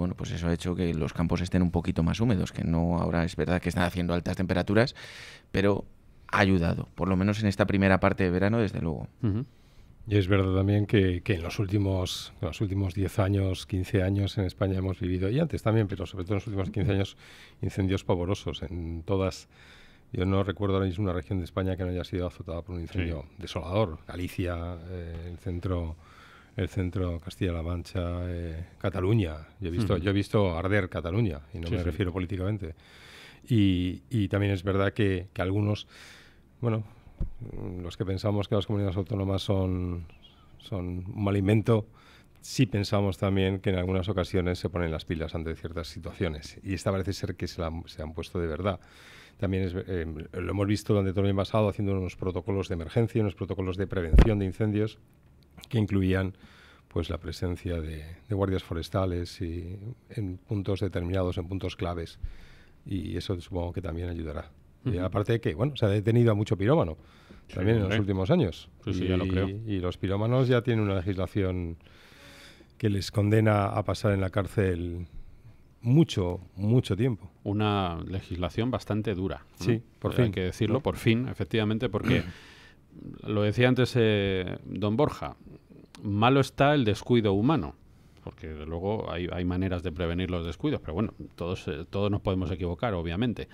bueno, pues eso ha hecho que los campos estén un poquito más húmedos, que no ahora es verdad que están haciendo altas temperaturas, pero ha ayudado, por lo menos en esta primera parte de verano, desde luego. Y es verdad también que en los últimos 10 años, 15 años en España hemos vivido, y antes también, pero sobre todo en los últimos 15 años, incendios pavorosos en todas. Yo no recuerdo ahora mismo una región de España que no haya sido azotada por un incendio desolador. Galicia, el centro Castilla-La Mancha, Cataluña. Yo he visto arder Cataluña, y no me refiero políticamente. Y también es verdad que algunos, bueno, los que pensamos que las comunidades autónomas son un mal invento, sí pensamos también que en algunas ocasiones se ponen las pilas ante ciertas situaciones. Y esta parece ser que se han puesto de verdad. También lo hemos visto durante todo el año pasado haciendo unos protocolos de emergencia, unos protocolos de prevención de incendios que incluían pues la presencia de guardias forestales y en puntos determinados, en puntos claves. Y eso supongo que también ayudará. Y aparte de que, bueno, se ha detenido a mucho pirómano también en los últimos años. Sí, ya lo creo. Y los pirómanos ya tienen una legislación que les condena a pasar en la cárcel mucho tiempo. Una legislación bastante dura, ¿no? Sí, por fin. Hay que decirlo, por fin, efectivamente, porque lo decía antes don Borja, malo está el descuido humano, porque luego hay maneras de prevenir los descuidos, pero bueno, todos nos podemos equivocar, obviamente,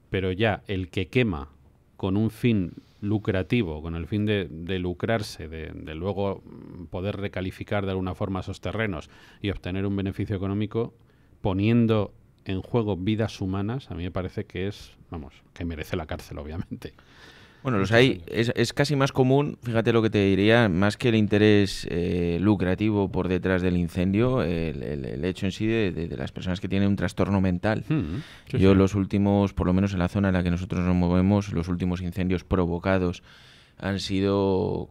pero ya el que quema con un fin lucrativo, con el fin de lucrarse, de luego poder recalificar de alguna forma esos terrenos y obtener un beneficio económico, poniendo en juego vidas humanas, a mí me parece que que merece la cárcel, obviamente. Bueno, los hay, es casi más común, fíjate lo que te diría, más que el interés lucrativo por detrás del incendio, el hecho en sí de las personas que tienen un trastorno mental. Los últimos, por lo menos en la zona en la que nosotros nos movemos, los últimos incendios provocados han sido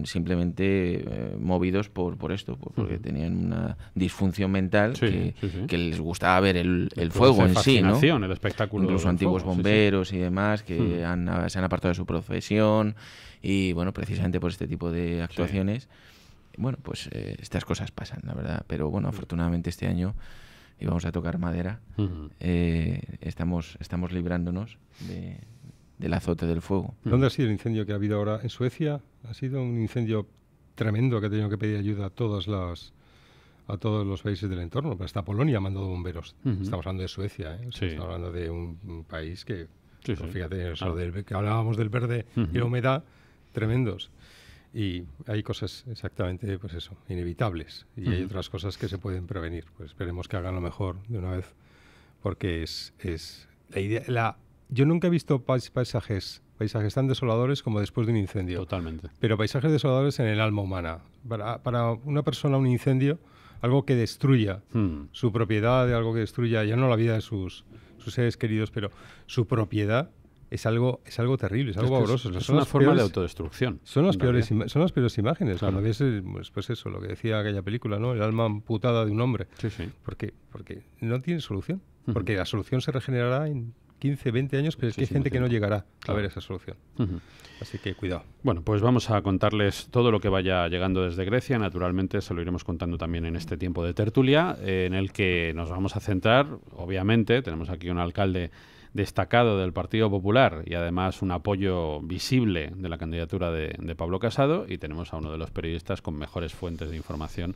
simplemente movidos por esto, porque tenían una disfunción mental que les gustaba ver el fuego en sí, ¿no? El espectáculo. Incluso antiguos bomberos y demás que se han apartado de su profesión y, bueno, precisamente por este tipo de actuaciones. Bueno, pues estas cosas pasan, la verdad. Pero, bueno, afortunadamente este año, y vamos a tocar madera, estamos librándonos del azote del fuego. ¿Dónde ha sido el incendio que ha habido ahora? ¿En Suecia? Ha sido un incendio tremendo que ha tenido que pedir ayuda a todos los países del entorno. Pero hasta Polonia ha mandado bomberos. Estamos hablando de Suecia, ¿eh? Estamos hablando de un país que, fíjate, que hablábamos del verde y la humedad, tremendos. Y hay cosas exactamente, pues eso, inevitables. Y hay otras cosas que se pueden prevenir. Pues esperemos que hagan lo mejor de una vez, porque es la idea. Yo nunca he visto paisajes tan desoladores como después de un incendio. Totalmente. Pero paisajes desoladores en el alma humana. Para una persona, un incendio, algo que destruya su propiedad, algo que destruya ya no la vida de sus seres queridos, pero su propiedad es algo terrible, es algo pavoroso. Es una forma de autodestrucción. Son las peores imágenes. Claro. Cuando ves pues eso, lo que decía aquella película, ¿no? El alma amputada de un hombre. Porque no tiene solución. Porque la solución se regenerará en 15, 20 años, pero es que hay gente que no llegará a ver esa solución. Así que cuidado. Bueno, pues vamos a contarles todo lo que vaya llegando desde Grecia. Naturalmente se lo iremos contando también en este tiempo de tertulia, en el que nos vamos a centrar, obviamente, tenemos aquí un alcalde destacado del Partido Popular y además un apoyo visible de la candidatura de Pablo Casado, y tenemos a uno de los periodistas con mejores fuentes de información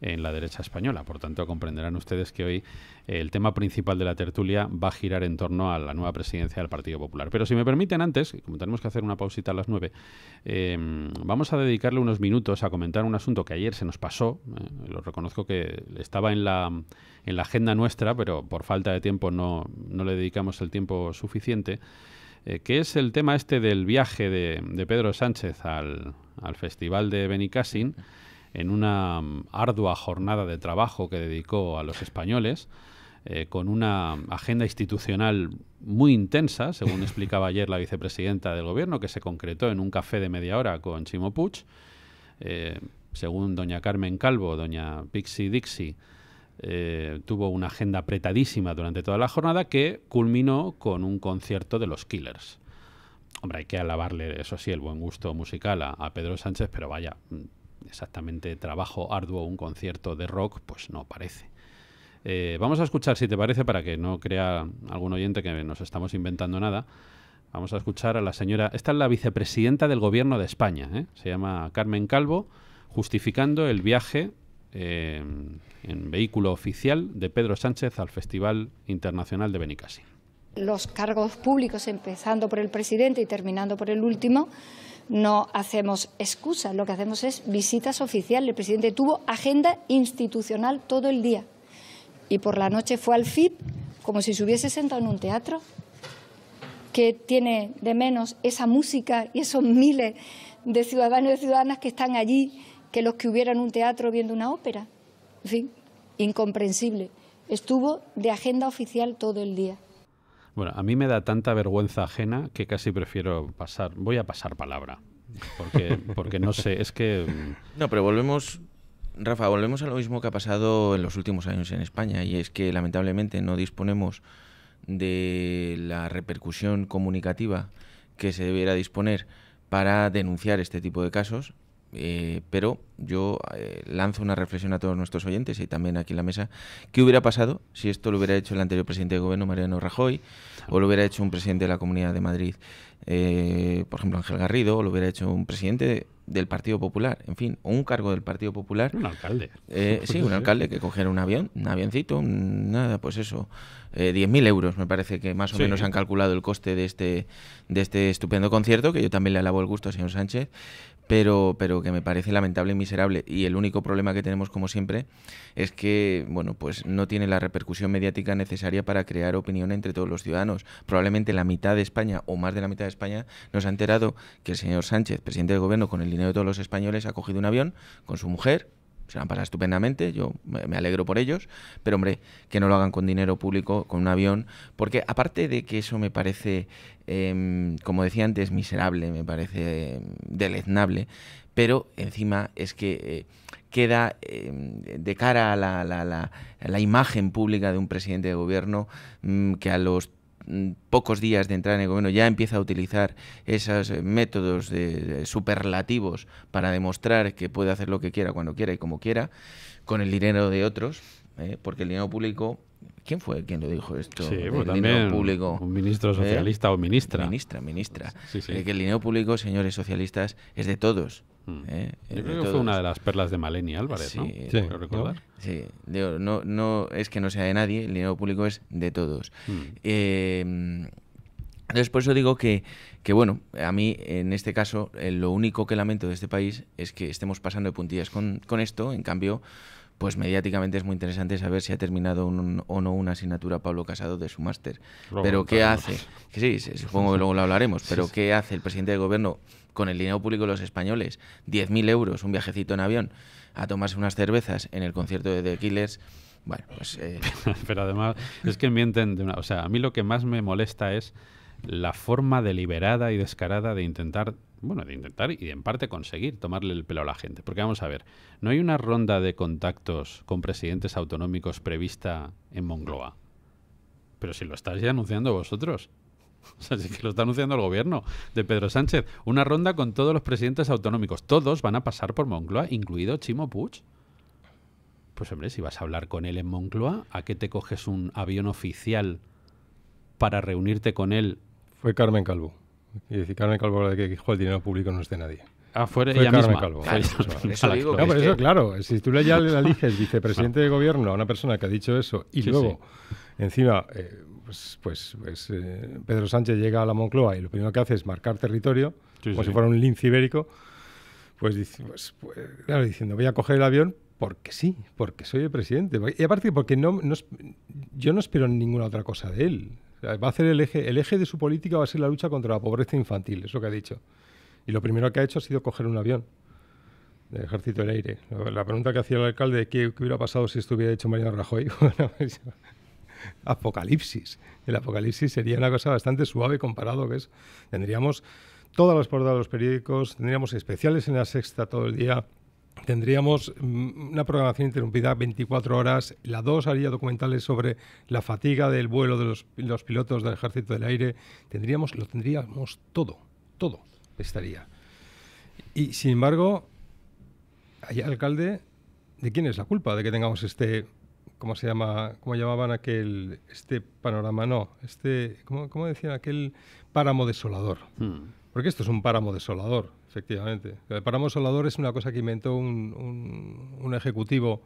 en la derecha española. Por tanto, comprenderán ustedes que hoy el tema principal de la tertulia va a girar en torno a la nueva presidencia del Partido Popular. Pero si me permiten antes, como tenemos que hacer una pausita a las 9, vamos a dedicarle unos minutos a comentar un asunto que ayer se nos pasó. Lo reconozco que estaba en la agenda nuestra, pero por falta de tiempo no le dedicamos el tiempo suficiente, que es el tema este del viaje de Pedro Sánchez al Festival de Benicàssim, en una ardua jornada de trabajo que dedicó a los españoles, con una agenda institucional muy intensa, según explicaba ayer la vicepresidenta del Gobierno, que se concretó en un café de media hora con Ximo Puig. Según doña Carmen Calvo, doña Pixie Dixie, tuvo una agenda apretadísima durante toda la jornada, que culminó con un concierto de los Killers. Hombre, hay que alabarle, eso sí, el buen gusto musical a Pedro Sánchez, pero vaya, exactamente trabajo arduo, un concierto de rock, pues no parece. Vamos a escuchar, si te parece, para que no crea algún oyente que nos estamos inventando nada, vamos a escuchar a la señora, esta es la vicepresidenta del Gobierno de España, se llama Carmen Calvo, justificando el viaje en vehículo oficial de Pedro Sánchez al Festival Internacional de Benicàssim. Los cargos públicos, empezando por el presidente y terminando por el último, no hacemos excusas, lo que hacemos es visitas oficiales. El presidente tuvo agenda institucional todo el día y por la noche fue al FIP como si se hubiese sentado en un teatro. ¿Qué tiene de menos esa música y esos miles de ciudadanos y ciudadanas que están allí que los que hubieran un teatro viendo una ópera? En fin, incomprensible. Estuvo de agenda oficial todo el día. Bueno, a mí me da tanta vergüenza ajena que casi prefiero voy a pasar palabra, porque no sé, es que... No, pero volvemos, Rafa, volvemos a lo mismo que ha pasado en los últimos años en España, y es que lamentablemente no disponemos de la repercusión comunicativa que se debiera disponer para denunciar este tipo de casos. Pero yo lanzo una reflexión a todos nuestros oyentes y también aquí en la mesa. ¿Qué hubiera pasado si esto lo hubiera hecho el anterior presidente de gobierno, Mariano Rajoy, o lo hubiera hecho un presidente de la Comunidad de Madrid, por ejemplo Ángel Garrido, o lo hubiera hecho un presidente del Partido Popular, en fin, o un cargo del Partido Popular? Un alcalde. Sí, un alcalde que cogiera un avioncito, nada, pues eso, 10.000 euros me parece que más o menos han calculado el coste de este estupendo concierto, que yo también le alabo el gusto al señor Sánchez, pero que me parece lamentable y miserable. Y el único problema que tenemos, como siempre, es que bueno, pues no tiene la repercusión mediática necesaria para crear opinión entre todos los ciudadanos. Probablemente la mitad de España, o más de la mitad de España, nos ha enterado que el señor Sánchez, presidente del gobierno, con el dinero de todos los españoles, ha cogido un avión con su mujer. Se han pasado estupendamente, yo me alegro por ellos, pero hombre, que no lo hagan con dinero público, con un avión, porque aparte de que eso me parece, como decía antes, miserable, me parece deleznable, pero encima es que queda de cara a la imagen pública de un presidente de gobierno que a los pocos días de entrar en el gobierno ya empieza a utilizar esos métodos superlativos para demostrar que puede hacer lo que quiera, cuando quiera y como quiera, con el dinero de otros, porque el dinero público... ¿Quién fue quien lo dijo esto? Sí, el pues dinero público, un ministro socialista o ministra. Ministra. Sí. Que el dinero público, señores socialistas, es de todos. Yo creo que fue una de las perlas de Maleni Álvarez, sí, ¿no? Sí, creo recordar. Sí, no es que no sea de nadie, el dinero público es de todos. Entonces, por eso digo que bueno, a mí en este caso lo único que lamento de este país es que estemos pasando de puntillas con esto. En cambio, pues mediáticamente es muy interesante saber si ha terminado o no una asignatura Pablo Casado de su máster. Pero ¿qué hace? Que sí, supongo que luego lo hablaremos, pero ¿qué hace el presidente del gobierno con el dinero público de los españoles? 10.000 euros, un viajecito en avión, a tomarse unas cervezas en el concierto de The Killers. Bueno, pues... Pero además, es que mienten o sea, a mí lo que más me molesta es la forma deliberada y descarada de intentar y en parte conseguir tomarle el pelo a la gente. Porque vamos a ver, ¿no hay una ronda de contactos con presidentes autonómicos prevista en Moncloa? Pero si lo estáis ya anunciando vosotros. O sea, si que lo está anunciando el gobierno de Pedro Sánchez. Una ronda con todos los presidentes autonómicos. Todos van a pasar por Moncloa, incluido Chimo Puig. Pues hombre, si vas a hablar con él en Moncloa, ¿a qué te coges un avión oficial para reunirte con él? Fue Carmen Calvo. Y decir, Carmen Calvo, de que dijo el dinero público no es de nadie. Fue ella Carmen misma. Calvo. Claro, eso digo no, pero eso, claro, si tú ya le eliges vicepresidente de gobierno a una persona que ha dicho eso y luego, encima, Pedro Sánchez llega a la Moncloa y lo primero que hace es marcar territorio, como si fuera un lince ibérico, pues claro, diciendo, voy a coger el avión porque sí, porque soy el presidente. Y aparte, porque yo no espero ninguna otra cosa de él. O sea, va a hacer el eje de su política va a ser la lucha contra la pobreza infantil, es lo que ha dicho. Y lo primero que ha hecho ha sido coger un avión del Ejército del Aire. La pregunta que hacía el alcalde, ¿qué hubiera pasado si esto hubiera hecho Mariano Rajoy? Apocalipsis. El apocalipsis sería una cosa bastante suave comparado que es. Tendríamos todas las portadas de los periódicos, tendríamos especiales en La Sexta todo el día, tendríamos una programación interrumpida 24 horas, la 2 haría documentales sobre la fatiga del vuelo de los pilotos del Ejército del Aire, lo tendríamos todo estaría. Y sin embargo, hay alcalde, ¿de quién es la culpa de que tengamos este ¿cómo se llama? ¿Cómo llamaban este panorama? No, ¿cómo decían? Aquel páramo desolador. Porque esto es un páramo desolador, efectivamente. El páramo desolador es una cosa que inventó un ejecutivo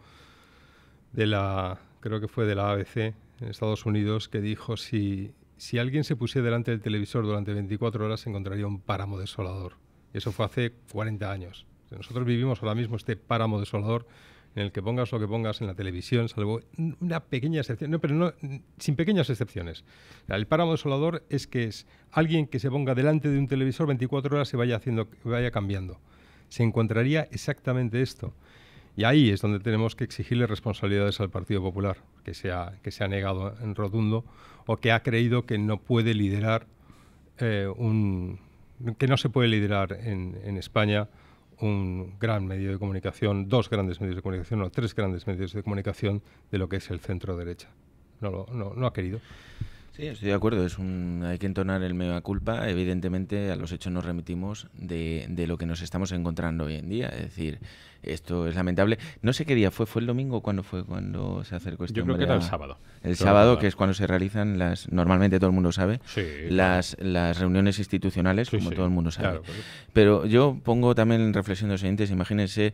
creo que fue de la ABC en Estados Unidos, que dijo si alguien se pusiera delante del televisor durante 24 horas encontraría un páramo desolador. Y eso fue hace 40 años. Nosotros vivimos ahora mismo este páramo desolador en el que pongas lo que pongas en la televisión, salvo una pequeña excepción, sin pequeñas excepciones. El páramo desolador es que es alguien que se ponga delante de un televisor 24 horas y vaya cambiando. Se encontraría exactamente esto. Y ahí es donde tenemos que exigirle responsabilidades al Partido Popular, que se ha negado en rotundo o que ha creído que no puede liderar que no se puede liderar en España un gran medio de comunicación, dos grandes medios de comunicación o tres grandes medios de comunicación de lo que es el centro derecha. No ha querido. Sí, estoy de acuerdo. Hay que entonar el mea culpa. Evidentemente, a los hechos nos remitimos de lo que nos estamos encontrando hoy en día. Es decir, esto es lamentable. No sé qué día fue el domingo, ¿cuándo se acercó este hombre? Yo creo que era el sábado. El sábado, que es cuando se realizan normalmente todo el mundo sabe, sí, las reuniones institucionales, sí, como todo el mundo sabe. Claro. Pero yo pongo también en reflexión de los oyentes, imagínense,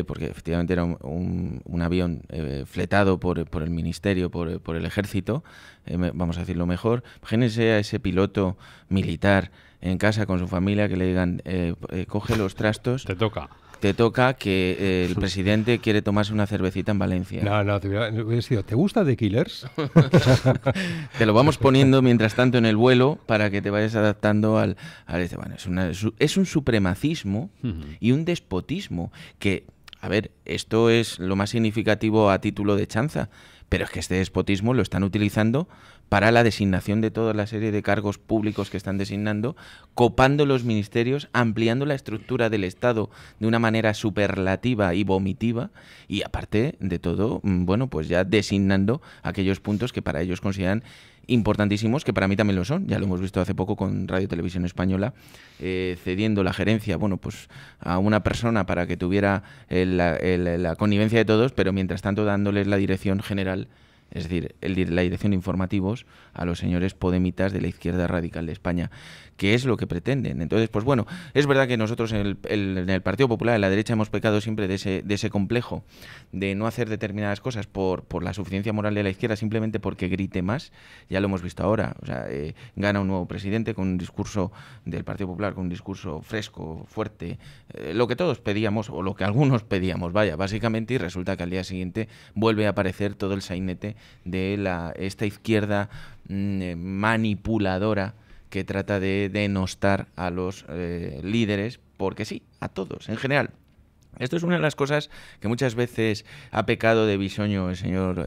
porque efectivamente era un avión fletado por el Ministerio, por el Ejército, vamos a decirlo mejor. Imagínense a ese piloto militar en casa con su familia que le digan, coge los trastos. Te toca que el presidente quiere tomarse una cervecita en Valencia. No, te hubiera sido, ¿te gusta The Killers? Te lo vamos poniendo mientras tanto en el vuelo para que te vayas adaptando al bueno, es un supremacismo y un despotismo que, a ver, esto es lo más significativo a título de chanza, pero es que este despotismo lo están utilizando para la designación de toda la serie de cargos públicos que están designando, copando los ministerios, ampliando la estructura del Estado de una manera superlativa y vomitiva, y aparte de todo, bueno, pues ya designando aquellos puntos que para ellos consideran importantísimos, que para mí también lo son. Ya lo hemos visto hace poco con Radio Televisión Española, cediendo la gerencia, bueno, pues a una persona para que tuviera la connivencia de todos, pero mientras tanto dándoles la dirección general, es decir, la dirección de informativos a los señores podemitas de la izquierda radical de España, que es lo que pretenden. Entonces, pues bueno, es verdad que nosotros en el Partido Popular, en la derecha, hemos pecado siempre de ese complejo de no hacer determinadas cosas por la suficiencia moral de la izquierda, simplemente porque grite más. Ya lo hemos visto ahora. O sea, gana un nuevo presidente con un discurso del Partido Popular, con un discurso fresco, fuerte, lo que todos pedíamos, o lo que algunos pedíamos, vaya, básicamente, y resulta que al día siguiente vuelve a aparecer todo el sainete de esta izquierda manipuladora que trata de denostar a los líderes, porque sí, a todos, en general. Esto es una de las cosas que muchas veces ha pecado de bisoño el señor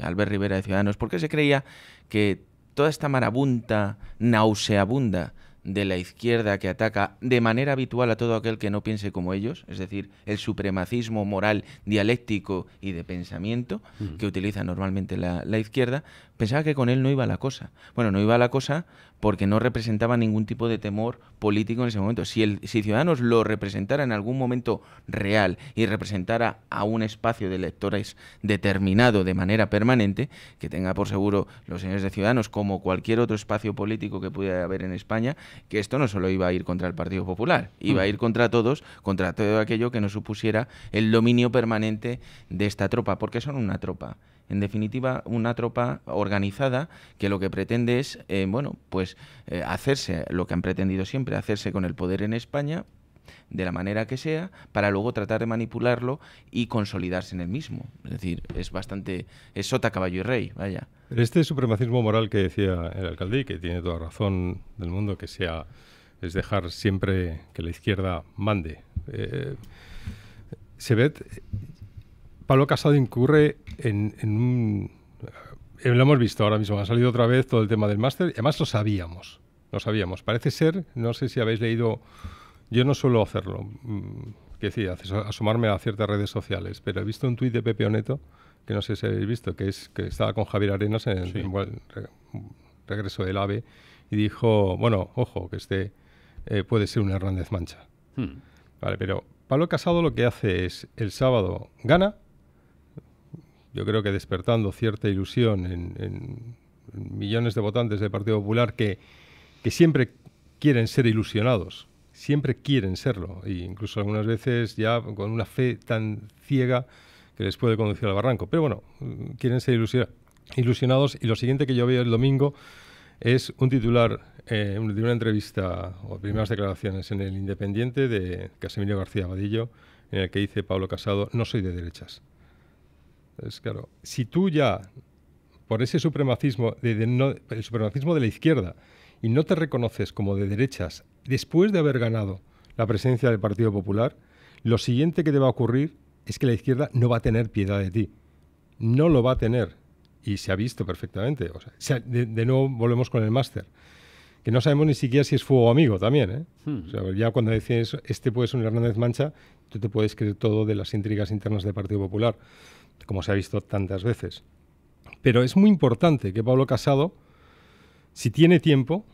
Albert Rivera de Ciudadanos, porque se creía que toda esta marabunta, nauseabunda de la izquierda que ataca de manera habitual a todo aquel que no piense como ellos, es decir, el supremacismo moral, dialéctico y de pensamiento que utiliza normalmente la izquierda, pensaba que con él no iba la cosa. Bueno, no iba la cosa porque no representaba ningún tipo de temor político en ese momento. Si Ciudadanos lo representara en algún momento real y representara a un espacio de electores determinado de manera permanente, que tenga por seguro los señores de Ciudadanos, como cualquier otro espacio político que pudiera haber en España, que esto no solo iba a ir contra el Partido Popular, iba a ir contra todos, contra todo aquello que nos supusiera el dominio permanente de esta tropa, porque son una tropa. En definitiva, una tropa organizada que lo que pretende es, hacerse lo que han pretendido siempre, hacerse con el poder en España, de la manera que sea, para luego tratar de manipularlo y consolidarse en el mismo. Es decir, es sota, caballo y rey, vaya. Pero este supremacismo moral que decía el alcalde, y que tiene toda razón del mundo, es dejar siempre que la izquierda mande. Se ve... Pablo Casado incurre en un... lo hemos visto ahora mismo, ha salido otra vez todo el tema del máster, y además lo sabíamos. Parece ser, no sé si habéis leído, yo no suelo hacerlo, que decía, asomarme a ciertas redes sociales, pero he visto un tuit de Pepe Oneto, que no sé si habéis visto, que estaba con Javier Arenas en el regreso del AVE, y dijo, bueno, ojo, que puede ser un Hernández Mancha. Vale, pero Pablo Casado lo que hace es, el sábado gana, yo creo que despertando cierta ilusión en millones de votantes del Partido Popular que siempre quieren ser ilusionados, siempre quieren serlo, e incluso algunas veces ya con una fe tan ciega que les puede conducir al barranco. Pero bueno, quieren ser ilusionados, y lo siguiente que yo veo el domingo es un titular de una entrevista o primeras declaraciones en el Independiente de Casimiro García Vadillo, en el que dice Pablo Casado: no soy de derechas. Entonces, claro, si tú ya, por ese supremacismo, el supremacismo de la izquierda, y no te reconoces como de derechas después de haber ganado la presidencia del Partido Popular, lo siguiente que te va a ocurrir es que la izquierda no va a tener piedad de ti. No lo va a tener. Y se ha visto perfectamente. O sea, de nuevo volvemos con el máster, que no sabemos ni siquiera si es fuego amigo también, ¿eh? O sea, ya cuando decís este puede ser un Hernández Mancha, tú te puedes creer todo de las intrigas internas del Partido Popular, como se ha visto tantas veces. Pero es muy importante que Pablo Casado, si tiene tiempo,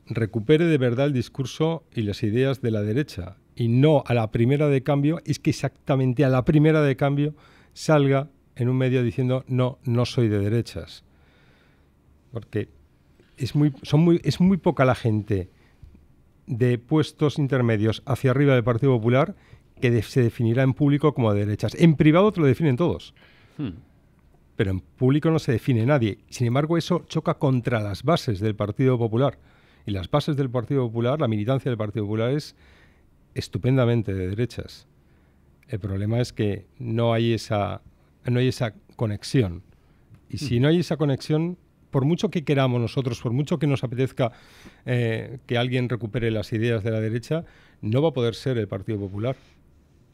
recupere de verdad el discurso y las ideas de la derecha, y no a la primera de cambio, es que exactamente a la primera de cambio salga en un medio diciendo no soy de derechas. Porque es muy poca la gente de puestos intermedios hacia arriba del Partido Popular que se definirá en público como de derechas. En privado te lo definen todos. Pero en público no se define nadie. Sin embargo, eso choca contra las bases del Partido Popular. Y las bases del Partido Popular, la militancia del Partido Popular es estupendamente de derechas. El problema es que no hay esa conexión. Y si no hay esa conexión, por mucho que queramos nosotros, por mucho que nos apetezca que alguien recupere las ideas de la derecha, no va a poder ser el Partido Popular.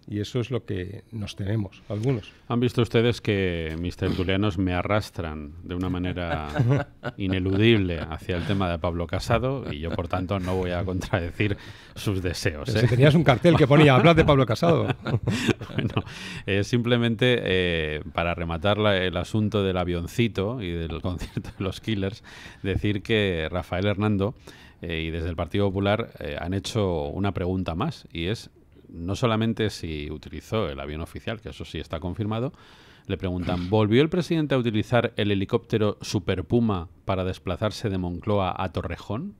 Y eso es lo que nos tememos, algunos. Han visto ustedes que mis tertulianos me arrastran de una manera ineludible hacia el tema de Pablo Casado, y yo, por tanto, no voy a contradecir sus deseos. Si tenías un cartel que ponía "Hablar de Pablo Casado". Bueno, simplemente para rematar el asunto del avioncito y del concierto de los Killers, decir que Rafael Hernando y desde el Partido Popular han hecho una pregunta más, y es: no solamente si utilizó el avión oficial, que eso sí está confirmado, le preguntan: ¿volvió el presidente a utilizar el helicóptero Super Puma para desplazarse de Moncloa a Torrejón?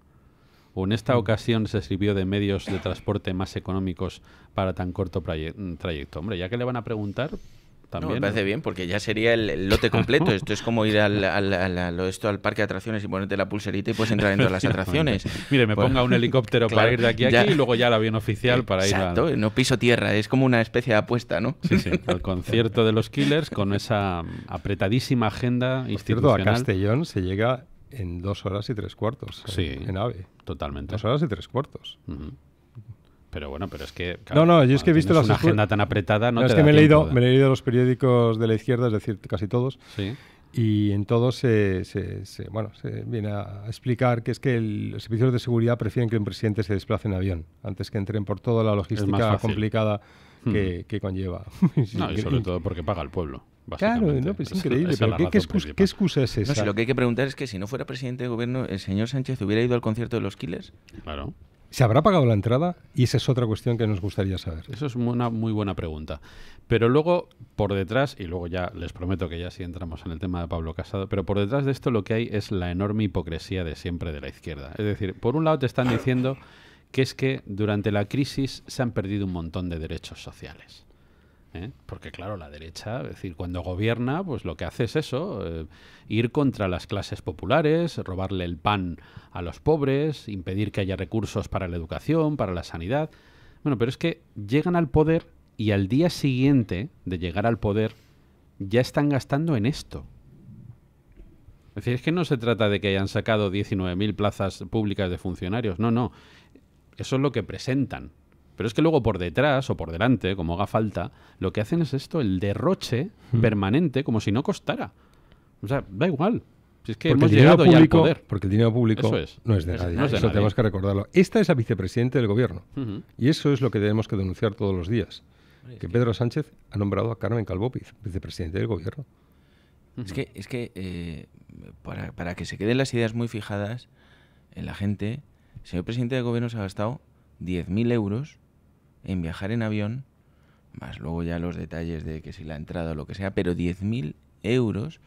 ¿O en esta ocasión se sirvió de medios de transporte más económicos para tan corto trayecto? Hombre, ya que le van a preguntar, también... No, me parece bien, porque ya sería el lote completo. Esto es como ir al parque de atracciones y ponerte la pulserita y puedes entrar en todas las atracciones. Mire, me ponga un helicóptero para ir de aquí a aquí, y luego ya el avión oficial para ir a... Exacto, no piso tierra, es como una especie de apuesta, ¿no? Sí, al concierto de los Killers, con esa apretadísima agenda institucional. Por cierto, a Castellón se llega en 2 horas y 3/4 en AVE. Totalmente. 2 horas y 3/4. Pero bueno, pero es que... Claro, yo es que he visto una agenda tan apretada, no te es da que me he tiempo leído los periódicos de la izquierda, es decir, casi todos, sí. Y en todos se viene a explicar que es que los servicios de seguridad prefieren que un presidente se desplace en avión antes que entren por toda la logística complicada que conlleva. No, y sobre todo porque paga el pueblo. Claro, no, pues es increíble. Pero ¿qué excusa es esa? No, si lo que hay que preguntar es que si no fuera presidente de gobierno, ¿el señor Sánchez hubiera ido al concierto de los Killers? Claro. ¿Se habrá pagado la entrada? Y esa es otra cuestión que nos gustaría saber. Eso es una muy buena pregunta. Pero luego, por detrás, y luego ya les prometo que ya sí entramos en el tema de Pablo Casado, pero por detrás de esto lo que hay es la enorme hipocresía de siempre de la izquierda. Es decir, por un lado te están diciendo que es que durante la crisis se han perdido un montón de derechos sociales. Porque claro, la derecha, es decir, cuando gobierna, pues lo que hace es eso, ir contra las clases populares, robarle el pan a los pobres, impedir que haya recursos para la educación, para la sanidad. Bueno, pero es que llegan al poder y al día siguiente de llegar al poder ya están gastando en esto. Es decir, es que no se trata de que hayan sacado 19.000 plazas públicas de funcionarios, no. Eso es lo que presentan. Pero es que luego por detrás o por delante, como haga falta, lo que hacen es esto, el derroche permanente, como si no costara. O sea, da igual. Si es que hemos llegado ya al poder. Porque el dinero público no es de nadie. Eso tenemos que recordarlo. Esta es la vicepresidenta del gobierno. Y eso es lo que tenemos que denunciar todos los días. Que Pedro Sánchez ha nombrado a Carmen Calvo vicepresidente del gobierno. Es que para que se queden las ideas muy fijadas en la gente, el señor presidente del gobierno se ha gastado 10.000 euros en viajar en avión más luego ya los detalles de que si la entrada o lo que sea, pero 10.000 euros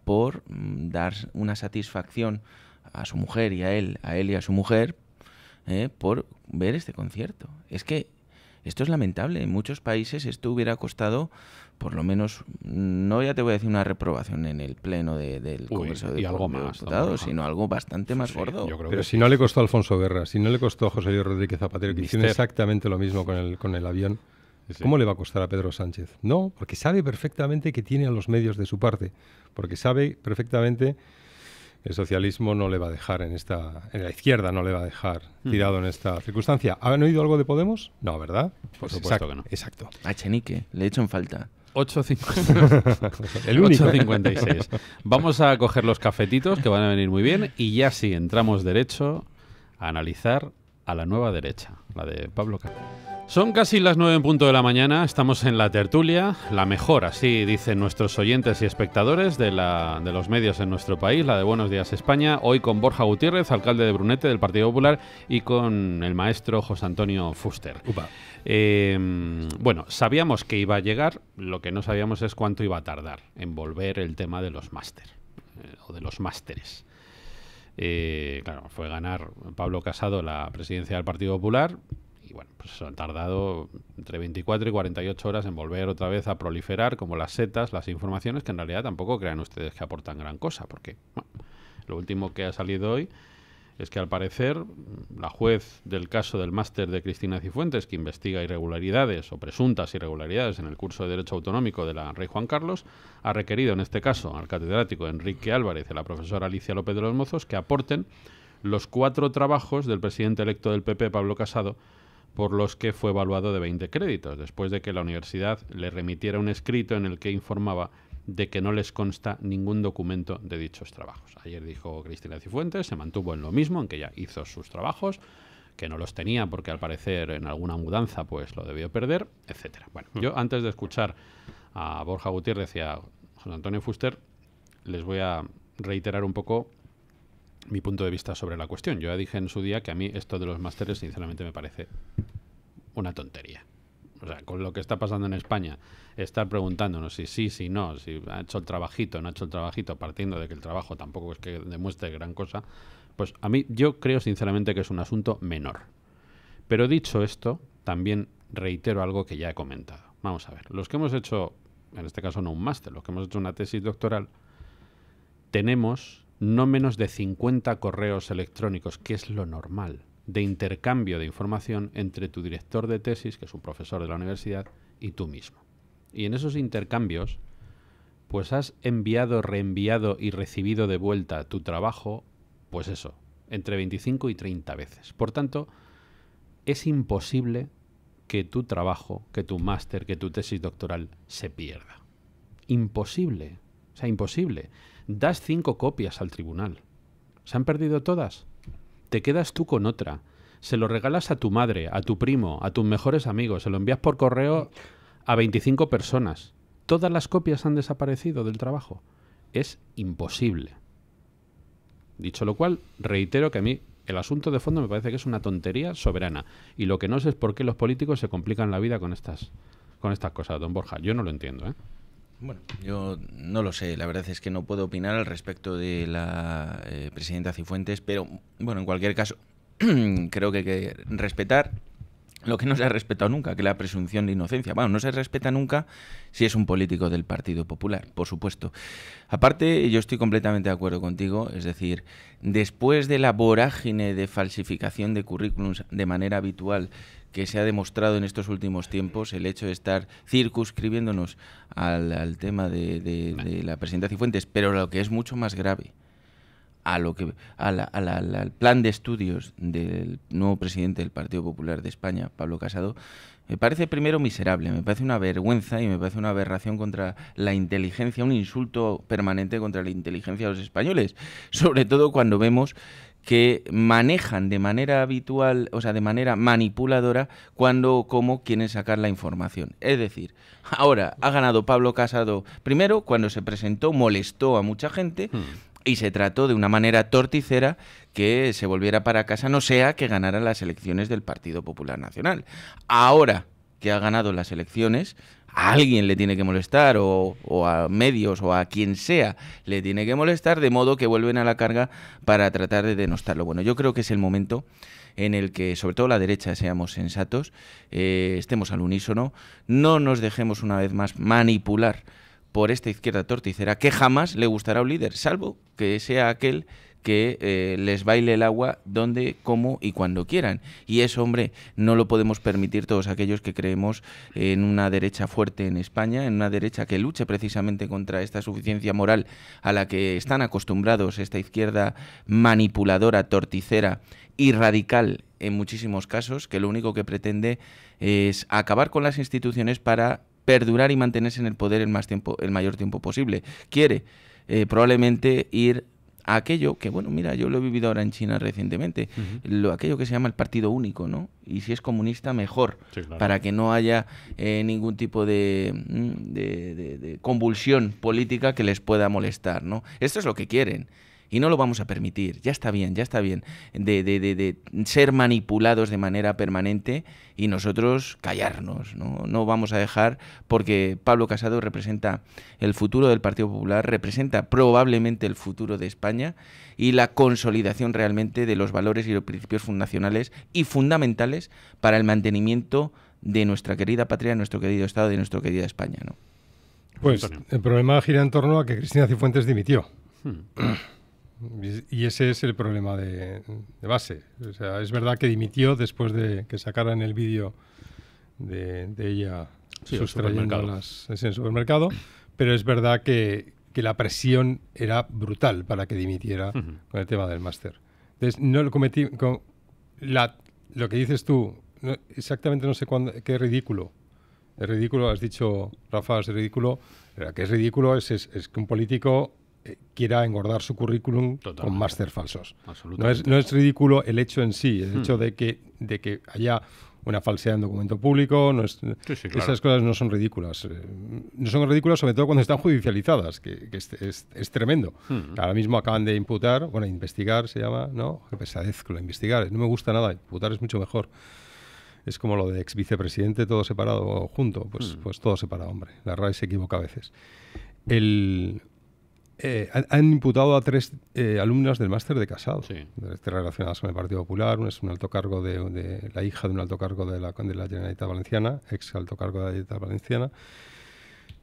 por dar una satisfacción a su mujer y a él y a su mujer, por ver este concierto. Es que esto es lamentable. En muchos países esto hubiera costado, por lo menos, no ya te voy a decir una reprobación en el pleno del Congreso de Diputados, sino algo bastante más gordo. Pero si no le costó a Alfonso Guerra, si no le costó a José Luis Rodríguez Zapatero, que hicieron exactamente lo mismo con el avión, ¿cómo le va a costar a Pedro Sánchez? No, porque sabe perfectamente que tiene a los medios de su parte, porque sabe perfectamente que el socialismo no le va a dejar en la izquierda no le va a dejar tirado en esta circunstancia. ¿Han oído algo de Podemos? No, ¿verdad? Por supuesto que no. Exacto. A Echenique, le he hecho en falta. 8.56. Vamos a coger los cafetitos que van a venir muy bien y ya sí, entramos derecho a analizar a la nueva derecha, la de Pablo Casado. Son casi las 9 en punto de la mañana, estamos en la tertulia, la mejor, así dicen nuestros oyentes y espectadores de los medios en nuestro país, la de Buenos Días España, hoy con Borja Gutiérrez, alcalde de Brunete del Partido Popular, y con el maestro José Antonio Fuster. Bueno, sabíamos que iba a llegar, lo que no sabíamos es cuánto iba a tardar en volver el tema de los máster, o de los másteres. Claro, fue ganar Pablo Casado la presidencia del Partido Popular. Y bueno, pues han tardado entre 24 y 48 horas en volver otra vez a proliferar como las setas, las informaciones que en realidad tampoco crean ustedes que aportan gran cosa, porque bueno, lo último que ha salido hoy es que al parecer la juez del caso del máster de Cristina Cifuentes, que investiga irregularidades o presuntas irregularidades en el curso de Derecho Autonómico de la Rey Juan Carlos, ha requerido en este caso al catedrático Enrique Álvarez y a la profesora Alicia López de los Mozos que aporten los 4 trabajos del presidente electo del PP, Pablo Casado, por los que fue evaluado de 20 créditos, después de que la universidad le remitiera un escrito en el que informaba de que no les consta ningún documento de dichos trabajos. Ayer dijo Cristina Cifuentes, se mantuvo en lo mismo, en que ya hizo sus trabajos, que no los tenía porque al parecer en alguna mudanza pues lo debió perder, etcétera. Bueno, yo antes de escuchar a Borja Gutiérrez y a José Antonio Fuster, les voy a reiterar un poco mi punto de vista sobre la cuestión. Yo ya dije en su día que a mí esto de los másteres sinceramente me parece una tontería. O sea, con lo que está pasando en España, estar preguntándonos si sí, si no, si ha hecho el trabajito, no ha hecho el trabajito, partiendo de que el trabajo tampoco es que demuestre gran cosa, pues a mí yo creo sinceramente que es un asunto menor. Pero dicho esto, también reitero algo que ya he comentado. Vamos a ver, los que hemos hecho, en este caso no un máster, los que hemos hecho una tesis doctoral, tenemos no menos de 50 correos electrónicos, que es lo normal, de intercambio de información entre tu director de tesis, que es un profesor de la universidad, y tú mismo. Y en esos intercambios, pues has enviado, reenviado y recibido de vuelta tu trabajo, pues eso, entre 25 y 30 veces. Por tanto, es imposible que tu trabajo, que tu máster, que tu tesis doctoral se pierda. Imposible. O sea, imposible. Das 5 copias al tribunal. ¿Se han perdido todas? Te quedas tú con otra. Se lo regalas a tu madre, a tu primo, a tus mejores amigos. Se lo envías por correo a 25 personas. ¿Todas las copias han desaparecido del trabajo? Es imposible. Dicho lo cual, reitero que a mí el asunto de fondo me parece que es una tontería soberana. Y lo que no sé es por qué los políticos se complican la vida con estas cosas, don Borja. Yo no lo entiendo, ¿eh? Bueno, yo no lo sé, la verdad es que no puedo opinar al respecto de la presidenta Cifuentes, pero bueno, en cualquier caso, creo que hay que respetar lo que no se ha respetado nunca, que es la presunción de inocencia. Bueno, no se respeta nunca si es un político del Partido Popular, por supuesto. Aparte, yo estoy completamente de acuerdo contigo, es decir, después de la vorágine de falsificación de currículums de manera habitual que se ha demostrado en estos últimos tiempos, el hecho de estar circunscribiéndonos al tema de la presidenta Cifuentes, pero lo que es mucho más grave, al plan de estudios del nuevo presidente del Partido Popular de España, Pablo Casado, me parece primero miserable, me parece una vergüenza y me parece una aberración contra la inteligencia, un insulto permanente contra la inteligencia de los españoles, sobre todo cuando vemos que manejan de manera habitual, o sea, de manera manipuladora, cómo quieren sacar la información. Es decir, ahora ha ganado Pablo Casado, primero, cuando se presentó, molestó a mucha gente, y se trató de una manera torticera que se volviera para casa, no sea que ganara las elecciones del Partido Popular Nacional. Ahora que ha ganado las elecciones, a alguien le tiene que molestar, o a medios, o a quien sea le tiene que molestar, de modo que vuelven a la carga para tratar de denostarlo. Bueno, yo creo que es el momento en el que, sobre todo la derecha, seamos sensatos, estemos al unísono, no nos dejemos una vez más manipular por esta izquierda torticera, que jamás le gustará a un líder, salvo que sea aquel que les baile el agua donde, cómo y cuando quieran. Y eso, hombre, no lo podemos permitir todos aquellos que creemos en una derecha fuerte en España, en una derecha que luche precisamente contra esta suficiencia moral a la que están acostumbrados esta izquierda manipuladora, torticera y radical en muchísimos casos, que lo único que pretende es acabar con las instituciones para perdurar y mantenerse en el poder el mayor tiempo posible. Quiere probablemente ir a aquello que, bueno, mira, yo lo he vivido ahora en China recientemente, aquello que se llama el partido único, ¿no? Y si es comunista, mejor, sí, claro, para que no haya ningún tipo de convulsión política que les pueda molestar, ¿no? Esto es lo que quieren. Y no lo vamos a permitir, ya está bien de ser manipulados de manera permanente y nosotros callarnos, ¿no? No vamos a dejar, porque Pablo Casado representa el futuro del Partido Popular, representa probablemente el futuro de España y la consolidación realmente de los valores y los principios fundacionales y fundamentales para el mantenimiento de nuestra querida patria, de nuestro querido Estado, de nuestra querida España, ¿no? Pues el problema gira en torno a que Cristina Cifuentes dimitió. Y ese es el problema de base. O sea, es verdad que dimitió después de que sacaran el vídeo de ella sustrayendo en el supermercado, pero es verdad que la presión era brutal para que dimitiera con el tema del máster. Entonces, no lo cometí. Lo que dices tú, exactamente no sé cuándo, qué ridículo. Es ridículo, has dicho, Rafa, es ridículo. Que es ridículo es que un político quiera engordar su currículum con máster falsos. No es ridículo el hecho en sí, el hecho de que haya una falsedad en documento público. No es, claro. Esas cosas no son ridículas. No son ridículas sobre todo cuando están judicializadas, que es tremendo. Ahora mismo acaban de investigar se llama, ¿no? Qué pesadez con lo investigar. No me gusta nada, imputar es mucho mejor. Es como lo de ex vicepresidente, todo separado o junto. Pues todo separado, hombre. La RAE se equivoca a veces. Han imputado a 3 alumnas del máster de Casado, relacionadas con el Partido Popular. Una es un alto cargo de la hija de un alto cargo de la Generalitat Valenciana, ex alto cargo de la Generalitat Valenciana.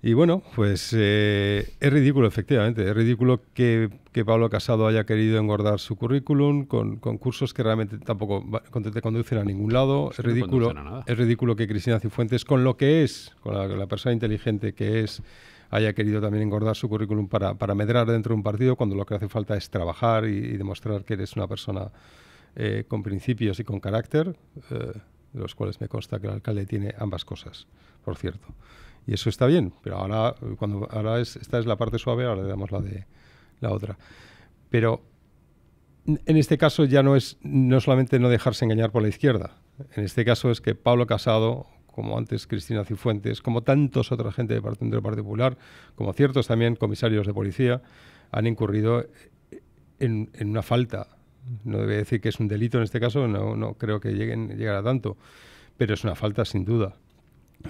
Y bueno, pues es ridículo, efectivamente. Es ridículo que Pablo Casado haya querido engordar su currículum con cursos que realmente tampoco te conducen a ningún lado. Es ridículo que Cristina Cifuentes, con la persona inteligente que es, haya querido también engordar su currículum para medrar dentro de un partido, cuando lo que hace falta es trabajar y demostrar que eres una persona con principios y con carácter, de los cuales me consta que el alcalde tiene ambas cosas, por cierto. Y eso está bien, pero esta es la parte suave, ahora le damos la otra. Pero en este caso ya no solamente no dejarse engañar por la izquierda. En este caso es que Pablo Casado, como antes Cristina Cifuentes, como tantos otra gente del Partido Popular, como ciertos también comisarios de policía, han incurrido en una falta. No debe decir que es un delito en este caso, no creo que llegar a tanto, pero es una falta sin duda.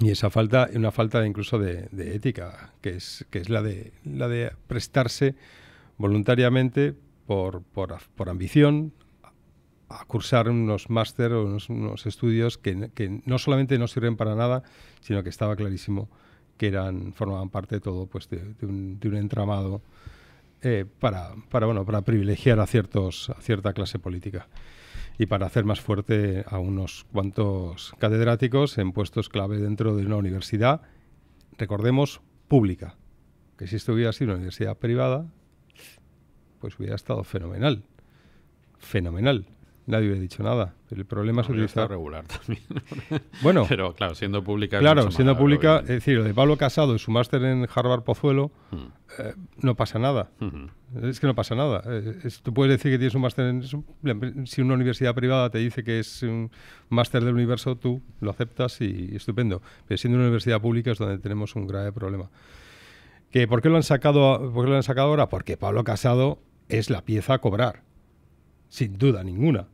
Y esa falta, una falta incluso de ética, que es la de prestarse voluntariamente por ambición a cursar unos máster o unos estudios que no solamente no sirven para nada, sino que estaba clarísimo que formaban parte todo pues de un entramado para privilegiar a cierta clase política y para hacer más fuerte a unos cuantos catedráticos en puestos clave dentro de una universidad, recordemos, pública. Que si esto hubiera sido una universidad privada, pues hubiera estado fenomenal. Nadie hubiera dicho nada. Pero el problema es utilizar regular también. Bueno, pero claro, siendo pública. Claro, siendo pública, es decir, lo de Pablo Casado y su máster en Harvard Pozuelo, no pasa nada. Es que no pasa nada. Tú puedes decir que tienes un máster si una universidad privada te dice que es un máster del universo, tú lo aceptas y estupendo. Pero siendo una universidad pública es donde tenemos un grave problema. ¿Por qué lo han sacado ahora? Porque Pablo Casado es la pieza a cobrar. Sin duda ninguna.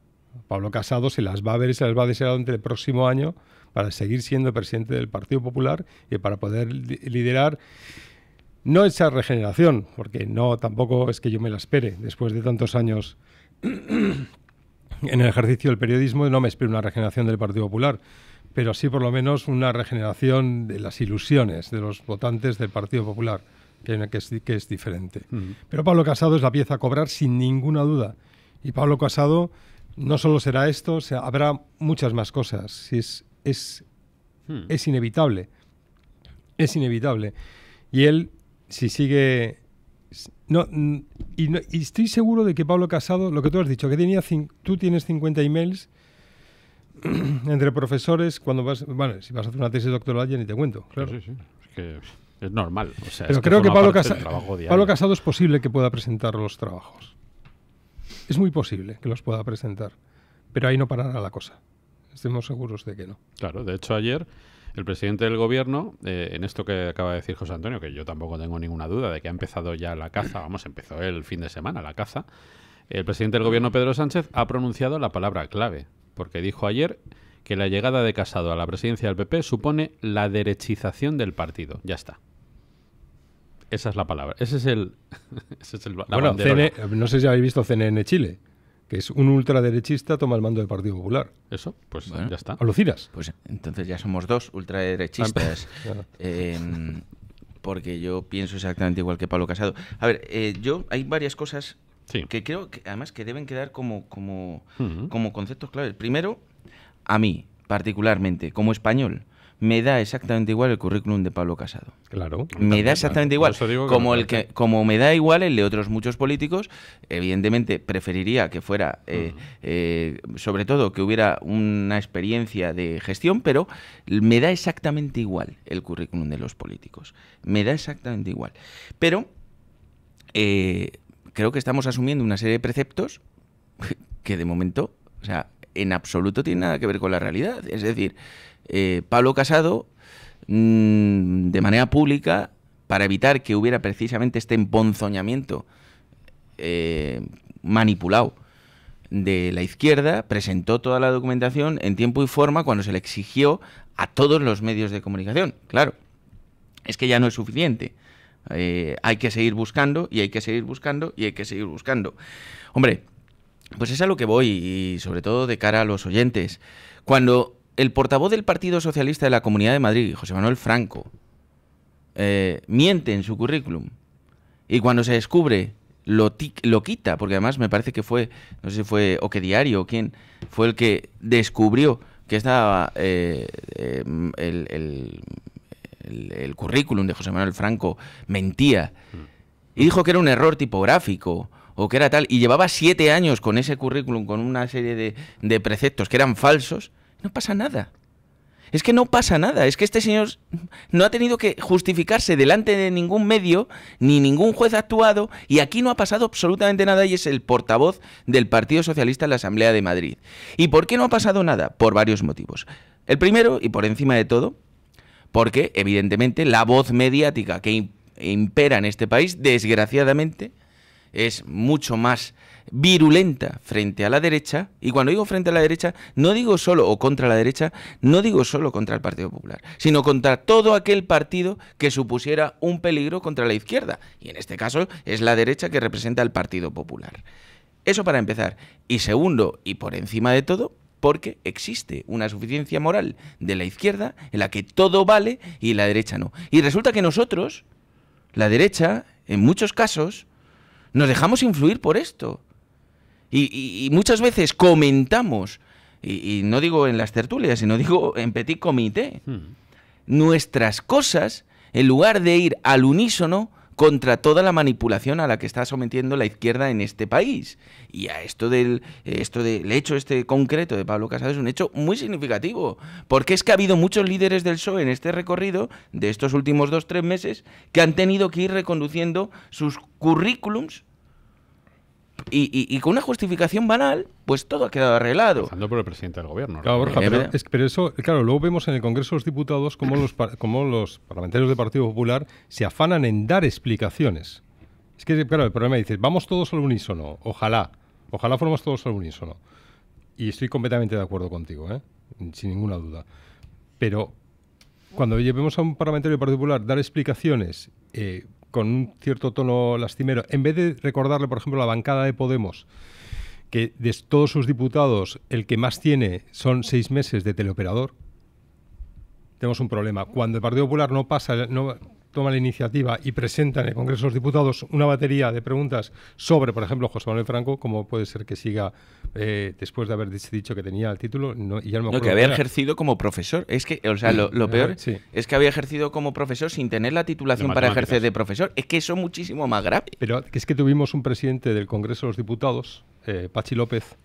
Pablo Casado se las va a ver y se las va a desear durante el próximo año para seguir siendo presidente del Partido Popular y para poder liderar no esa regeneración, porque no tampoco es que yo me la espere. Después de tantos años en el ejercicio del periodismo, no me espero una regeneración del Partido Popular, pero sí por lo menos una regeneración de las ilusiones de los votantes del Partido Popular, que es diferente. Pero Pablo Casado es la pieza a cobrar sin ninguna duda. Y Pablo Casado no solo será esto, habrá muchas más cosas. Es inevitable. Es inevitable. Y él, si sigue... Y estoy seguro de que Pablo Casado, lo que tú has dicho, que tú tienes 50 emails entre profesores cuando vas... Bueno, si vas a hacer una tesis doctoral ya ni te cuento, claro. Sí. Es que es normal. O sea, pero es creo que Pablo Casado es posible que pueda presentar los trabajos. Es muy posible que los pueda presentar. Pero ahí no parará la cosa. Estemos seguros de que no. Claro, de hecho ayer el presidente del gobierno, en esto que acaba de decir José Antonio, que yo tampoco tengo ninguna duda de que ha empezado ya la caza, empezó el fin de semana la caza, el presidente del gobierno, Pedro Sánchez, ha pronunciado la palabra clave, porque dijo ayer que la llegada de Casado a la presidencia del PP supone la derechización del partido. Ya está. Esa es la palabra. Ese es la bandera. No sé si habéis visto CNN Chile, que es un ultraderechista toma el mando del Partido Popular. Eso, pues bueno, ya está. ¿Alucinas? Pues entonces ya somos dos ultraderechistas. Porque yo pienso exactamente igual que Pablo Casado. A ver, hay varias cosas que creo que además que deben quedar como conceptos claves. Primero, a mí, particularmente, como español, me da exactamente igual el currículum de Pablo Casado. Claro. Me da exactamente igual. Como me da igual el de otros muchos políticos, evidentemente preferiría que fuera, sobre todo, que hubiera una experiencia de gestión, pero me da exactamente igual el currículum de los políticos. Me da exactamente igual. Pero creo que estamos asumiendo una serie de preceptos que de momento, o sea, en absoluto tienen nada que ver con la realidad. Es decir, Pablo Casado, de manera pública, para evitar que hubiera precisamente este emponzoñamiento manipulado de la izquierda, presentó toda la documentación en tiempo y forma cuando se le exigió a todos los medios de comunicación. Claro, es que ya no es suficiente. Hay que seguir buscando y hay que seguir buscando y hay que seguir buscando. Hombre, pues es a lo que voy, y sobre todo de cara a los oyentes. Cuando el portavoz del Partido Socialista de la Comunidad de Madrid, José Manuel Franco, miente en su currículum y cuando se descubre lo quita, porque además me parece que fue, no sé si fue O Que Diario o quién, fue el que descubrió que estaba el currículum de José Manuel Franco mentía y dijo que era un error tipográfico o que era tal, y llevaba 7 años con ese currículum, con una serie de preceptos que eran falsos. No pasa nada. Es que no pasa nada. Es que este señor no ha tenido que justificarse delante de ningún medio, ni ningún juez ha actuado, y aquí no ha pasado absolutamente nada, y es el portavoz del Partido Socialista en la Asamblea de Madrid. ¿Y por qué no ha pasado nada? Por varios motivos. El primero, y por encima de todo, porque, evidentemente, la voz mediática que impera en este país, desgraciadamente, es mucho más virulenta frente a la derecha, y cuando digo frente a la derecha, no digo solo, o contra la derecha, no digo solo contra el Partido Popular, sino contra todo aquel partido que supusiera un peligro contra la izquierda, y en este caso es la derecha que representa al Partido Popular. Eso para empezar. Y segundo, y por encima de todo, porque existe una suficiencia moral de la izquierda en la que todo vale y la derecha no. Y resulta que nosotros, la derecha, en muchos casos, nos dejamos influir por esto. Y muchas veces comentamos, y no digo en las tertulias, sino digo en petit comité, nuestras cosas, en lugar de ir al unísono contra toda la manipulación a la que está sometiendo la izquierda en este país. Y a esto del hecho este concreto de Pablo Casado es un hecho muy significativo, porque es que ha habido muchos líderes del PSOE en este recorrido de estos últimos 2-3 meses que han tenido que ir reconduciendo sus currículums y con una justificación banal, pues todo ha quedado arreglado. Empezando por el presidente del gobierno. Claro, Borja, pero eso, claro, luego vemos en el Congreso de los Diputados cómo los parlamentarios del Partido Popular se afanan en dar explicaciones. Es que, claro, el problema dice, vamos todos al unísono, ojalá fuéramos todos al unísono. Y estoy completamente de acuerdo contigo, sin ninguna duda. pero cuando llevemos a un parlamentario del Partido Popular dar explicaciones con un cierto tono lastimero, en vez de recordarle, por ejemplo, a la bancada de Podemos, que de todos sus diputados el que más tiene son 6 meses de teleoperador, tenemos un problema. Cuando el Partido Popular no toma la iniciativa y presenta en el Congreso de los Diputados una batería de preguntas sobre, por ejemplo, José Manuel Franco, ¿cómo puede ser que siga después de haber dicho que tenía el título? No, y ya no me acuerdo. Que había ejercido como profesor. Es que, o sea, lo peor sí. es que había ejercido como profesor sin tener la titulación para ejercer de profesor. Es que eso es muchísimo más grave. Pero es que tuvimos un presidente del Congreso de los Diputados, Pachi López,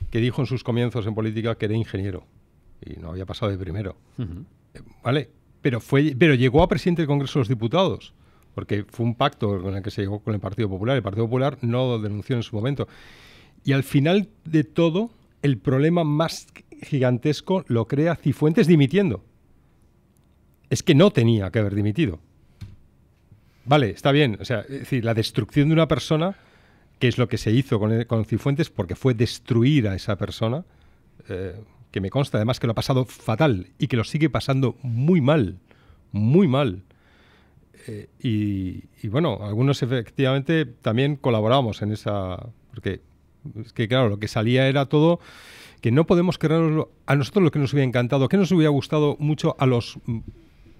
que dijo en sus comienzos en política que era ingeniero y no había pasado de primero. ¿Vale? Pero llegó a presidente del Congreso de los Diputados, porque fue un pacto con el que se llegó con el Partido Popular. El Partido Popular no denunció en su momento. Y al final de todo, el problema más gigantesco lo crea Cifuentes dimitiendo. Es que no tenía que haber dimitido. Vale, está bien. O sea, es decir, la destrucción de una persona, que es lo que se hizo con Cifuentes, porque fue destruir a esa persona, que me consta además que lo ha pasado fatal y que lo sigue pasando muy mal, muy mal. Y bueno, algunos efectivamente también colaboramos en esa... Porque es que claro, lo que salía era todo que no podemos querernos... A nosotros lo que nos hubiera encantado, que nos hubiera gustado mucho a los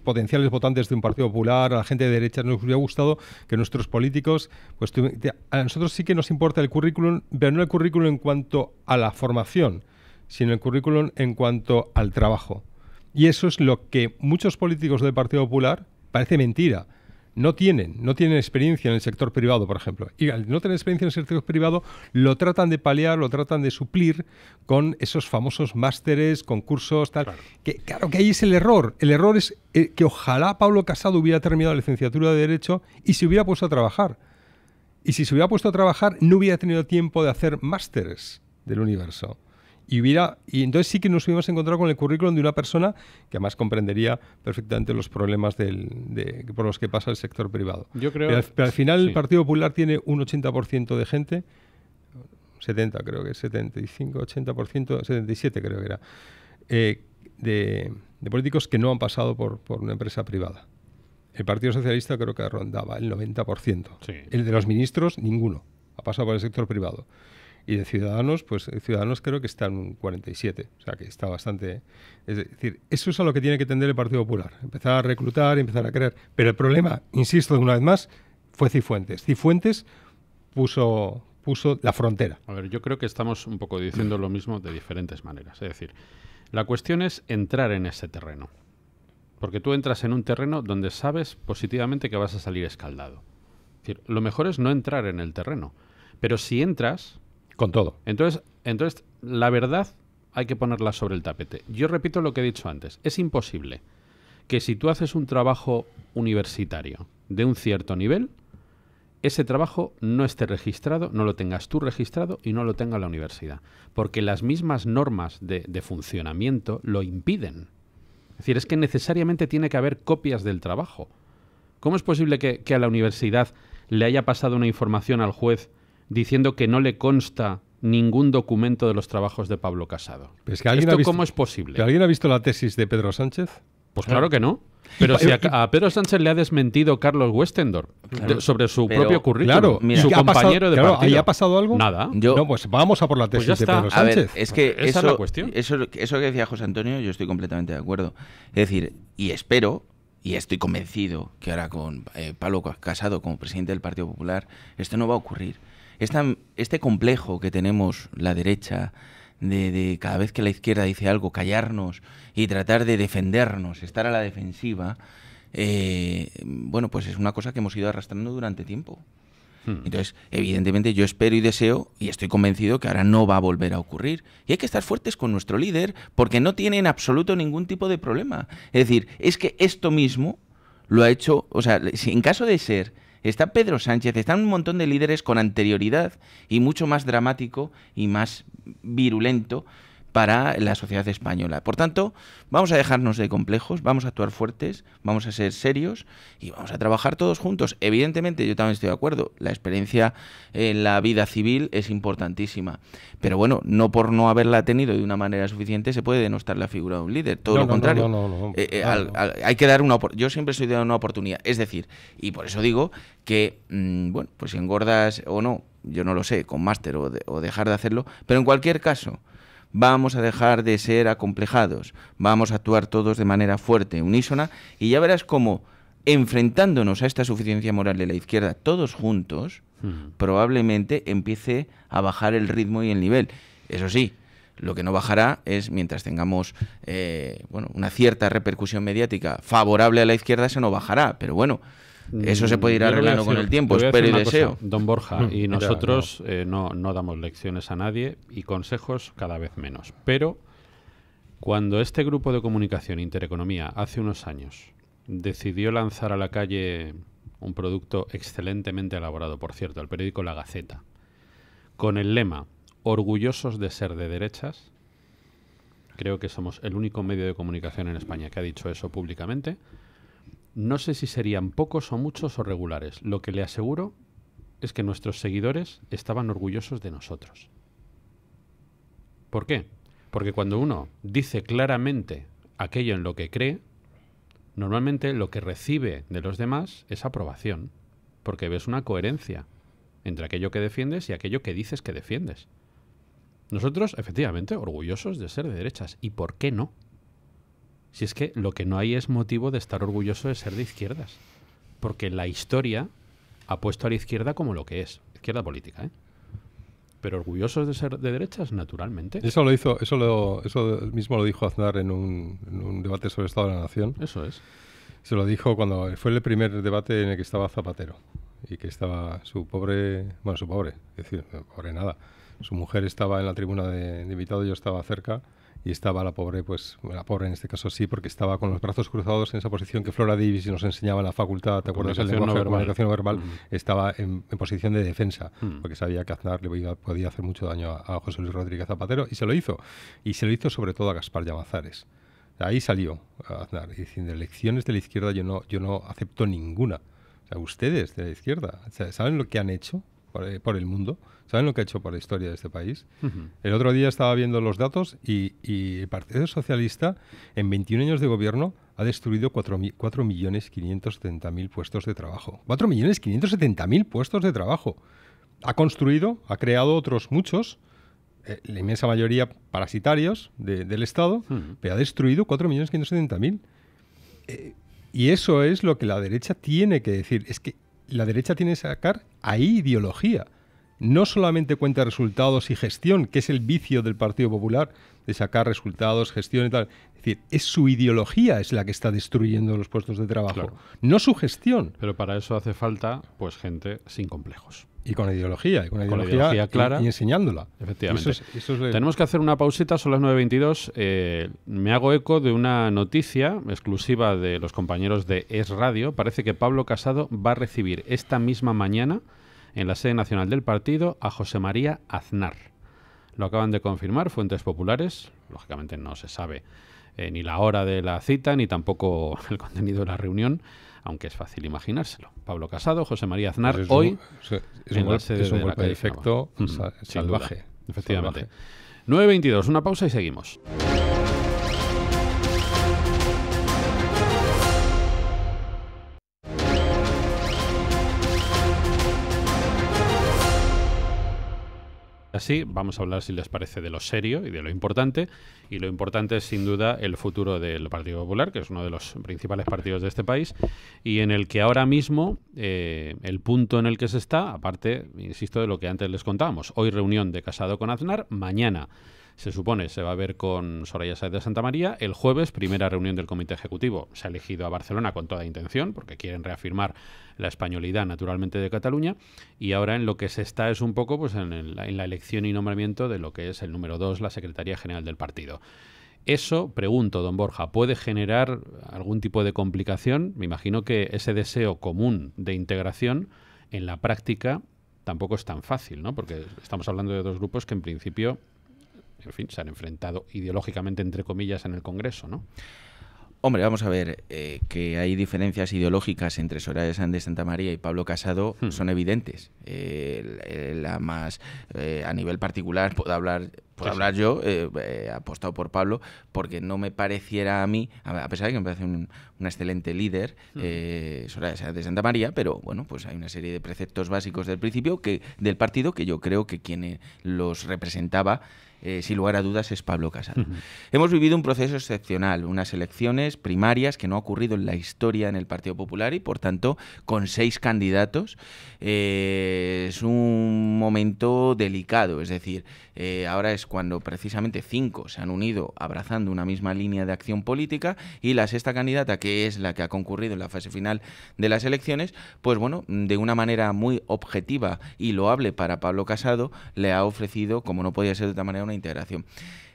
potenciales votantes de un Partido Popular, a la gente de derecha, nos hubiera gustado que nuestros políticos... pues a nosotros sí que nos importa el currículum, pero no el currículum en cuanto a la formación, sino el currículum en cuanto al trabajo. Y eso es lo que muchos políticos del Partido Popular, parece mentira, no tienen experiencia en el sector privado, por ejemplo. Y al no tener experiencia en el sector privado, lo tratan de paliar, lo tratan de suplir con esos famosos másteres, concursos, tal. Claro que ahí es el error. El error es que ojalá Pablo Casado hubiera terminado la licenciatura de Derecho y se hubiera puesto a trabajar. Y si se hubiera puesto a trabajar, no hubiera tenido tiempo de hacer másteres del universo. Y entonces sí que nos hubiéramos encontrado con el currículum de una persona que además comprendería perfectamente los problemas por los que pasa el sector privado. Yo creo, pero al final el Partido Popular tiene un 80% de gente, 70 creo que 75, 80%, 77 creo que era, de políticos que no han pasado por una empresa privada. El Partido Socialista creo que rondaba el 90%. Sí. El de los ministros, ninguno. Ha pasado por el sector privado. Y de Ciudadanos, pues Ciudadanos creo que está en un 47, o sea que está bastante... Es decir, eso es a lo que tiene que tender el Partido Popular, empezar a reclutar, empezar a creer. Pero el problema, insisto una vez más, fue Cifuentes. Cifuentes puso la frontera. A ver, yo creo que estamos un poco diciendo lo mismo de diferentes maneras. Es decir, la cuestión es entrar en ese terreno. Porque tú entras en un terreno donde sabes positivamente que vas a salir escaldado. Es decir, lo mejor es no entrar en el terreno. Pero si entras... Con todo. Entonces, la verdad hay que ponerla sobre el tapete. Yo repito lo que he dicho antes. Es imposible que si tú haces un trabajo universitario de un cierto nivel, ese trabajo no esté registrado, no lo tengas tú registrado y no lo tenga la universidad. Porque las mismas normas de funcionamiento lo impiden. Es decir, es que necesariamente tiene que haber copias del trabajo. ¿Cómo es posible que a la universidad le haya pasado una información al juez diciendo que no le consta ningún documento de los trabajos de Pablo Casado? Es que ¿Esto cómo es posible? ¿Alguien ha visto la tesis de Pedro Sánchez? Pues claro que no. Pero si a Pedro Sánchez le ha desmentido Carlos Westendorf sobre su propio currículum, claro, su compañero de partido. ¿Ahí ha pasado algo? Nada. No, pues vamos a por la tesis de Pedro Sánchez. A ver, es que esa es la cuestión. Eso que decía José Antonio, yo estoy completamente de acuerdo. Es decir, y espero... Y estoy convencido que ahora con Pablo Casado como presidente del Partido Popular, esto no va a ocurrir. Este complejo que tenemos la derecha de cada vez que la izquierda dice algo, callarnos y tratar de defendernos, estar a la defensiva, bueno, pues es una cosa que hemos ido arrastrando durante tiempo. Entonces, evidentemente, yo espero y deseo y estoy convencido que ahora no va a volver a ocurrir. Y hay que estar fuertes con nuestro líder porque no tiene en absoluto ningún tipo de problema. Es decir, es que esto mismo lo ha hecho, o sea, si en caso de ser, está Pedro Sánchez, están un montón de líderes con anterioridad y mucho más dramático y más virulento, para la sociedad española. Por tanto, vamos a dejarnos de complejos, vamos a actuar fuertes, vamos a ser serios y vamos a trabajar todos juntos. Evidentemente, yo también estoy de acuerdo, la experiencia en la vida civil es importantísima, pero bueno, no por no haberla tenido de una manera suficiente se puede denostar la figura de un líder, todo lo contrario. Hay que dar yo siempre soy de dar una oportunidad, es decir, y por eso digo que, bueno, pues si engordas o no, yo no lo sé, con máster o dejar de hacerlo, pero en cualquier caso, vamos a dejar de ser acomplejados, vamos a actuar todos de manera fuerte, unísona, y ya verás cómo, enfrentándonos a esta suficiencia moral de la izquierda todos juntos, probablemente empiece a bajar el ritmo y el nivel. Eso sí, lo que no bajará es, mientras tengamos una cierta repercusión mediática favorable a la izquierda, eso no bajará, pero bueno, eso se puede ir arreglando con el tiempo, espero y deseo. Don Borja, y nosotros no damos lecciones a nadie y consejos cada vez menos. Pero cuando este grupo de comunicación Intereconomía hace unos años decidió lanzar a la calle un producto excelentemente elaborado, por cierto, el periódico La Gaceta, con el lema "Orgullosos de ser de derechas", creo que somos el único medio de comunicación en España que ha dicho eso públicamente. No sé si serían pocos o muchos o regulares. Lo que le aseguro es que nuestros seguidores estaban orgullosos de nosotros. ¿Por qué? Porque cuando uno dice claramente aquello en lo que cree, normalmente lo que recibe de los demás es aprobación, porque ves una coherencia entre aquello que defiendes y aquello que dices que defiendes. Nosotros, efectivamente, orgullosos de ser de derechas. ¿Y por qué no? Si es que lo que no hay es motivo de estar orgulloso de ser de izquierdas. Porque la historia ha puesto a la izquierda como lo que es. Izquierda política, ¿eh? Pero orgullosos de ser de derechas, naturalmente. Eso mismo lo dijo Aznar en un debate sobre el Estado de la Nación. Eso es. Se lo dijo cuando fue el primer debate en el que estaba Zapatero. Y que estaba su pobre, es decir, pobre nada. Su mujer estaba en la tribuna de invitado, yo estaba cerca. Y estaba la pobre, pues la pobre en este caso sí, porque estaba con los brazos cruzados en esa posición que Flora Davis nos enseñaba en la facultad, ¿te acuerdas? El lenguaje de comunicación no verbal. Estaba en posición de defensa, porque sabía que Aznar podía hacer mucho daño a José Luis Rodríguez Zapatero, y se lo hizo. Y se lo hizo sobre todo a Gaspar Llamazares. Ahí salió Aznar, diciendo: elecciones de la izquierda yo no acepto ninguna. O sea, ustedes de la izquierda, ¿saben lo que han hecho por el mundo? ¿Saben lo que ha hecho por la historia de este país? El otro día estaba viendo los datos y el Partido Socialista en 21 años de gobierno ha destruido 4.570.000 puestos de trabajo. 4.570.000 puestos de trabajo. Ha construido, ha creado otros muchos, la inmensa mayoría parasitarios del Estado, pero ha destruido 4.570.000. Y eso es lo que la derecha tiene que decir. Es que la derecha tiene que sacar ahí ideología. No solamente cuenta resultados y gestión, que es el vicio del Partido Popular, de sacar resultados, gestión y tal. Es decir, es su ideología es la que está destruyendo los puestos de trabajo, claro, no su gestión. Pero para eso hace falta, pues, gente sin complejos. Y con ideología, clara. Y enseñándola. Efectivamente. Tenemos que hacer una pausita, son las 9:22. Me hago eco de una noticia exclusiva de los compañeros de Es Radio. Parece que Pablo Casado va a recibir esta misma mañana en la sede nacional del partido a José María Aznar. Lo acaban de confirmar fuentes populares. Lógicamente no se sabe ni la hora de la cita ni tampoco el contenido de la reunión, aunque es fácil imaginárselo. Pablo Casado, José María Aznar, pues hoy en la sede de la calle de efecto salvaje. Efectivamente. 9:22, una pausa y seguimos. Así vamos a hablar, si les parece, de lo serio y de lo importante. Y lo importante es, sin duda, el futuro del Partido Popular, que es uno de los principales partidos de este país, y en el que ahora mismo el punto en el que se está, aparte, insisto, de lo que antes les contábamos, hoy reunión de Casado con Aznar, mañana se supone se va a ver con Soraya Sáez de Santamaría, el jueves primera reunión del Comité Ejecutivo. Se ha elegido a Barcelona con toda intención, porque quieren reafirmar la españolidad, naturalmente, de Cataluña, y ahora en lo que se está es un poco pues en la elección y nombramiento de lo que es el número 2, la Secretaría General del partido. Eso, pregunto, don Borja, ¿puede generar algún tipo de complicación? Me imagino que ese deseo común de integración en la práctica tampoco es tan fácil, ¿no? Porque estamos hablando de dos grupos que en principio en fin, se han enfrentado ideológicamente, entre comillas, en el Congreso, ¿no? Hombre, vamos a ver, que hay diferencias ideológicas entre Soraya Sáenz de Santamaría y Pablo Casado son evidentes. La más, a nivel particular, puedo hablar yo, he apostado por Pablo, porque no me pareciera a mí, a pesar de que me parece una excelente líder, Soraya Sáenz de Santamaría, pero bueno, pues hay una serie de preceptos básicos del del partido que yo creo que quien los representaba, sin lugar a dudas, es Pablo Casado. Hemos vivido un proceso excepcional, unas elecciones primarias que no ha ocurrido en la historia en el Partido Popular y, por tanto, con 6 candidatos, es un momento delicado. Es decir, ahora es cuando precisamente 5 se han unido abrazando una misma línea de acción política y la 6ª candidata, que es la que ha concurrido en la fase final de las elecciones, pues bueno, de una manera muy objetiva y loable para Pablo Casado, le ha ofrecido, como no podía ser de otra manera, una integración.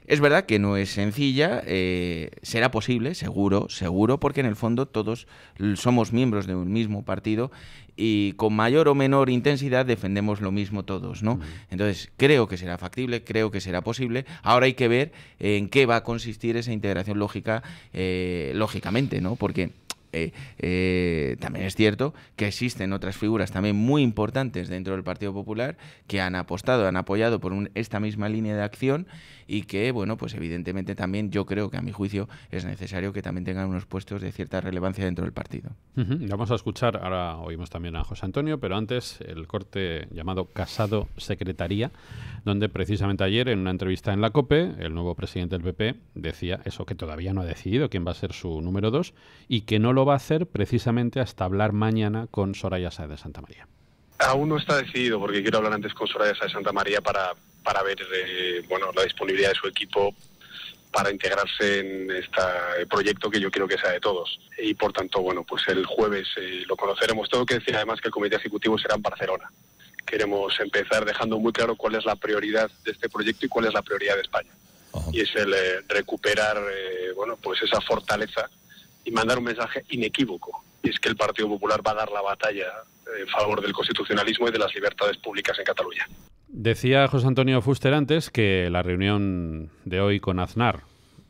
Es verdad que no es sencilla, será posible, seguro, porque en el fondo todos somos miembros de un mismo partido y con mayor o menor intensidad defendemos lo mismo todos, ¿no? Entonces, creo que será factible, creo que será posible. Ahora hay que ver en qué va a consistir esa integración lógicamente, ¿no? Porque también es cierto que existen otras figuras también muy importantes dentro del Partido Popular que han apostado, han apoyado por esta misma línea de acción y que, bueno, pues evidentemente también yo creo que a mi juicio es necesario que también tengan unos puestos de cierta relevancia dentro del partido. Vamos a escuchar, ahora oímos también a José Antonio, pero antes el corte llamado Casado Secretaría, donde precisamente ayer en una entrevista en la COPE, el nuevo presidente del PP decía eso, que todavía no ha decidido quién va a ser su número 2 y que no lo va a hacer precisamente hasta hablar mañana con Soraya Sáenz de Santamaría. Aún no está decidido porque quiero hablar antes con Soraya Sáenz de Santamaría para ver la disponibilidad de su equipo para integrarse en este proyecto que yo quiero que sea de todos. Y por tanto, bueno, pues el jueves lo conoceremos todo, que decía además que el comité ejecutivo será en Barcelona. Queremos empezar dejando muy claro cuál es la prioridad de este proyecto y cuál es la prioridad de España. Y es el recuperar pues esa fortaleza y mandar un mensaje inequívoco. Y es que el Partido Popular va a dar la batalla en favor del constitucionalismo y de las libertades públicas en Cataluña. Decía José Antonio Fuster antes que la reunión de hoy con Aznar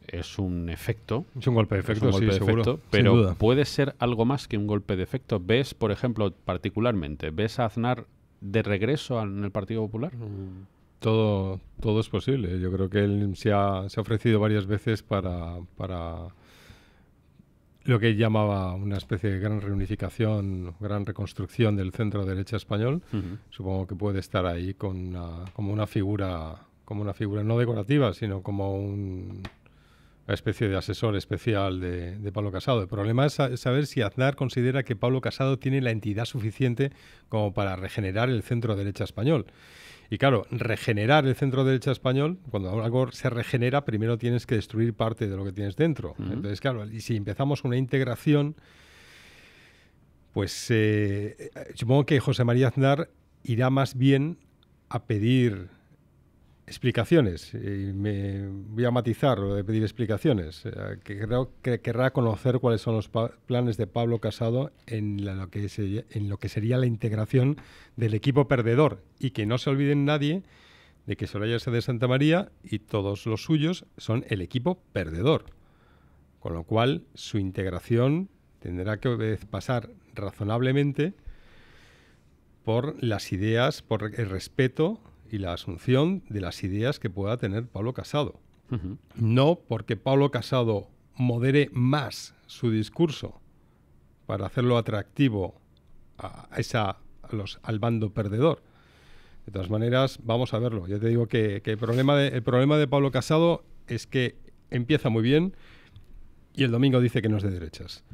es un efecto. Es un golpe de efecto, sí, seguro. Pero puede ser algo más que un golpe de efecto. ¿Ves, por ejemplo, particularmente, ves a Aznar de regreso en el Partido Popular? Todo es posible. Yo creo que él se ha ofrecido varias veces para lo que él llamaba una especie de gran reunificación, gran reconstrucción del centro derecha español. Supongo que puede estar ahí como una figura no decorativa, sino como una especie de asesor especial de Pablo Casado. El problema es saber si Aznar considera que Pablo Casado tiene la entidad suficiente como para regenerar el centro derecha español. Y claro, regenerar el centro derecha español, cuando algo se regenera, primero tienes que destruir parte de lo que tienes dentro. Entonces, claro, y si empezamos una integración, pues supongo que José María Aznar irá más bien a pedir explicaciones. Y me voy a matizar lo de pedir explicaciones. Creo que querrá conocer cuáles son los planes de Pablo Casado en lo que sería la integración del equipo perdedor. Y que no se olviden nadie de que Soraya Sáenz de Santamaría y todos los suyos son el equipo perdedor. Con lo cual, su integración tendrá que pasar razonablemente por las ideas, por el respeto y la asunción de las ideas que pueda tener Pablo Casado. No porque Pablo Casado modere más su discurso para hacerlo atractivo al bando perdedor. De todas maneras, vamos a verlo. Ya te digo que el problema de Pablo Casado es que empieza muy bien y el domingo dice que no es de derechas.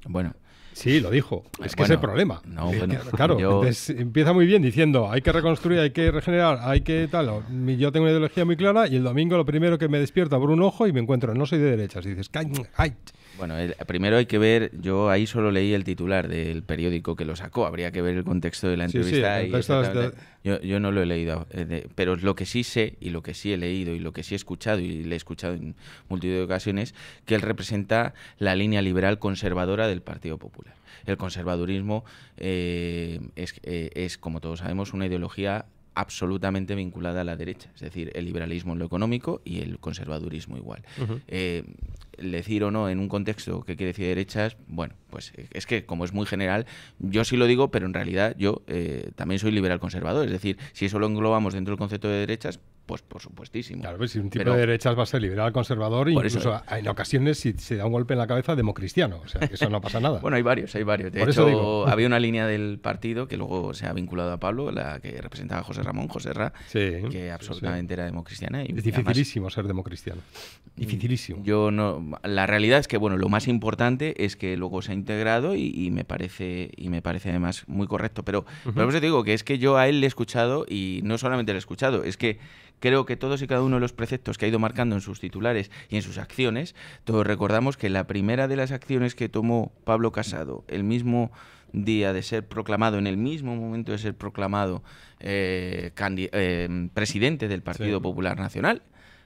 Bueno. Sí, lo dijo. Es que es el problema. No, claro, entonces empieza muy bien diciendo hay que reconstruir, hay que regenerar, hay que tal. Yo tengo una ideología muy clara y el domingo lo primero que me despierto abro un ojo y me encuentro no soy de derechas. Y dices, ¡ay! Bueno, primero hay que ver, yo ahí solo leí el titular del periódico que lo sacó, habría que ver el contexto de la entrevista. Yo no lo he leído, pero lo que sí sé y lo que sí he leído y lo que sí he escuchado y le he escuchado en multitud de ocasiones, que él representa la línea liberal conservadora del Partido Popular. El conservadurismo es, como todos sabemos, una ideología absolutamente vinculada a la derecha, es decir, el liberalismo en lo económico y el conservadurismo igual. Decir o no en un contexto que quiere decir derechas, bueno, pues es que como es muy general, yo sí lo digo, pero en realidad yo también soy liberal conservador, es decir, si eso lo englobamos dentro del concepto de derechas, pues por supuestísimo. Claro, pues si un tipo de derechas va a ser liberal conservador, incluso en ocasiones si se da un golpe en la cabeza democristiano, o sea, que eso no pasa nada. Bueno, hay varios. De hecho, había una línea del partido que luego se ha vinculado a Pablo, la que representaba a José Ramón, José Ra, que absolutamente era democristiana. Y es dificilísimo ser democristiano. Dificilísimo. La realidad es que, bueno, lo más importante es que luego se ha integrado y me parece además muy correcto. Pero por eso te digo que es que yo a él le he escuchado, y no solamente le he escuchado, es que creo que todos y cada uno de los preceptos que ha ido marcando en sus titulares y en sus acciones, todos recordamos que la primera de las acciones que tomó Pablo Casado el mismo día de ser proclamado, en el mismo momento de ser proclamado presidente del Partido Popular Nacional,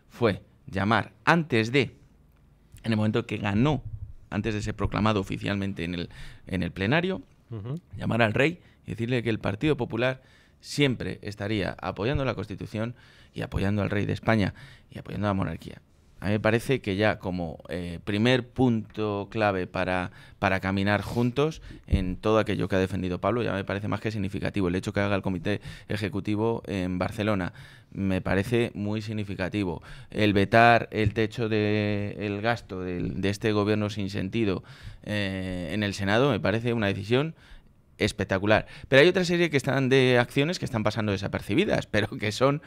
fue llamar en el momento que ganó, antes de ser proclamado oficialmente en el plenario, llamar al rey y decirle que el Partido Popular siempre estaría apoyando la Constitución y apoyando al rey de España y apoyando a la monarquía. A mí me parece que ya como primer punto clave para caminar juntos en todo aquello que ha defendido Pablo, ya me parece más que significativo. El hecho que haga el Comité Ejecutivo en Barcelona me parece muy significativo. El vetar el techo del gasto de este gobierno sin sentido en el Senado me parece una decisión espectacular. Pero hay otra serie de acciones que están pasando desapercibidas, pero que son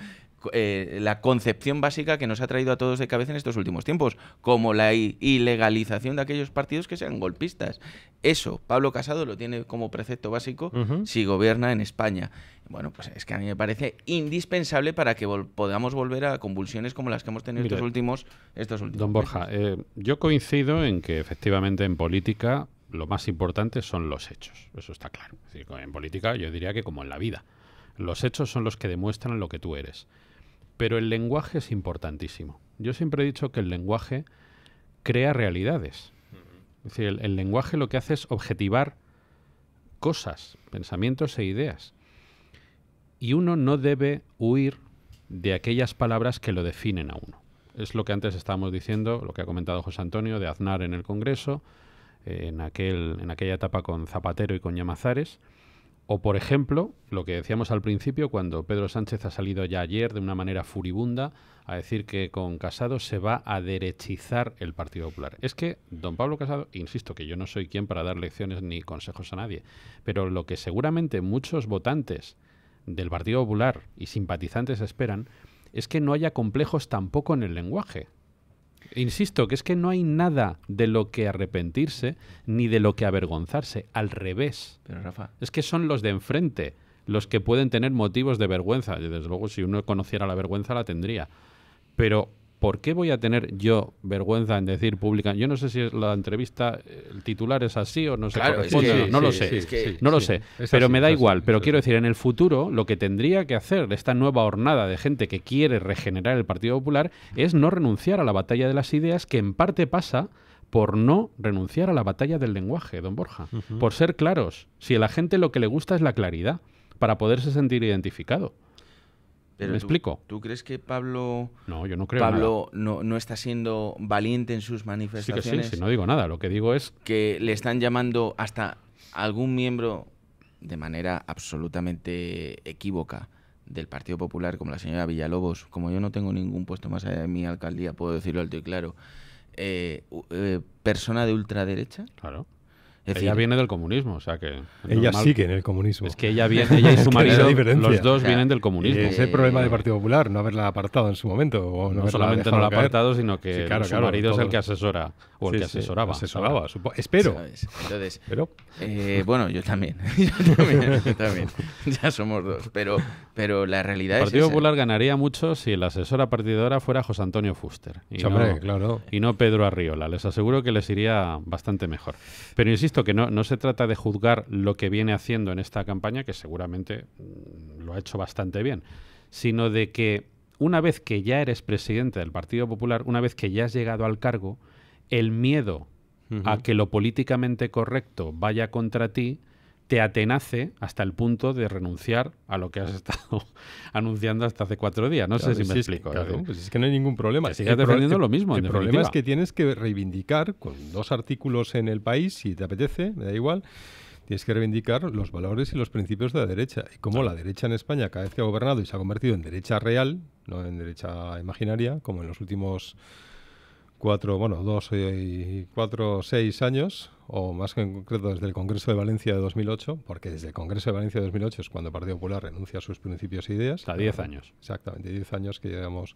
la concepción básica que nos ha traído a todos de cabeza en estos últimos tiempos, como la ilegalización de aquellos partidos que sean golpistas. Eso, Pablo Casado lo tiene como precepto básico si gobierna en España. Bueno, pues es que a mí me parece indispensable para que podamos volver a convulsiones como las que hemos tenido estos últimos Don Borja, yo coincido en que efectivamente en política lo más importante son los hechos, eso está claro. Es decir, en política yo diría que como en la vida, los hechos son los que demuestran lo que tú eres. Pero el lenguaje es importantísimo. Yo siempre he dicho que el lenguaje crea realidades. Es decir, el lenguaje lo que hace es objetivar cosas, pensamientos e ideas. Y uno no debe huir de aquellas palabras que lo definen a uno. Es lo que antes estábamos diciendo, lo que ha comentado José Antonio, de Aznar en el Congreso, en aquella etapa con Zapatero y con Llamazares. O, por ejemplo, lo que decíamos al principio, cuando Pedro Sánchez ha salido ya ayer de una manera furibunda a decir que con Casado se va a derechizar el Partido Popular. Es que don Pablo Casado, insisto que yo no soy quien para dar lecciones ni consejos a nadie, pero lo que seguramente muchos votantes del Partido Popular y simpatizantes esperan es que no haya complejos tampoco en el lenguaje. Insisto, que es que no hay nada de lo que arrepentirse ni de lo que avergonzarse, al revés. Pero Rafa, es que son los de enfrente los que pueden tener motivos de vergüenza. Desde luego, si uno conociera la vergüenza, la tendría. Pero ¿por qué voy a tener yo vergüenza en decir pública? Yo no sé si la entrevista, el titular es así o no se corresponde. No lo sé. No lo sé. Pero me da igual. Pero quiero decir, en el futuro, lo que tendría que hacer esta nueva hornada de gente que quiere regenerar el Partido Popular es no renunciar a la batalla de las ideas, que en parte pasa por no renunciar a la batalla del lenguaje, don Borja. Por ser claros. Si a la gente lo que le gusta es la claridad, para poderse sentir identificado. Pero ¿Me explico? ¿Tú crees que Pablo... No, yo no creo Pablo no está siendo valiente en sus manifestaciones? Sí, no digo nada. Lo que digo es... Que le están llamando hasta algún miembro de manera absolutamente equívoca del Partido Popular, como la señora Villalobos. Como yo no tengo ningún puesto más allá de mi alcaldía, puedo decirlo alto y claro. ¿Persona de ultraderecha? Claro. Ella viene del comunismo, o sea que... Ella sigue en el comunismo. Es que ella y su marido, los dos vienen del comunismo. Es el problema del Partido Popular, no haberla apartado en su momento. O no solamente no la ha apartado, sino que su marido es el que asesora, o el que asesoraba. Espero. Entonces, bueno, yo también. yo también. Ya somos dos. Pero la realidad es El Partido Popular ganaría mucho si la asesora partidora fuera José Antonio Fuster. Y no Pedro Arriola. Les aseguro que les iría bastante mejor. Pero insisto que no se trata de juzgar lo que viene haciendo en esta campaña, que seguramente lo ha hecho bastante bien, sino de que una vez que ya eres presidente del Partido Popular, una vez que ya has llegado al cargo, el miedo a que lo políticamente correcto vaya contra ti te atenace hasta el punto de renunciar a lo que has estado anunciando hasta hace 4 días. No sé si me explico. Claro, pues es que no hay ningún problema. Que sigas defendiendo lo mismo, El en problema definitiva. es que tienes que reivindicar con 2 artículos en El País, si te apetece, me da igual, tienes que reivindicar los valores y los principios de la derecha. Y como la derecha en España, cada vez que ha gobernado y se ha convertido en derecha real, no en derecha imaginaria, como en los últimos 6 años, o más que en concreto desde el Congreso de Valencia de 2008, porque desde el Congreso de Valencia de 2008 es cuando el Partido Popular renuncia a sus principios e ideas. Hasta 10 años. Exactamente, 10 años que llevamos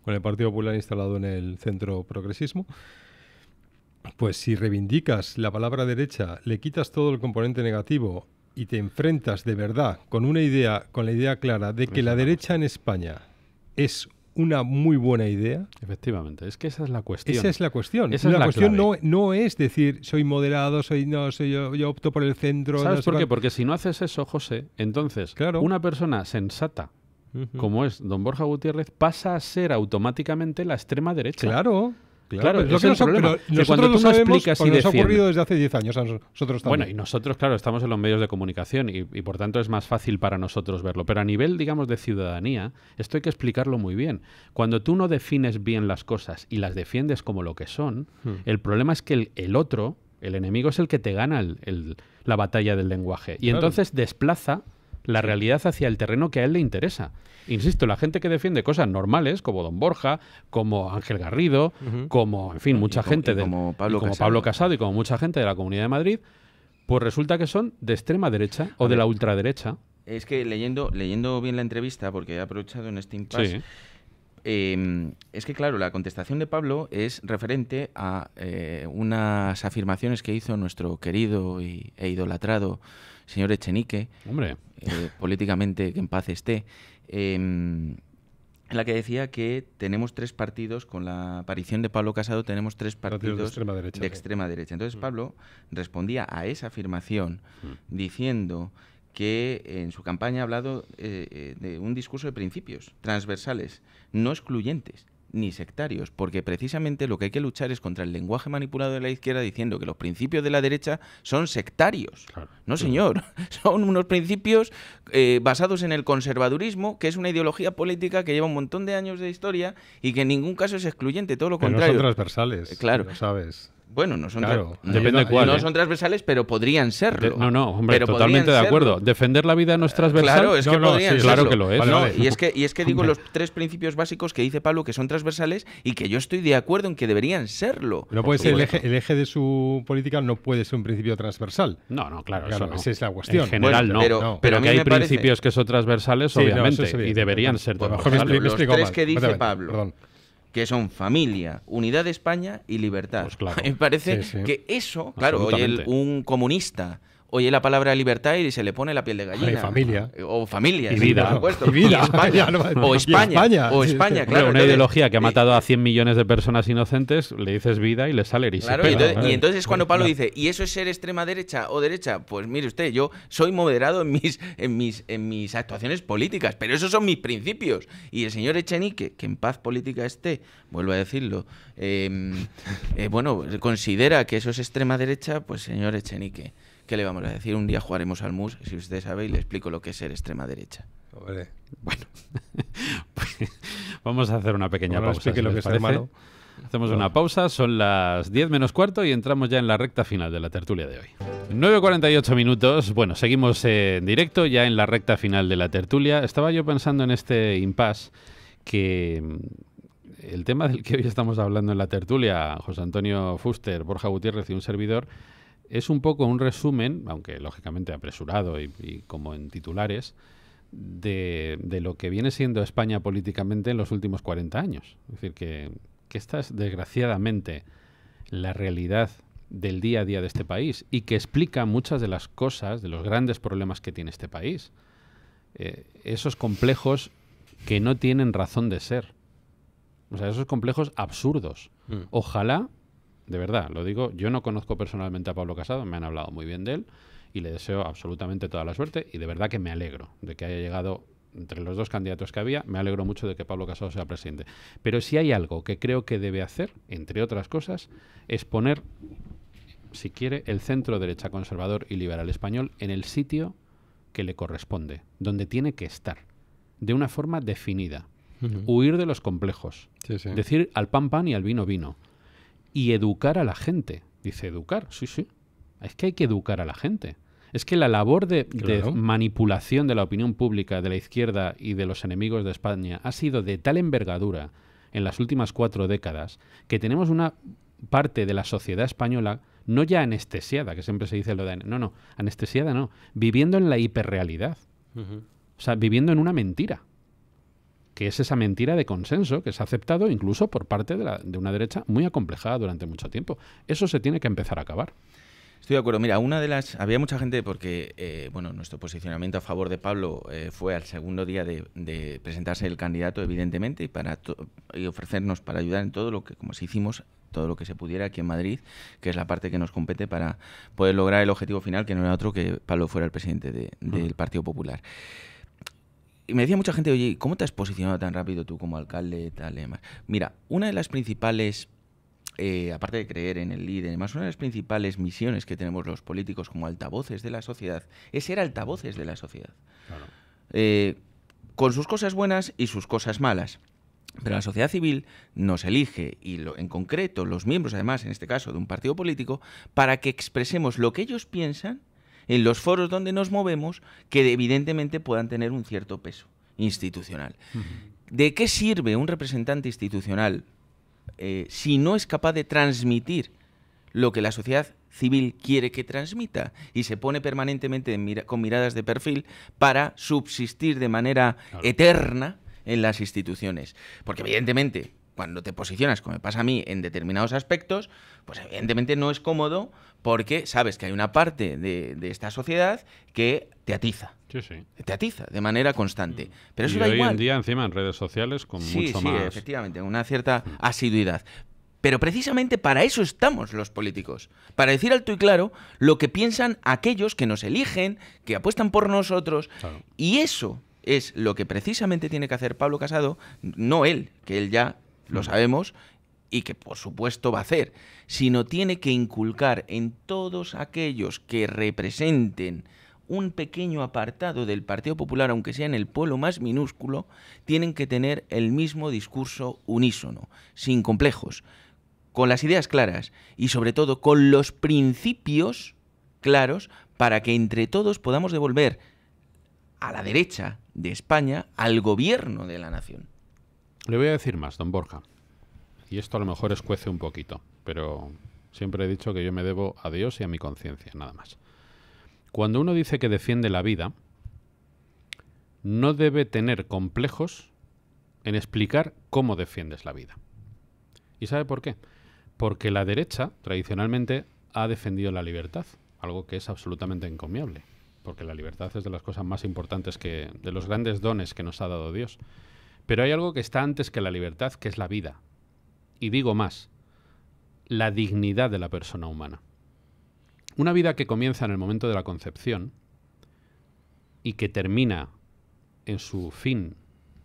con el Partido Popular instalado en el centro progresismo. Pues si reivindicas la palabra derecha, le quitas todo el componente negativo y te enfrentas de verdad con una idea, con la idea clara de que la derecha en España es una muy buena idea. Efectivamente, es que esa es la cuestión. Esa es la cuestión. Esa es la la cuestión clave. no es decir soy moderado, yo opto por el centro. ¿Sabes no sé por qué? cuál. Porque si no haces eso, José, entonces Claro. una persona sensata, como es don Borja Gutiérrez, pasa a ser automáticamente la extrema derecha. Claro. Claro, pero es el problema, que nosotros cuando lo tú no sabemos explicas y porque nos ha defiendes. ocurrido desde hace 10 años a nosotros también. Bueno, y nosotros, claro, estamos en los medios de comunicación y por tanto es más fácil para nosotros verlo. Pero a nivel, digamos, de ciudadanía, esto hay que explicarlo muy bien. Cuando tú no defines bien las cosas y las defiendes como lo que son, el problema es que el otro, el enemigo, es el que te gana la batalla del lenguaje. Y Claro. entonces desplaza la realidad hacia el terreno que a él le interesa. Insisto, la gente que defiende cosas normales, como don Borja, como Ángel Garrido, como, en fin, mucha gente como Pablo Casado. Pablo Casado y como mucha gente de la Comunidad de Madrid, pues resulta que son de extrema derecha o de la ultraderecha. Es que leyendo bien la entrevista, porque he aprovechado en este impasse, Sí. es que, claro, la contestación de Pablo es referente a unas afirmaciones que hizo nuestro querido e idolatrado señor Echenique, Hombre, políticamente que en paz esté, en la que decía que tenemos 3 partidos, con la aparición de Pablo Casado tenemos 3 partidos de extrema derecha, de sí. extrema derecha. Entonces Pablo respondía a esa afirmación diciendo que en su campaña ha hablado de un discurso de principios transversales, no excluyentes ni sectarios, porque precisamente lo que hay que luchar es contra el lenguaje manipulado de la izquierda diciendo que los principios de la derecha son sectarios. Claro. No, señor, son unos principios basados en el conservadurismo, que es una ideología política que lleva un montón de años de historia y que en ningún caso es excluyente, todo lo Pero no contrario. son transversales, Claro. lo sabes. Bueno, no son Claro, depende cuál, no ¿eh? son transversales, pero podrían serlo. no, hombre, Pero totalmente podrían de acuerdo. serlo. ¿Defender la vida no es transversal? Claro, es que podrían claro serlo. que lo es. Vale, No, vale. y es que digo los 3 principios básicos que dice Pablo que son transversales y que yo estoy de acuerdo en que deberían serlo. No puede ser Supuesto. el eje de su política no puede ser un principio transversal. No, claro, eso no. esa es la cuestión. En general Bueno, no. pero Pero a mí que hay me parece- principios que son transversales, Sí, no, eso obviamente, es evidente. y deberían ser Pues a lo mejor transversales. me Los explico 3 mal. que dice Espérate, Pablo, perdón. que son familia, unidad de España y libertad. Pues claro. Me parece Sí, sí. que eso, claro, oye Absolutamente. un comunista oye la palabra libertad y se le pone la piel de gallina. Ay, familia. O familia. Y sí, vida. por supuesto. Y vida. Y España. Ya no- O y España. España. O Sí, España, sí. claro. Una entonces, ideología que ha matado a 100 millones de personas inocentes, le dices vida y le sale y Claro, se y pega. entonces, y entonces es cuando Pablo Claro. dice, ¿y eso es ser extrema derecha o derecha? Pues mire usted, yo soy moderado en mis actuaciones políticas, pero esos son mis principios. Y el señor Echenique, que en paz política esté, vuelvo a decirlo, bueno, considera que eso es extrema derecha, pues señor Echenique, ¿qué le vamos a decir? Un día jugaremos al mus, si usted sabe, y le explico lo que es ser extrema derecha. Hombre, Vamos a hacer una pequeña ahora pausa. explique si lo les que es parece. hermano. Hacemos una pausa, son las 10 menos cuarto y entramos ya en la recta final de la tertulia de hoy. 9:48 minutos, bueno, seguimos en directo ya en la recta final de la tertulia. Estaba yo pensando en este impasse que el tema del que hoy estamos hablando en la tertulia, José Antonio Fuster, Borja Gutiérrez y un servidor, es un poco un resumen, aunque lógicamente apresurado y como en titulares, de lo que viene siendo España políticamente en los últimos 40 años. Es decir, que esta es desgraciadamente la realidad del día a día de este país y que explica muchas de las cosas, de los grandes problemas que tiene este país. Esos complejos que no tienen razón de ser. O sea, esos complejos absurdos. Ojalá, de verdad, lo digo, yo no conozco personalmente a Pablo Casado, me han hablado muy bien de él y le deseo absolutamente toda la suerte y de verdad que me alegro de que haya llegado entre los 2 candidatos que había, me alegro mucho de que Pablo Casado sea presidente. Pero si hay algo que creo que debe hacer, entre otras cosas, es poner si quiere, el centro derecha conservador y liberal español en el sitio que le corresponde, donde tiene que estar, de una forma definida. Huir de los complejos, decir al pan pan y al vino vino, y educar a la gente. Dice, educar, sí, es que hay que educar a la gente. Es que la labor de manipulación de la opinión pública de la izquierda y de los enemigos de España ha sido de tal envergadura en las últimas 4 décadas que tenemos una parte de la sociedad española no ya anestesiada, que siempre se dice lo de... No, anestesiada no, viviendo en la hiperrealidad. O sea, viviendo en una mentira, que es esa mentira de consenso que se ha aceptado incluso por parte de una derecha muy acomplejada durante mucho tiempo. Eso se tiene que empezar a acabar. Estoy de acuerdo. Mira, había mucha gente porque, nuestro posicionamiento a favor de Pablo fue al segundo día de presentarse el candidato, evidentemente, y ofrecernos para ayudar en todo lo que, como si hicimos, todo lo que se pudiera aquí en Madrid, que es la parte que nos compete para poder lograr el objetivo final, que no era otro que Pablo fuera el presidente del Partido Popular. Y me decía mucha gente, oye, ¿cómo te has posicionado tan rápido tú como alcalde? Tal, y demás? Mira, una de las principales, aparte de creer en el líder, además, una de las principales misiones que tenemos los políticos como altavoces de la sociedad es ser altavoces de la sociedad. Claro. Con sus cosas buenas y sus cosas malas. Pero la sociedad civil nos elige, y en concreto los miembros, además, en este caso, de un partido político, para que expresemos lo que ellos piensan en los foros donde nos movemos, que evidentemente puedan tener un cierto peso institucional. ¿De qué sirve un representante institucional si no es capaz de transmitir lo que la sociedad civil quiere que transmita y se pone permanentemente con miradas de perfil para subsistir de manera eterna en las instituciones? Porque evidentemente, cuando te posicionas, como me pasa a mí, en determinados aspectos, pues evidentemente no es cómodo, porque sabes que hay una parte de esta sociedad que te atiza. Te atiza de manera constante. Pero eso da igual. Hoy en día, encima, en redes sociales, con mucho más... Sí, efectivamente, una cierta asiduidad. Pero precisamente para eso estamos los políticos, para decir alto y claro lo que piensan aquellos que nos eligen, que apuestan por nosotros, y eso es lo que precisamente tiene que hacer Pablo Casado, no él, que él ya lo sabemos y que por supuesto va a hacer, sino tiene que inculcar en todos aquellos que representen un pequeño apartado del Partido Popular, aunque sea en el pueblo más minúsculo, tienen que tener el mismo discurso unísono, sin complejos, con las ideas claras y sobre todo con los principios claros, para que entre todos podamos devolver a la derecha de España al gobierno de la nación. Le voy a decir más, don Borja, y esto a lo mejor escuece un poquito, pero siempre he dicho que yo me debo a Dios y a mi conciencia, nada más. Cuando uno dice que defiende la vida, no debe tener complejos en explicar cómo defiendes la vida. ¿Y sabe por qué? Porque la derecha, tradicionalmente, ha defendido la libertad, algo que es absolutamente encomiable, porque la libertad es de las cosas más importantes, de los grandes dones que nos ha dado Dios. Pero hay algo que está antes que la libertad, que es la vida. Y digo más, la dignidad de la persona humana. Una vida que comienza en el momento de la concepción y que termina en su fin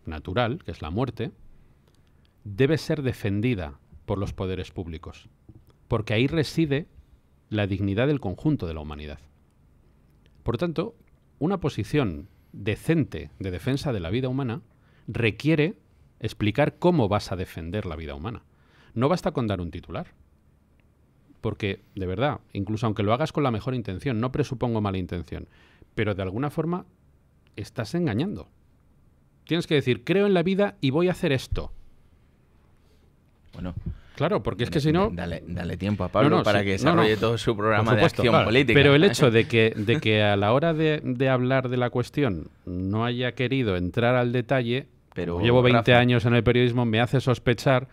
natural, que es la muerte, debe ser defendida por los poderes públicos, porque ahí reside la dignidad del conjunto de la humanidad. Por tanto, una posición decente de defensa de la vida humana requiere explicar cómo vas a defender la vida humana. No basta con dar un titular. Porque, de verdad, incluso aunque lo hagas con la mejor intención, no presupongo mala intención, pero de alguna forma estás engañando. Tienes que decir, creo en la vida y voy a hacer esto. Bueno, claro, porque es que si no... Dale tiempo a Pablo para que desarrolle todo su programa de acción política. Pero el hecho de que a la hora de hablar de la cuestión no haya querido entrar al detalle, pero llevo 20 años en el periodismo, me hace sospechar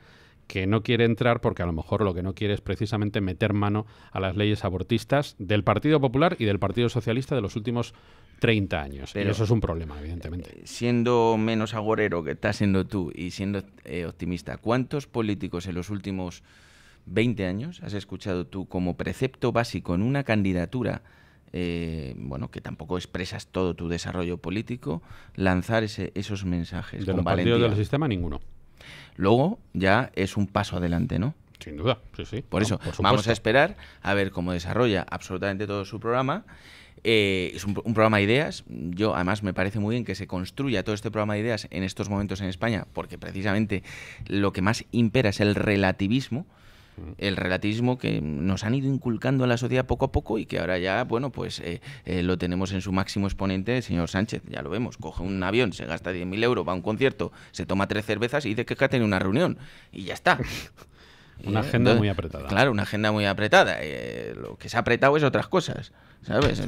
que no quiere entrar porque a lo mejor lo que no quiere es precisamente meter mano a las leyes abortistas del Partido Popular y del Partido Socialista de los últimos 30 años. Pero, y eso es un problema, evidentemente. Siendo menos agorero que estás siendo tú y siendo optimista, ¿cuántos políticos en los últimos 20 años has escuchado tú como precepto básico en una candidatura, que tampoco expresas todo tu desarrollo político, lanzar esos mensajes de con los valentía? partidos del sistema, ninguno. Luego ya es un paso adelante, ¿no? Sin duda, sí. Por eso, vamos a esperar a ver cómo desarrolla absolutamente todo su programa. Es un programa de ideas. Yo, además, me parece muy bien que se construya todo este programa de ideas en estos momentos en España, porque precisamente lo que más impera es el relativismo. El relativismo que nos han ido inculcando en la sociedad poco a poco y que ahora ya, bueno, pues lo tenemos en su máximo exponente, el señor Sánchez. Ya lo vemos, coge un avión, se gasta 10.000 euros, va a un concierto, se toma 3 cervezas y dice que ha tenido una reunión. Y ya está. Una agenda muy apretada. Claro, una agenda muy apretada. Lo que se ha apretado es otras cosas, ¿sabes?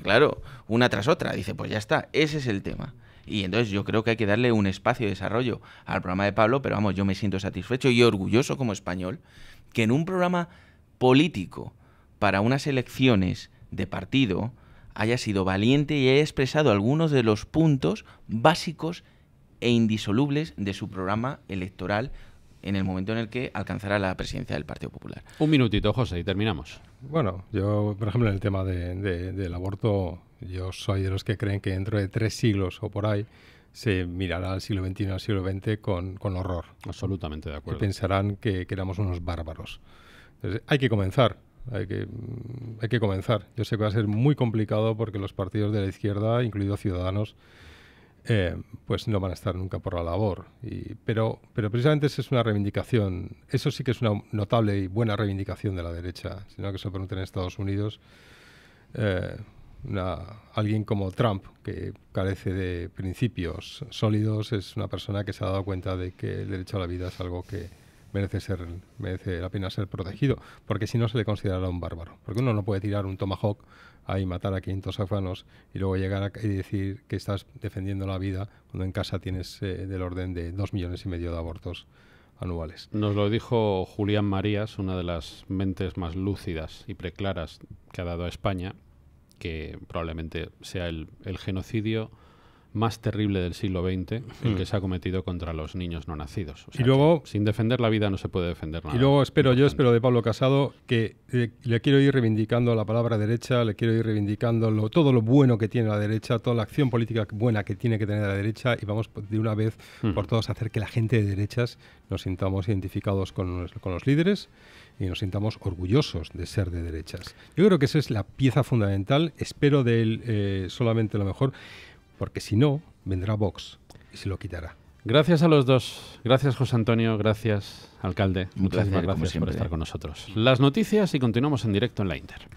Claro, una tras otra. Dice, pues ya está, ese es el tema. Y entonces yo creo que hay que darle un espacio de desarrollo al programa de Pablo, pero vamos, yo me siento satisfecho y orgulloso como español que en un programa político para unas elecciones de partido haya sido valiente y haya expresado algunos de los puntos básicos e indisolubles de su programa electoral en el momento en el que alcanzará la presidencia del Partido Popular. Un minutito, José, y terminamos. Bueno, yo, por ejemplo, en el tema del aborto, yo soy de los que creen que dentro de 3 siglos o por ahí se mirará al siglo XXI y al siglo XX con horror. Absolutamente de acuerdo. Y pensarán que éramos unos bárbaros. Entonces, hay que comenzar. Hay que comenzar. Yo sé que va a ser muy complicado porque los partidos de la izquierda, incluidos Ciudadanos, pues no van a estar nunca por la labor. Pero precisamente esa es una reivindicación. Eso sí que es una notable y buena reivindicación de la derecha. Sino que se pregunten en Estados Unidos, alguien como Trump, que carece de principios sólidos, es una persona que se ha dado cuenta de que el derecho a la vida es algo que merece la pena ser protegido, porque si no se le considerará un bárbaro. Porque uno no puede tirar un tomahawk y matar a 500 afganos y luego llegar y decir que estás defendiendo la vida cuando en casa tienes del orden de 2,5 millones de abortos anuales. Nos lo dijo Julián Marías, una de las mentes más lúcidas y preclaras que ha dado a España, que probablemente sea el genocidio más terrible del siglo XX, el que se ha cometido contra los niños no nacidos. O sea, y luego, sin defender la vida no se puede defender nada. Y luego yo espero de Pablo Casado que le quiero ir reivindicando la palabra derecha, le quiero ir reivindicando todo lo bueno que tiene la derecha, toda la acción política buena que tiene que tener la derecha, y vamos de una vez por todas a hacer que la gente de derechas nos sintamos identificados con los líderes y nos sintamos orgullosos de ser de derechas. Yo creo que esa es la pieza fundamental. Espero de él solamente lo mejor, porque si no, vendrá Vox y se lo quitará. Gracias a los dos. Gracias, José Antonio. Gracias, alcalde. Muchísimas gracias por estar con nosotros. Las noticias y continuamos en directo en la Inter.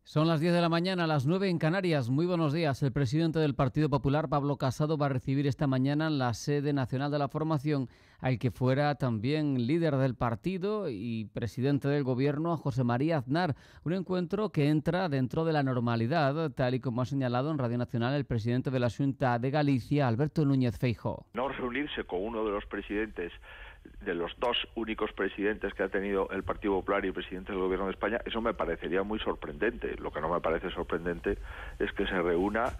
Son las 10 de la mañana, las 9 en Canarias. Muy buenos días. El presidente del Partido Popular, Pablo Casado, va a recibir esta mañana en la sede nacional de la formación al que fuera también líder del partido y presidente del gobierno, a José María Aznar. Un encuentro que entra dentro de la normalidad, tal y como ha señalado en Radio Nacional el presidente de la Xunta de Galicia, Alberto Núñez Feijóo. No reunirse con uno de los presidentes, de los 2 únicos presidentes que ha tenido el Partido Popular y presidente del Gobierno de España, eso me parecería muy sorprendente. Lo que no me parece sorprendente es que se reúna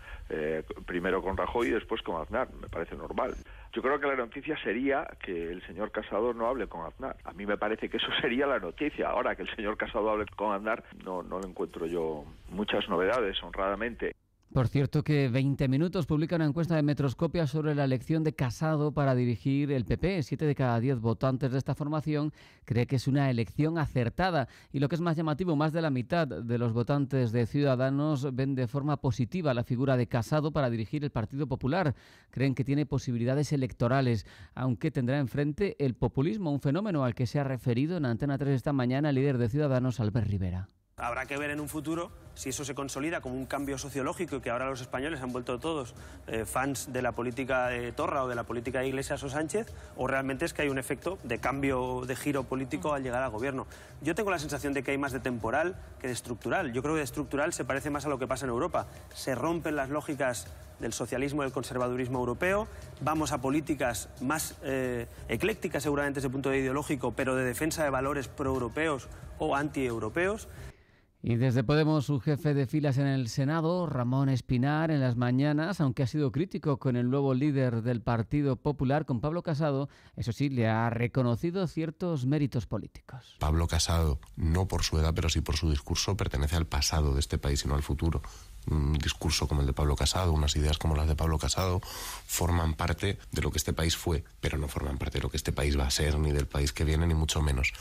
primero con Rajoy y después con Aznar. Me parece normal. Yo creo que la noticia sería que el señor Casado no hable con Aznar. A mí me parece que eso sería la noticia. Ahora que el señor Casado hable con Aznar, no le encuentro yo muchas novedades, honradamente. Por cierto que 20 Minutos publica una encuesta de Metroscopia sobre la elección de Casado para dirigir el PP. 7 de cada 10 votantes de esta formación cree que es una elección acertada. Y lo que es más llamativo, más de la mitad de los votantes de Ciudadanos ven de forma positiva la figura de Casado para dirigir el Partido Popular. Creen que tiene posibilidades electorales, aunque tendrá enfrente el populismo, un fenómeno al que se ha referido en Antena 3 esta mañana el líder de Ciudadanos, Albert Rivera. Habrá que ver en un futuro si eso se consolida como un cambio sociológico y que ahora los españoles han vuelto todos fans de la política de Torra o de la política de Iglesias o Sánchez, o realmente es que hay un efecto de cambio, de giro político al llegar al gobierno. Yo tengo la sensación de que hay más de temporal que de estructural. Yo creo que de estructural se parece más a lo que pasa en Europa. Se rompen las lógicas del socialismo y del conservadurismo europeo, vamos a políticas más eclécticas seguramente desde el punto de vista ideológico, pero de defensa de valores proeuropeos o antieuropeos. Y desde Podemos, su jefe de filas en el Senado, Ramón Espinar, en las mañanas, aunque ha sido crítico con el nuevo líder del Partido Popular, con Pablo Casado, eso sí, le ha reconocido ciertos méritos políticos. Pablo Casado, no por su edad, pero sí por su discurso, pertenece al pasado de este país y no al futuro. Un discurso como el de Pablo Casado, unas ideas como las de Pablo Casado, forman parte de lo que este país fue, pero no forman parte de lo que este país va a ser, ni del país que viene, ni mucho menos.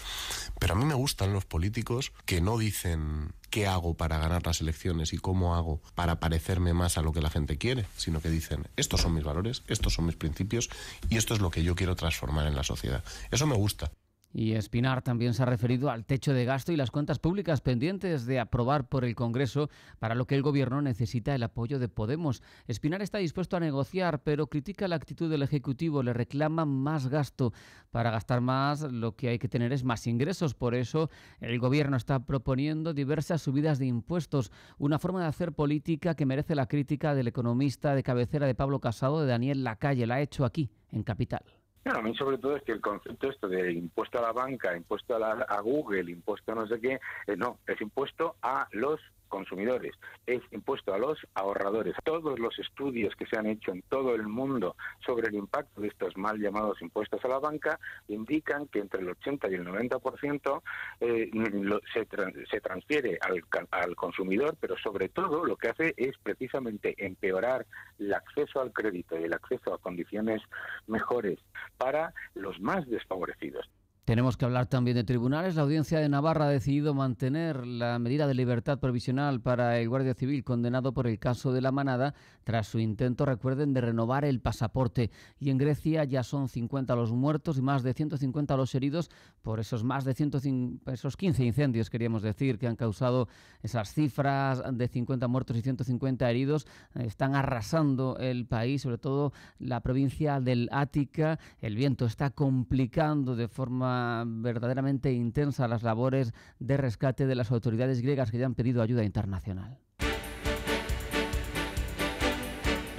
Pero a mí me gustan los políticos que no dicen qué hago para ganar las elecciones y cómo hago para parecerme más a lo que la gente quiere, sino que dicen, estos son mis valores, estos son mis principios y esto es lo que yo quiero transformar en la sociedad. Eso me gusta. Y Espinar también se ha referido al techo de gasto y las cuentas públicas pendientes de aprobar por el Congreso, para lo que el Gobierno necesita el apoyo de Podemos. Espinar está dispuesto a negociar, pero critica la actitud del Ejecutivo, le reclama más gasto. Para gastar más, lo que hay que tener es más ingresos. Por eso, el Gobierno está proponiendo diversas subidas de impuestos, una forma de hacer política que merece la crítica del economista de cabecera de Pablo Casado, de Daniel Lacalle. La ha hecho aquí, en Capital. Bueno, a mí sobre todo es que el concepto esto de impuesto a la banca, impuesto a Google, impuesto a no sé qué, no, es impuesto a los consumidores, es impuesto a los ahorradores. Todos los estudios que se han hecho en todo el mundo sobre el impacto de estos mal llamados impuestos a la banca indican que entre el 80 y el 90% se transfiere al consumidor, pero sobre todo lo que hace es precisamente empeorar el acceso al crédito y el acceso a condiciones mejores para los más desfavorecidos. Tenemos que hablar también de tribunales. La Audiencia de Navarra ha decidido mantener la medida de libertad provisional para el guardia civil condenado por el caso de La Manada tras su intento, recuerden, de renovar el pasaporte. Y en Grecia ya son 50 los muertos y más de 150 los heridos por esos más de 15 incendios, queríamos decir, que han causado esas cifras de 50 muertos y 150 heridos. Están arrasando el país, sobre todo la provincia del Ática. El viento está complicando de forma verdaderamente intensa las labores de rescate de las autoridades griegas, que ya han pedido ayuda internacional.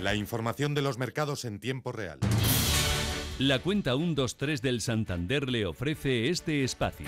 La información de los mercados en tiempo real. La cuenta 123 del Santander le ofrece este espacio.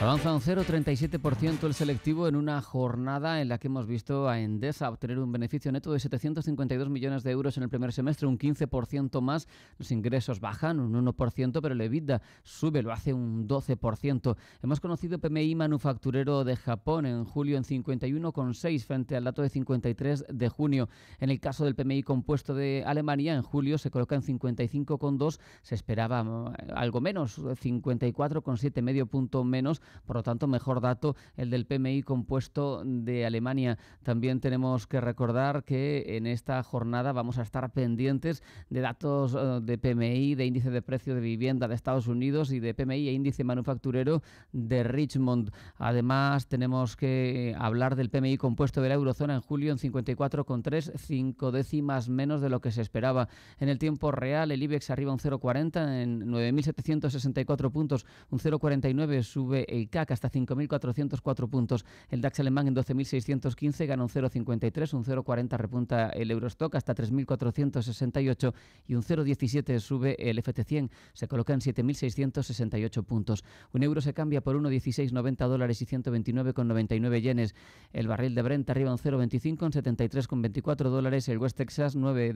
Avanza un 0,37% el selectivo en una jornada en la que hemos visto a Endesa obtener un beneficio neto de 752 millones de euros en el primer semestre, un 15% más. Los ingresos bajan un 1%, pero el EBITDA sube, lo hace un 12%. Hemos conocido PMI manufacturero de Japón en julio en 51,6 frente al dato de 53 de junio. En el caso del PMI compuesto de Alemania, en julio se coloca en 55,2, se esperaba algo menos, 54,7, medio punto menos. Por lo tanto, mejor dato el del PMI compuesto de Alemania. También tenemos que recordar que en esta jornada vamos a estar pendientes de datos de PMI, de índice de precio de vivienda de Estados Unidos y de PMI e índice manufacturero de Richmond. Además, tenemos que hablar del PMI compuesto de la eurozona en julio en 54,3, 5 décimas menos de lo que se esperaba. En el tiempo real, el IBEX arriba un 0,40 en 9.764 puntos, un 0,49 sube el CAC hasta 5.404 puntos. El DAX alemán en 12.615 gana un 0,53, un 0,40 repunta el Eurostock hasta 3.468 y un 0,17 sube el FT100, se coloca en 7.668 puntos. Un euro se cambia por 1,1690 dólares y 129,99 yenes. El barril de Brent arriba un 0,25 en 73,24 dólares. El West Texas 9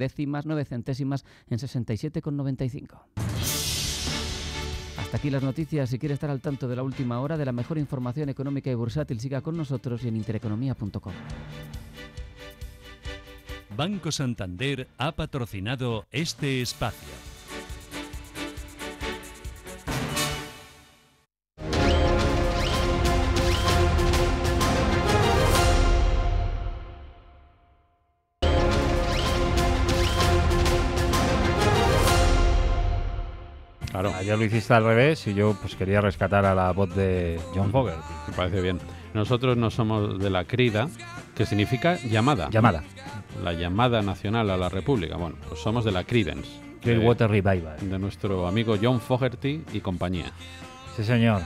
centésimas en 67,95. Hasta aquí las noticias. Si quiere estar al tanto de la última hora, de la mejor información económica y bursátil, siga con nosotros y en intereconomía.com. Banco Santander ha patrocinado este espacio. Claro. Ayer lo hiciste al revés y yo pues quería rescatar a la voz de John Fogerty. Me parece bien. Nosotros no somos de la crida, que significa llamada. Llamada. La llamada nacional a la República. Bueno, pues somos de la Creedence. Clearwater Revival. De nuestro amigo John Fogerty y compañía. Sí, señor.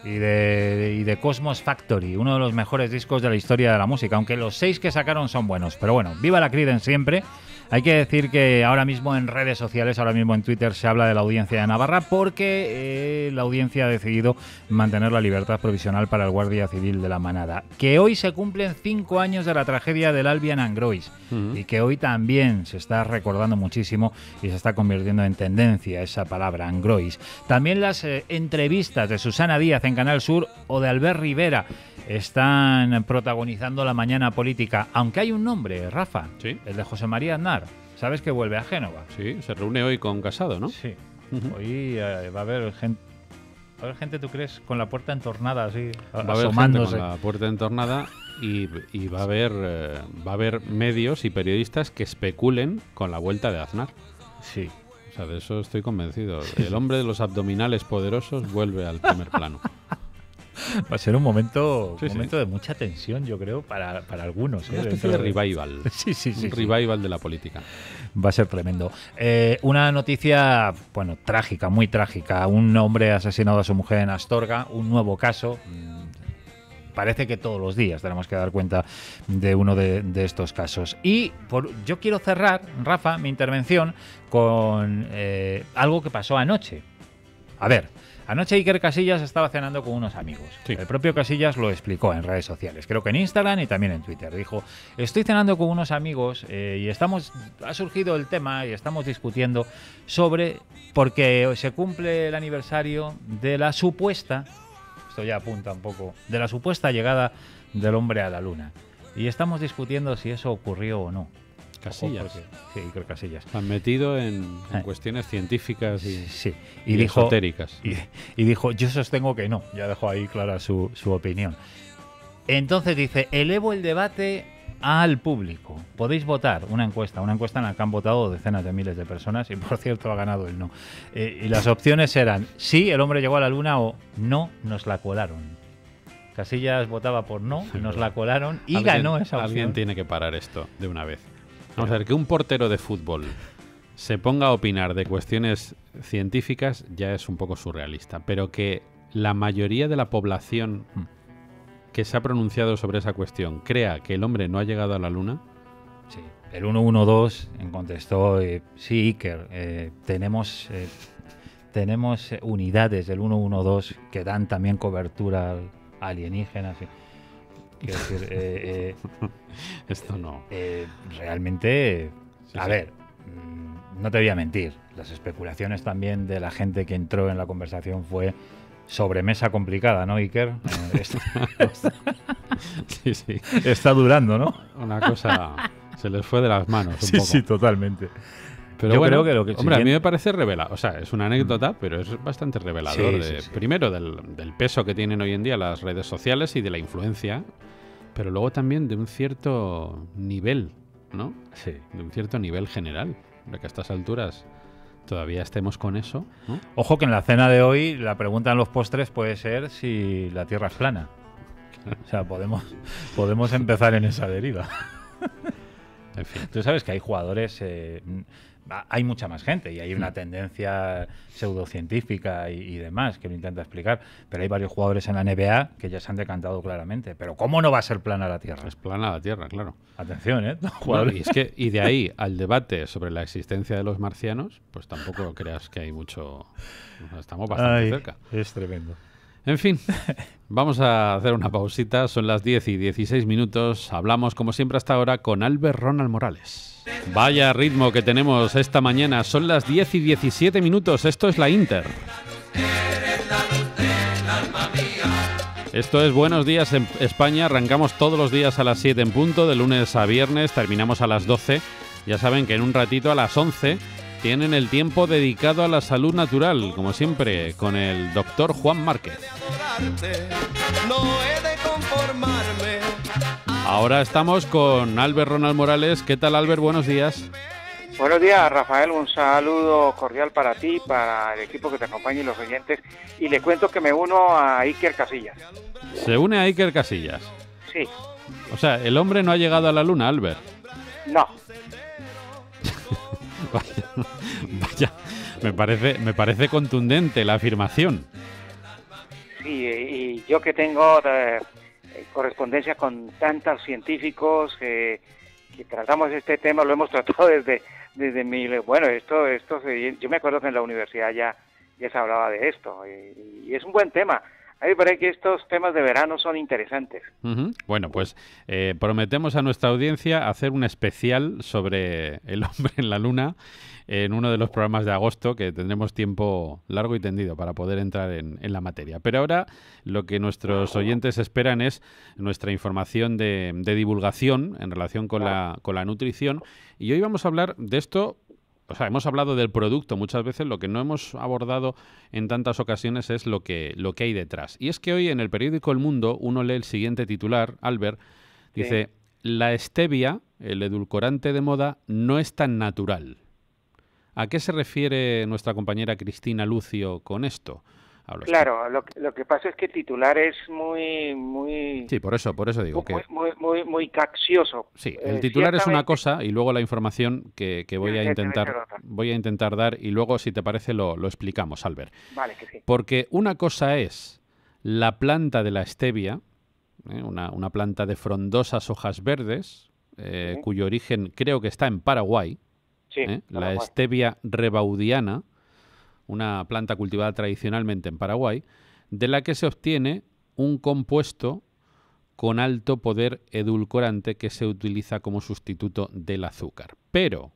Y de Cosmos Factory, uno de los mejores discos de la historia de la música, aunque los 6 que sacaron son buenos. Pero bueno, viva la Creedence siempre. Hay que decir que ahora mismo en redes sociales, ahora mismo en Twitter, se habla de la Audiencia de Navarra porque la Audiencia ha decidido mantener la libertad provisional para el Guardia Civil de La Manada. Que hoy se cumplen 5 años de la tragedia del Albion and Grois y que hoy también se está recordando muchísimo y se está convirtiendo en tendencia esa palabra, Angrois. También las entrevistas de Susana Díaz en Canal Sur o de Albert Rivera están protagonizando la mañana política, aunque hay un nombre, Rafa, ¿Sí? el de José María Aznar. ¿Sabes que vuelve a Génova? Sí, se reúne hoy con Casado, ¿no? Sí. Hoy va a haber gente... ¿Va a haber gente, tú crees, con la puerta entornada así, va a haber asomándose? gente con la puerta entornada y va a haber medios y periodistas que especulen con la vuelta de Aznar. Sí. O sea, de eso estoy convencido. El hombre de los abdominales poderosos vuelve al primer plano. Va a ser un momento, Sí, sí. de mucha tensión, yo creo, para algunos. Una especie de revival. Sí. Un revival de la política. Va a ser tremendo. Una noticia, bueno, trágica, muy trágica. Un hombre ha asesinado a su mujer en Astorga, un nuevo caso. Parece que todos los días tenemos que dar cuenta de uno de estos casos. Y yo quiero cerrar, Rafa, mi intervención con algo que pasó anoche. A ver, anoche Iker Casillas estaba cenando con unos amigos. Sí. El propio Casillas lo explicó en redes sociales, creo que en Instagram y también en Twitter. Dijo, estoy cenando con unos amigos y ha surgido el tema y estamos discutiendo sobre, porque se cumple el aniversario de la supuesta, esto ya apunta un poco, de la supuesta llegada del hombre a la luna. Y estamos discutiendo si eso ocurrió o no. Casillas. Sí, Iker Casillas. Han metido en cuestiones científicas y, sí. y dijo, esotéricas. Y dijo, yo sostengo que no. Ya dejó ahí clara su opinión. Entonces dice, elevo el debate al público. Podéis votar una encuesta en la que han votado decenas de miles de personas y, por cierto, ha ganado el no. Y las opciones eran, sí, el hombre llegó a la luna, o no, nos la colaron. Casillas votaba por no, nos la colaron y ganó esa opción. Alguien tiene que parar esto de una vez. Vamos a ver, que un portero de fútbol se ponga a opinar de cuestiones científicas ya es un poco surrealista, pero que la mayoría de la población que se ha pronunciado sobre esa cuestión crea que el hombre no ha llegado a la luna. Sí, el 112 contestó, sí, Iker, tenemos unidades del 112 que dan también cobertura alienígena. Sí. Quiero decir, esto no. Realmente, a ver, no te voy a mentir, las especulaciones también de la gente que entró en la conversación fue sobremesa complicada, ¿no, Iker? Sí. Está durando, ¿no? Una cosa se les fue de las manos un sí, poco. Sí, totalmente. Pero yo bueno, creo que lo que hombre, a mí me parece revelador. O sea, es una anécdota, pero es bastante revelador. Sí. Primero, del peso que tienen hoy en día las redes sociales y de la influencia, pero luego también de un cierto nivel, ¿no? Sí. De un cierto nivel general. De que a estas alturas todavía estemos con eso, ¿no? Ojo que en la cena de hoy la pregunta en los postres puede ser si la Tierra es plana. O sea, podemos empezar en esa deriva. En fin. Tú sabes que hay jugadores, hay mucha más gente y hay una tendencia pseudocientífica y demás que lo intenta explicar, pero hay varios jugadores en la NBA que ya se han decantado claramente. Pero ¿cómo no va a ser plana la Tierra? Es plana la Tierra, claro. Atención, ¿eh? Bueno, y de ahí al debate sobre la existencia de los marcianos, pues tampoco creas que hay mucho... Estamos bastante cerca. Es tremendo. En fin, vamos a hacer una pausita. Son las 10:16. Hablamos, como siempre hasta ahora, con Albert Ronald Morales. Vaya ritmo que tenemos esta mañana. Son las 10:17. Esto es la Inter. Esto es Buenos Días en España. Arrancamos todos los días a las 7 en punto, de lunes a viernes. Terminamos a las 12. Ya saben que en un ratito a las 11... tienen el tiempo dedicado a la salud natural, como siempre, con el doctor Juan Márquez. Ahora estamos con Albert Ronald Morales. ¿Qué tal, Albert? Buenos días. Buenos días, Rafael. Un saludo cordial para ti, para el equipo que te acompaña y los oyentes. Y le cuento que me uno a Iker Casillas. ¿Se une a Iker Casillas? Sí. O sea, el hombre no ha llegado a la luna, Albert. No. Vaya, me parece contundente la afirmación. Sí, y yo que tengo correspondencia con tantos científicos que tratamos este tema, lo hemos tratado desde mi... Bueno, yo me acuerdo que en la universidad ya se hablaba de esto, y es un buen tema. A mí me parece que estos temas de verano son interesantes. Bueno, pues prometemos a nuestra audiencia hacer un especial sobre el hombre en la luna en uno de los programas de agosto, que tendremos tiempo largo y tendido para poder entrar en la materia. Pero ahora lo que nuestros oyentes esperan es nuestra información de divulgación en relación con la nutrición. Y hoy vamos a hablar de esto. O sea, hemos hablado del producto muchas veces, lo que no hemos abordado en tantas ocasiones es lo que hay detrás. Y es que hoy en el periódico El Mundo uno lee el siguiente titular, Albert, dice, la stevia, el edulcorante de moda, no es tan natural. ¿A qué se refiere nuestra compañera Cristina Lucio con esto? Claro, lo que pasa es que el titular es muy... Sí, por eso digo que... Muy caccioso. Sí, el titular es una cosa y luego la información que voy a intentar dar y luego, si te parece, lo explicamos, Albert. Vale, que sí. Porque una cosa es la planta de la stevia, una planta de frondosas hojas verdes, cuyo origen creo que está en Paraguay, la stevia rebaudiana, una planta cultivada tradicionalmente en Paraguay, de la que se obtiene un compuesto con alto poder edulcorante que se utiliza como sustituto del azúcar. Pero,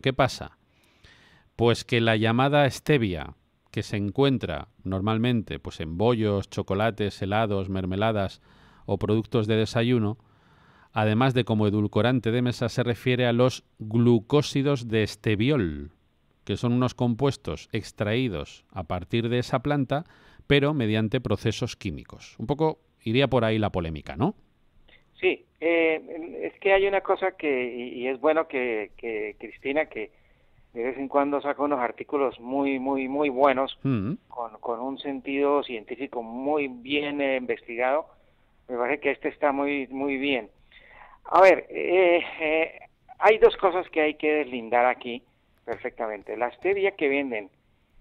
¿qué pasa? Pues que la llamada stevia, que se encuentra normalmente pues en bollos, chocolates, helados, mermeladas o productos de desayuno, además de como edulcorante de mesa, se refiere a los glucósidos de esteviol, que son unos compuestos extraídos a partir de esa planta, pero mediante procesos químicos. Un poco iría por ahí la polémica, ¿no? Sí, es que hay una cosa y es bueno que Cristina, que de vez en cuando saca unos artículos muy buenos, con un sentido científico muy bien investigado. Me parece que este está muy bien. A ver, hay dos cosas que hay que deslindar aquí perfectamente. La stevia que venden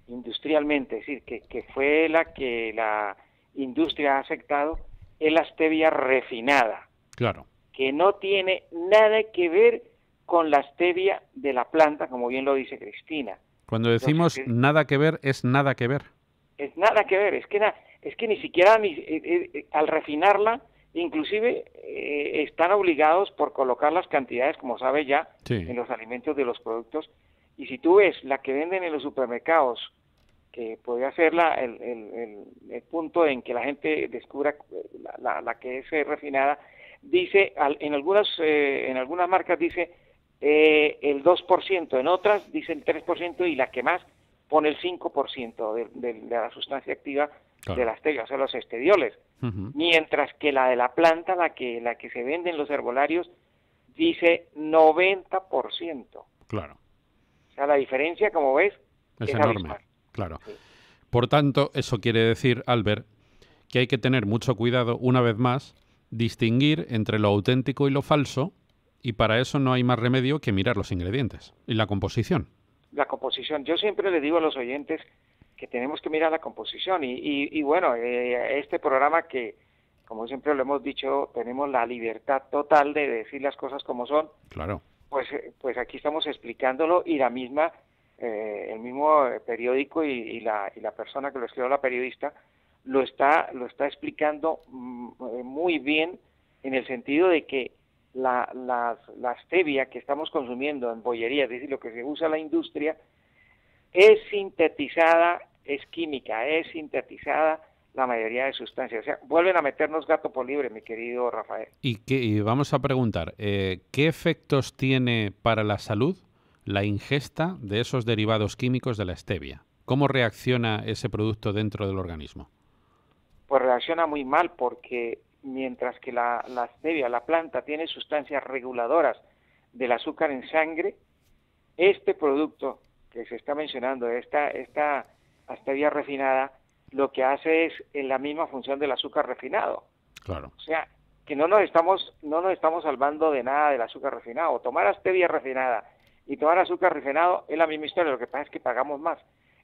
industrialmente, es decir, que fue la que la industria ha aceptado, es la stevia refinada. Claro. Que no tiene nada que ver con la stevia de la planta, como bien lo dice Cristina. Cuando decimos nada que ver, es nada que ver. Es nada que ver, es que ni siquiera al refinarla, inclusive están obligados por colocar las cantidades, como sabe ya, en los alimentos de los productos. Y si tú ves la que venden en los supermercados, que podría ser el punto en que la gente descubra la que es refinada, dice, en algunas marcas dice el 2%, en otras dice el 3% y la que más pone el 5% de la sustancia activa de la stevia, o sea, los estevioles. Mientras que la de la planta, la que se vende en los herbolarios, dice 90%. Claro. O sea, la diferencia, como ves, es enorme. Abismal. Claro. Sí. Por tanto, eso quiere decir, Albert, que hay que tener mucho cuidado, una vez más, distinguir entre lo auténtico y lo falso, y para eso no hay más remedio que mirar los ingredientes y la composición. La composición. Yo siempre le digo a los oyentes que tenemos que mirar la composición y bueno, este programa que, como siempre lo hemos dicho, tenemos la libertad total de decir las cosas como son. Claro. Pues aquí estamos explicándolo y el mismo periódico y la persona que lo escribió, la periodista, lo está explicando muy bien, en el sentido de que la stevia que estamos consumiendo en bollería, es decir, lo que se usa en la industria, es sintetizada, es química, es sintetizada la mayoría de sustancias. O sea, vuelven a meternos gato por liebre, mi querido Rafael. Y vamos a preguntar, ¿qué efectos tiene para la salud la ingesta de esos derivados químicos de la stevia? ¿Cómo reacciona ese producto dentro del organismo? Pues reacciona muy mal, porque mientras que la stevia, la planta, tiene sustancias reguladoras del azúcar en sangre, este producto que se está mencionando, esta stevia refinada, lo que hace es la misma función del azúcar refinado. Claro. O sea, que no nos estamos salvando de nada del azúcar refinado. Tomar stevia refinada y tomar azúcar refinado es la misma historia, lo que pasa es que pagamos más.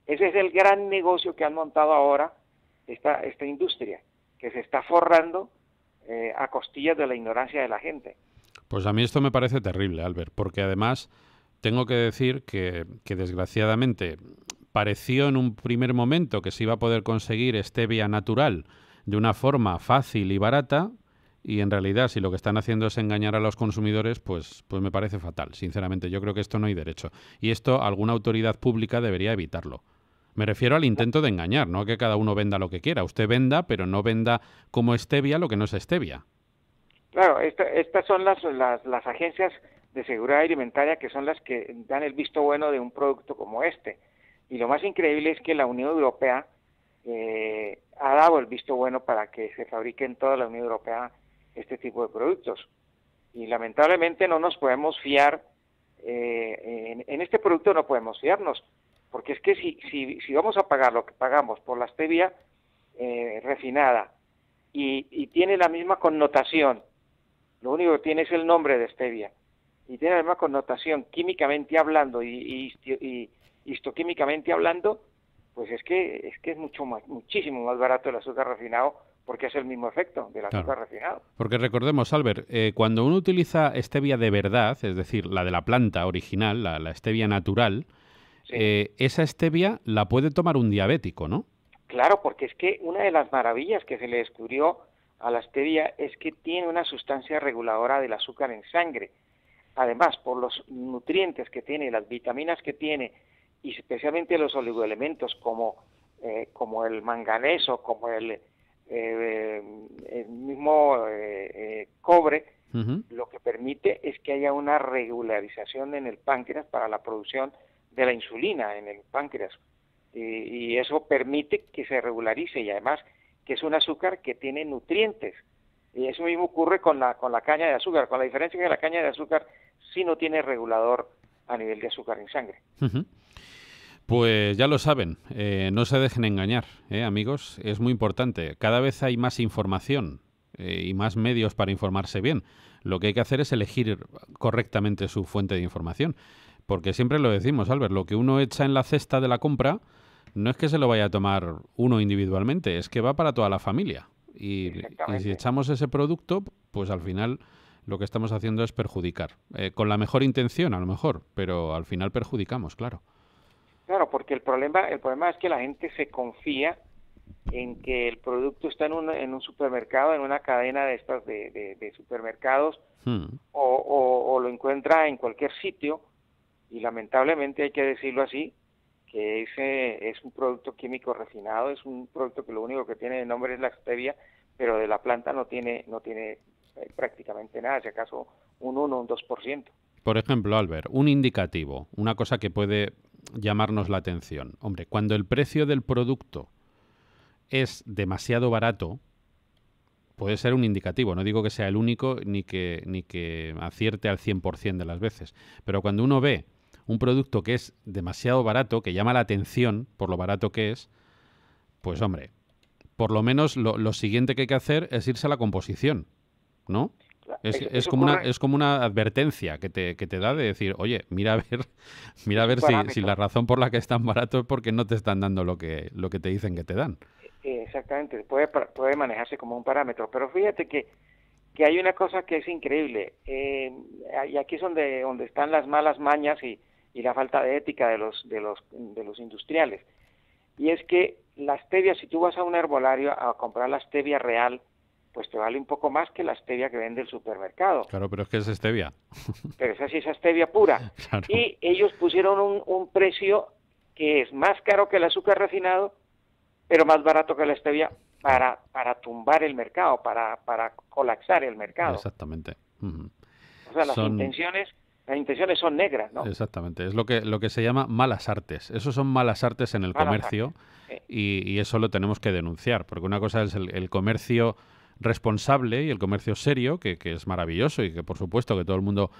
Ese es el gran negocio que han montado ahora esta industria, que se está forrando a costillas de la ignorancia de la gente. Pues a mí esto me parece terrible, Albert, porque además tengo que decir que desgraciadamente pareció en un primer momento que se iba a poder conseguir stevia natural de una forma fácil y barata, y en realidad si lo que están haciendo es engañar a los consumidores, pues me parece fatal, sinceramente. Yo creo que esto no hay derecho. Y esto alguna autoridad pública debería evitarlo. Me refiero al intento de engañar, no a que cada uno venda lo que quiera. Usted venda, pero no venda como stevia lo que no es stevia. Claro, estas son las agencias de seguridad alimentaria que son las que dan el visto bueno de un producto como este. Y lo más increíble es que la Unión Europea ha dado el visto bueno para que se fabrique en toda la Unión Europea este tipo de productos. Y lamentablemente no nos podemos fiar, en este producto no podemos fiarnos, porque es que si vamos a pagar lo que pagamos por la stevia refinada y tiene la misma connotación, lo único que tiene es el nombre de stevia, y tiene la misma connotación químicamente hablando y histoquímicamente hablando, pues es que es muchísimo más barato el azúcar refinado, porque es el mismo efecto del azúcar refinado. Porque recordemos, Albert, cuando uno utiliza stevia de verdad, es decir, la de la planta original, la stevia natural, sí, esa stevia la puede tomar un diabético, ¿no? Claro, porque es que una de las maravillas que se le descubrió a la stevia es que tiene una sustancia reguladora del azúcar en sangre. Además, por los nutrientes que tiene, las vitaminas que tiene, y especialmente los oligoelementos como el manganeso, como el mismo cobre, lo que permite es que haya una regularización en el páncreas para la producción de la insulina en el páncreas, y eso permite que se regularice, y además que es un azúcar que tiene nutrientes, y eso mismo ocurre con la caña de azúcar, con la diferencia que la caña de azúcar sí no tiene regulador a nivel de azúcar en sangre. Pues ya lo saben, no se dejen engañar, amigos, es muy importante. Cada vez hay más información y más medios para informarse bien. Lo que hay que hacer es elegir correctamente su fuente de información, porque siempre lo decimos, Albert, lo que uno echa en la cesta de la compra no es que se lo vaya a tomar uno individualmente, es que va para toda la familia. Y si echamos ese producto, pues al final lo que estamos haciendo es perjudicar. Con la mejor intención, a lo mejor, pero al final perjudicamos, claro. Claro, porque el problema es que la gente se confía en que el producto está en un supermercado, en una cadena de estas de supermercados, o lo encuentra en cualquier sitio, y lamentablemente hay que decirlo así, que ese es un producto químico refinado, es un producto que lo único que tiene de nombre es la stevia, pero de la planta no tiene prácticamente nada, si acaso un 1 o un 2%. Por ejemplo, Albert, un indicativo, una cosa que puede llamarnos la atención. Hombre, cuando el precio del producto es demasiado barato, puede ser un indicativo, no digo que sea el único ni que acierte al 100% de las veces, pero cuando uno ve un producto que es demasiado barato, que llama la atención por lo barato que es, pues hombre, por lo menos lo siguiente que hay que hacer es irse a la composición, ¿no? Es como una advertencia que te da de decir, oye, mira a ver si la razón por la que es tan barato es porque no te están dando lo que te dicen que te dan. Exactamente, puede manejarse como un parámetro, pero fíjate que hay una cosa que es increíble, y aquí es donde están las malas mañas y la falta de ética de los industriales, y es que la stevia, si tú vas a un herbolario a comprar la stevia real, pues te vale un poco más que la stevia que vende el supermercado. Claro, pero es que es stevia. Pero esa sí es stevia pura. Claro. Y ellos pusieron un precio que es más caro que el azúcar refinado, pero más barato que la stevia para tumbar el mercado, para colapsar el mercado. Exactamente. O sea, las intenciones son negras, ¿no? Exactamente. Es lo que se llama malas artes. Eso son malas artes en el comercio, y eso lo tenemos que denunciar, porque una cosa es el comercio responsable y el comercio serio, que es maravilloso y que por supuesto que todo el mundo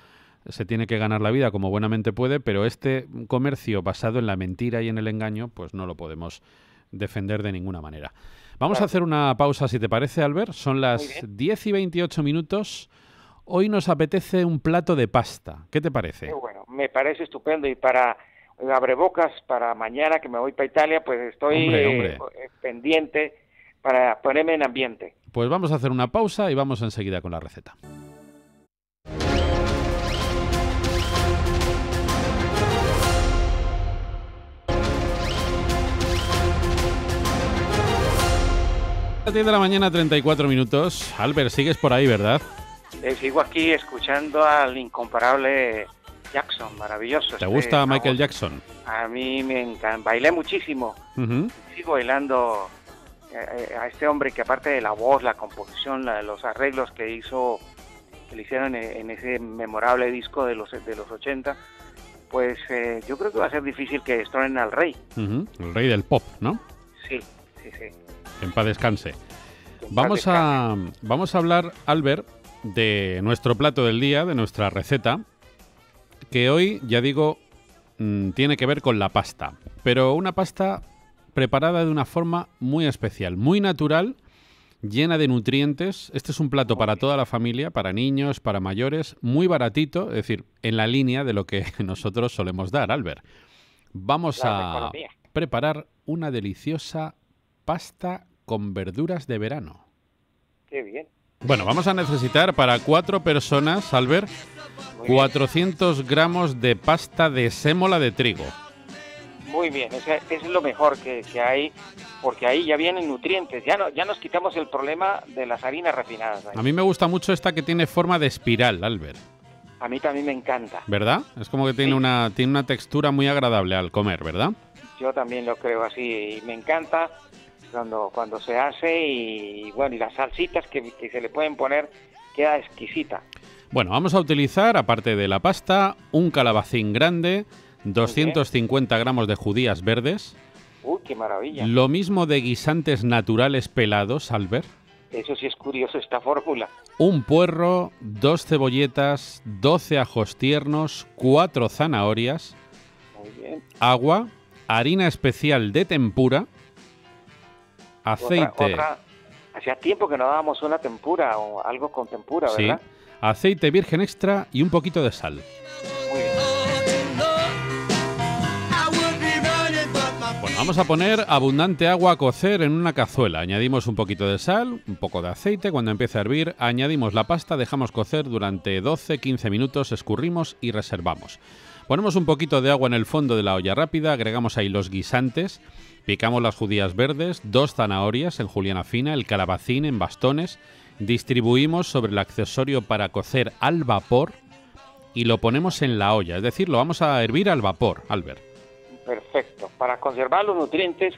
se tiene que ganar la vida como buenamente puede, pero este comercio basado en la mentira y en el engaño, pues no lo podemos defender de ninguna manera. Vamos a hacer una pausa, si te parece, Albert. Son las 10 y 28 minutos. Hoy nos apetece un plato de pasta. ¿Qué te parece? Bueno, me parece estupendo, y para abrebocas, para mañana que me voy para Italia, pues estoy pendiente para ponerme en ambiente. Pues vamos a hacer una pausa y vamos enseguida con la receta. A 10 de la mañana, 34 minutos. Albert, sigues por ahí, ¿verdad? Sigo aquí escuchando al incomparable Jackson, maravilloso. ¿Te gusta Michael Jackson? A mí me encanta, bailé muchísimo. Sigo bailando a este hombre que, aparte de la voz, la composición, los arreglos que le hicieron en ese memorable disco de los 80, pues yo creo que va a ser difícil que destronen al rey. El rey del pop, ¿no? Sí. En paz descanse. Vamos a hablar, Albert, de nuestro plato del día, de nuestra receta, que hoy, ya digo, tiene que ver con la pasta, pero una pasta preparada de una forma muy especial, muy natural, llena de nutrientes. Este es un plato para toda la familia, para niños, para mayores, muy baratito, es decir, en la línea de lo que nosotros solemos dar, Albert. Vamos a preparar una deliciosa pasta con verduras de verano. Qué bien. Bueno, vamos a necesitar para 4 personas, Albert, 400 gramos de pasta de sémola de trigo. Muy bien, es lo mejor que hay, porque ahí ya vienen nutrientes. Ya nos quitamos el problema de las harinas refinadas. A mí me gusta mucho esta que tiene forma de espiral, Albert. A mí también me encanta. ¿Verdad? Es como que tiene una textura muy agradable al comer, ¿verdad? Yo también lo creo así, y me encanta cuando se hace, y bueno, y las salsitas que se le pueden poner, queda exquisita. Bueno, vamos a utilizar, aparte de la pasta, un calabacín grande, 250 gramos de judías verdes. ¡Uy, qué maravilla! Lo mismo de guisantes naturales pelados, Albert. Eso sí es curioso, esta fórmula. Un puerro, 2 cebolletas, 12 ajos tiernos, 4 zanahorias. Muy bien. Agua, harina especial de tempura, aceite. Hacía tiempo que no dábamos una tempura o algo con tempura, ¿verdad? Sí. Aceite virgen extra y un poquito de sal. Muy bien. Bueno, vamos a poner abundante agua a cocer en una cazuela. Añadimos un poquito de sal, un poco de aceite. Cuando empiece a hervir, añadimos la pasta, dejamos cocer durante 12-15 minutos, escurrimos y reservamos. Ponemos un poquito de agua en el fondo de la olla rápida, agregamos ahí los guisantes, picamos las judías verdes, 2 zanahorias en juliana fina, el calabacín en bastones, distribuimos sobre el accesorio para cocer al vapor y lo ponemos en la olla, es decir, lo vamos a hervir al vapor, Albert. Perfecto, para conservar los nutrientes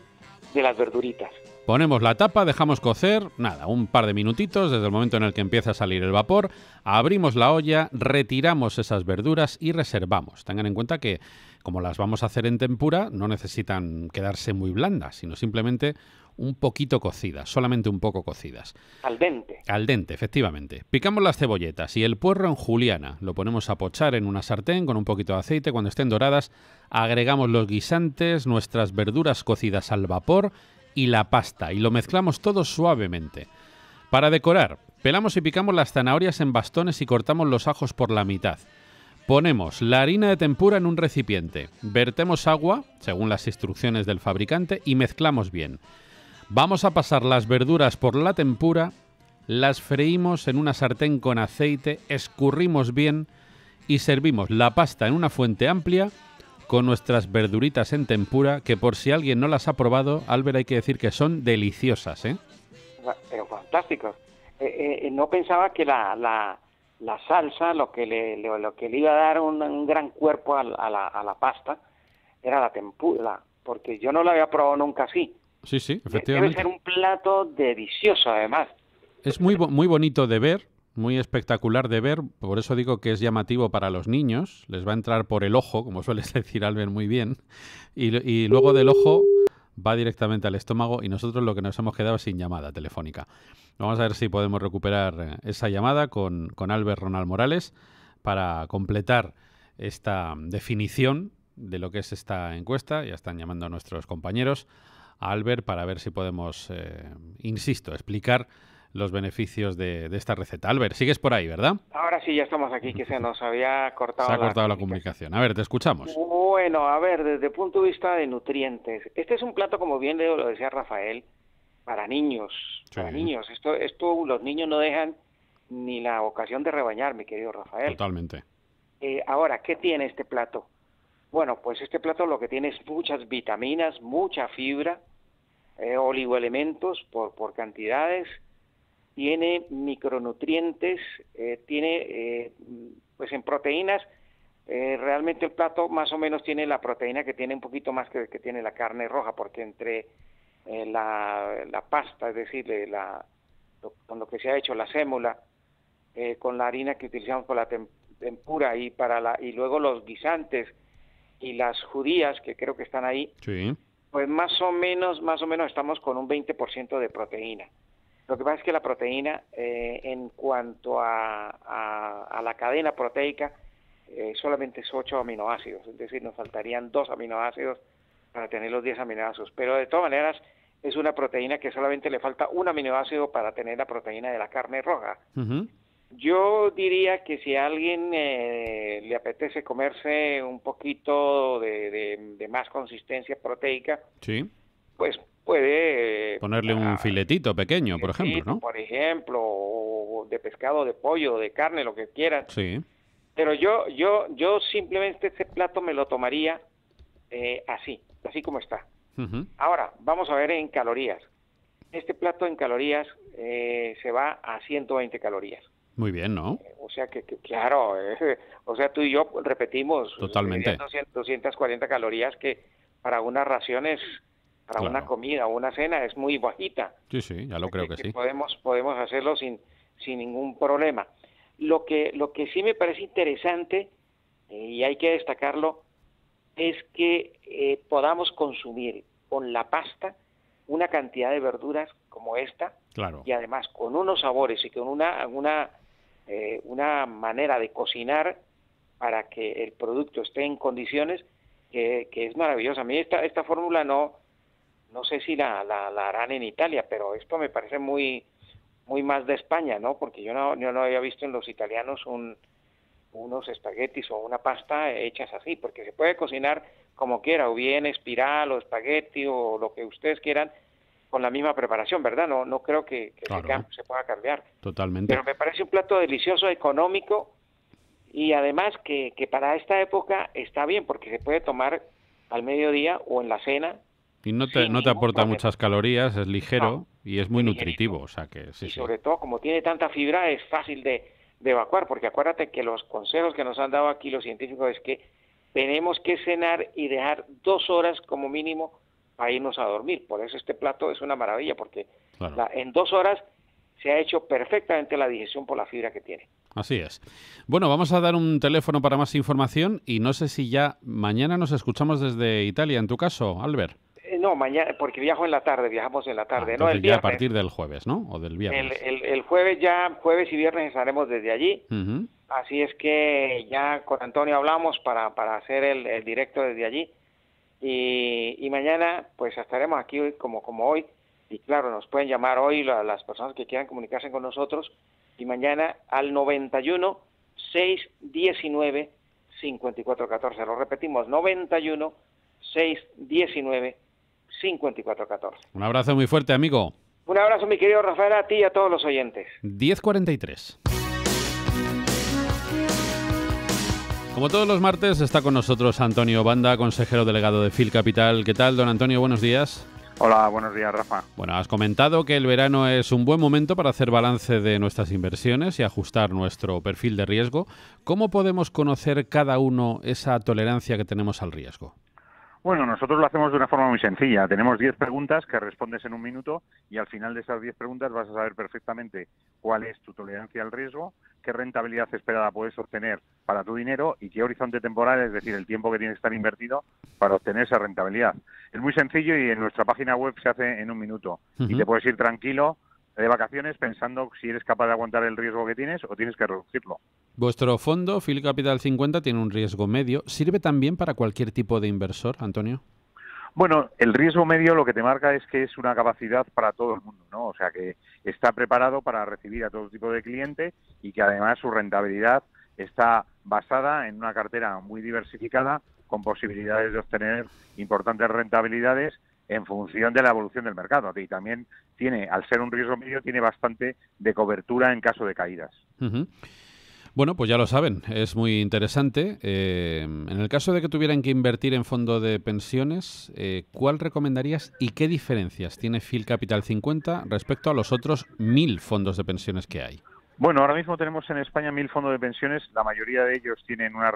de las verduritas. Ponemos la tapa, dejamos cocer, un par de minutitos desde el momento en el que empieza a salir el vapor, abrimos la olla, retiramos esas verduras y reservamos. Tengan en cuenta que, como las vamos a hacer en tempura, no necesitan quedarse muy blandas, sino simplemente un poquito cocidas, solamente un poco cocidas. Al dente. Al dente, efectivamente. Picamos las cebolletas y el puerro en juliana. Lo ponemos a pochar en una sartén con un poquito de aceite. Cuando estén doradas, agregamos los guisantes, nuestras verduras cocidas al vapor y la pasta, y lo mezclamos todo suavemente. Para decorar, pelamos y picamos las zanahorias en bastones y cortamos los ajos por la mitad. Ponemos la harina de tempura en un recipiente, vertemos agua, según las instrucciones del fabricante, y mezclamos bien. Vamos a pasar las verduras por la tempura, las freímos en una sartén con aceite, escurrimos bien y servimos la pasta en una fuente amplia con nuestras verduritas en tempura, que por si alguien no las ha probado, Albert, hay que decir que son deliciosas, ¿eh? Pero fantásticos. No pensaba que la salsa, lo que le iba a dar un gran cuerpo a la pasta, era la tempura, porque yo no la había probado nunca así. Sí, efectivamente. Debe ser un plato delicioso, además. Es muy bonito de ver, muy espectacular de ver, por eso digo que es llamativo para los niños, les va a entrar por el ojo, como sueles decir, Albert, muy bien, y luego del ojo va directamente al estómago, y nosotros lo que nos hemos quedado es sin llamada telefónica. Vamos a ver si podemos recuperar esa llamada con Albert Ronald Morales para completar esta definición de lo que es esta encuesta. Ya están llamando a nuestros compañeros, a Albert, para ver si podemos, insisto, explicar los beneficios de esta receta. Albert, sigues por ahí, ¿verdad? Ahora sí, ya estamos aquí, que se nos había cortado. Se ha cortado la comunicación. A ver, te escuchamos. Bueno, a ver, desde el punto de vista de nutrientes, este es un plato, como bien lo decía Rafael, para niños. Sí. Para niños. Esto los niños no dejan ni la ocasión de rebañar, mi querido Rafael. Totalmente. Ahora, ¿qué tiene este plato? Bueno, pues este plato lo que tiene es muchas vitaminas, mucha fibra, oligoelementos por cantidades, tiene micronutrientes, tiene, pues en proteínas, realmente el plato más o menos tiene la proteína que tiene un poquito más que tiene la carne roja, porque entre la pasta, es decir, con lo que se ha hecho la sémola, con la harina que utilizamos para la tempura y luego los guisantes y las judías que creo que están ahí, sí, pues más o menos estamos con un 20% de proteína. Lo que pasa es que la proteína, en cuanto a la cadena proteica, solamente es 8 aminoácidos, es decir, nos faltarían 2 aminoácidos para tener los 10 aminoácidos, pero de todas maneras es una proteína que solamente le falta un aminoácido para tener la proteína de la carne roja. Yo diría que si a alguien le apetece comerse un poquito de más consistencia proteica, sí, pues puede ponerle un filetito pequeño, por ejemplo, ¿no? Por ejemplo, o de pescado, de pollo, de carne, lo que quieran. Sí. Pero yo simplemente este plato me lo tomaría así como está. Ahora, vamos a ver en calorías. Este plato en calorías se va a 120 calorías. Muy bien, ¿no? O sea que claro, o sea, tú y yo repetimos totalmente 240 calorías, que para unas raciones, para una comida o una cena es muy bajita. Sí, ya lo creo que sí. Podemos hacerlo sin ningún problema. Lo que sí me parece interesante, y hay que destacarlo, es que podamos consumir con la pasta una cantidad de verduras como esta, claro, y además con unos sabores y con una manera de cocinar para que el producto esté en condiciones que es maravillosa. A mí esta fórmula no sé si la harán en Italia, pero esto me parece muy más de España, ¿no? Porque yo no había visto en los italianos unos espaguetis o una pasta hechas así, porque se puede cocinar como quiera, o bien espiral o espagueti o lo que ustedes quieran, con la misma preparación, ¿verdad? No creo que claro, se pueda cambiar. Totalmente. Pero me parece un plato delicioso, económico, y además que para esta época está bien, porque se puede tomar al mediodía o en la cena. Y no te aporta muchas calorías, es ligero y es muy nutritivo, o sea que sí. Y sobre todo, como tiene tanta fibra, es fácil de evacuar, porque acuérdate que los consejos que nos han dado aquí los científicos es que tenemos que cenar y dejar 2 horas como mínimo para irnos a dormir. Por eso este plato es una maravilla, porque claro, en 2 horas se ha hecho perfectamente la digestión por la fibra que tiene. Así es. Bueno, vamos a dar un teléfono para más información y no sé si ya mañana nos escuchamos desde Italia, en tu caso, Albert. No, mañana, porque viajamos en la tarde, no el ya viernes. A partir del jueves, ¿no? O del viernes. El jueves y viernes estaremos desde allí. Así es que ya con Antonio hablamos para hacer el directo desde allí. Y mañana pues estaremos aquí como hoy. Y claro, nos pueden llamar hoy las personas que quieran comunicarse con nosotros. Y mañana al 91 619 5414. Lo repetimos, 91 619 5414. Un abrazo muy fuerte, amigo. Un abrazo, mi querido Rafael, a ti y a todos los oyentes. 10:43. Como todos los martes, está con nosotros Antonio Banda, consejero delegado de Fil Capital. ¿Qué tal, don Antonio? Buenos días. Hola, buenos días, Rafa. Bueno, has comentado que el verano es un buen momento para hacer balance de nuestras inversiones y ajustar nuestro perfil de riesgo. ¿Cómo podemos conocer cada uno esa tolerancia que tenemos al riesgo? Bueno, nosotros lo hacemos de una forma muy sencilla. Tenemos 10 preguntas que respondes en un minuto y al final de esas 10 preguntas vas a saber perfectamente cuál es tu tolerancia al riesgo, qué rentabilidad esperada puedes obtener para tu dinero y qué horizonte temporal, es decir, el tiempo que tienes que estar invertido para obtener esa rentabilidad. Es muy sencillo y en nuestra página web se hace en un minuto. Y te puedes ir tranquilo de vacaciones pensando si eres capaz de aguantar el riesgo que tienes o tienes que reducirlo. Vuestro fondo, Fil Capital 50, tiene un riesgo medio. ¿Sirve también para cualquier tipo de inversor, Antonio? Bueno, el riesgo medio lo que te marca es que es una capacidad para todo el mundo, ¿no? O sea, que está preparado para recibir a todo tipo de cliente y que además su rentabilidad está basada en una cartera muy diversificada con posibilidades de obtener importantes rentabilidades en función de la evolución del mercado. Y también tiene, al ser un riesgo medio, tiene bastante de cobertura en caso de caídas. Bueno, pues ya lo saben, es muy interesante. En el caso de que tuvieran que invertir en fondo de pensiones, ¿cuál recomendarías y qué diferencias tiene Phil Capital 50 respecto a los otros 1000 fondos de pensiones que hay? Bueno, ahora mismo tenemos en España 1000 fondos de pensiones. La mayoría de ellos tienen una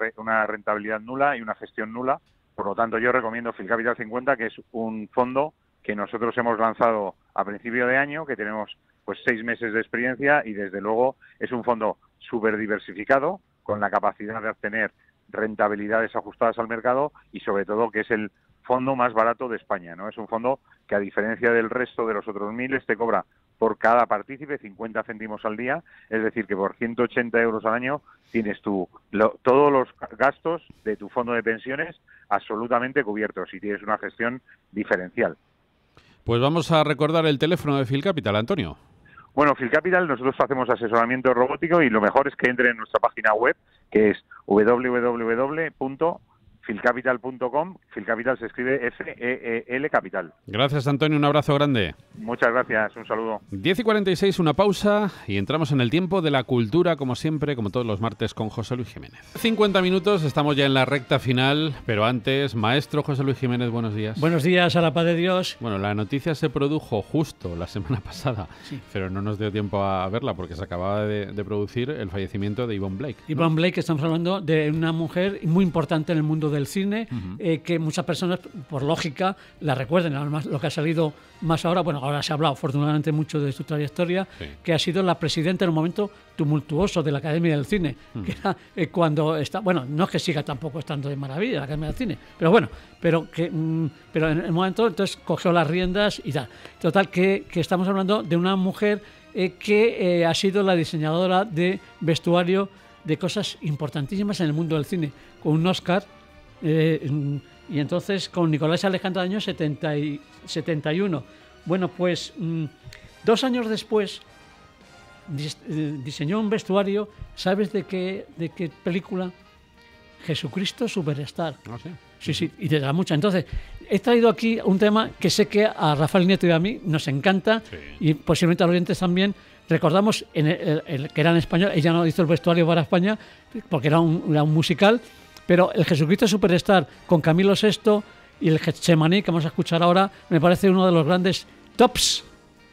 rentabilidad nula y una gestión nula. Por lo tanto, yo recomiendo Phil Capital 50, que es un fondo que nosotros hemos lanzado a principio de año, que tenemos pues 6 meses de experiencia y desde luego es un fondo súper diversificado, con la capacidad de obtener rentabilidades ajustadas al mercado y sobre todo que es el fondo más barato de España, ¿no? Es un fondo que a diferencia del resto de los otros 1000 te cobra por cada partícipe 50 céntimos al día, es decir que por 180 euros al año tienes todos los gastos de tu fondo de pensiones absolutamente cubiertos y tienes una gestión diferencial. Pues vamos a recordar el teléfono de Phil Capital, Antonio. Bueno, Phil Capital, nosotros hacemos asesoramiento robótico y lo mejor es que entre en nuestra página web, que es www.philcapital.com. Phil Capital se escribe F-E-E-L Capital. Gracias, Antonio, un abrazo grande. Muchas gracias, un saludo. 10:46, una pausa y entramos en el tiempo de la cultura, como siempre, como todos los martes, con José Luis Jiménez. 50 minutos, estamos ya en la recta final, pero antes, maestro José Luis Jiménez, buenos días. Buenos días, a la paz de Dios. Bueno, la noticia se produjo justo la semana pasada, sí, pero no nos dio tiempo a verla porque se acababa de producir el fallecimiento de Yvonne Blake, ¿no? Yvonne Blake, estamos hablando de una mujer muy importante en el mundo del cine, que muchas personas, por lógica, la recuerden. Además, lo que ha salido más ahora, bueno, ahora se ha hablado afortunadamente mucho de su trayectoria, sí, que ha sido la presidenta en un momento tumultuoso de la Academia del Cine, que era cuando está, bueno, no es que siga tampoco estando de maravilla la Academia del Cine, pero bueno, pero en el momento entonces cogió las riendas y tal. Total, que estamos hablando de una mujer que ha sido la diseñadora de vestuario de cosas importantísimas en el mundo del cine, con un Oscar, y entonces con Nicolás Alejandro del año 71. Bueno, pues 2 años después diseñó un vestuario, ¿sabes de qué película? Jesucristo Superstar. ¿Ah, sí? Sí, y te da mucha. Entonces, he traído aquí un tema que sé que a Rafael Nieto y a mí nos encanta, sí, y posiblemente a los oyentes también. Recordamos que era en español, ella no hizo el vestuario para España porque era un musical, pero el Jesucristo Superstar con Camilo VI y el Getsemaní, que vamos a escuchar ahora, me parece uno de los grandes tops,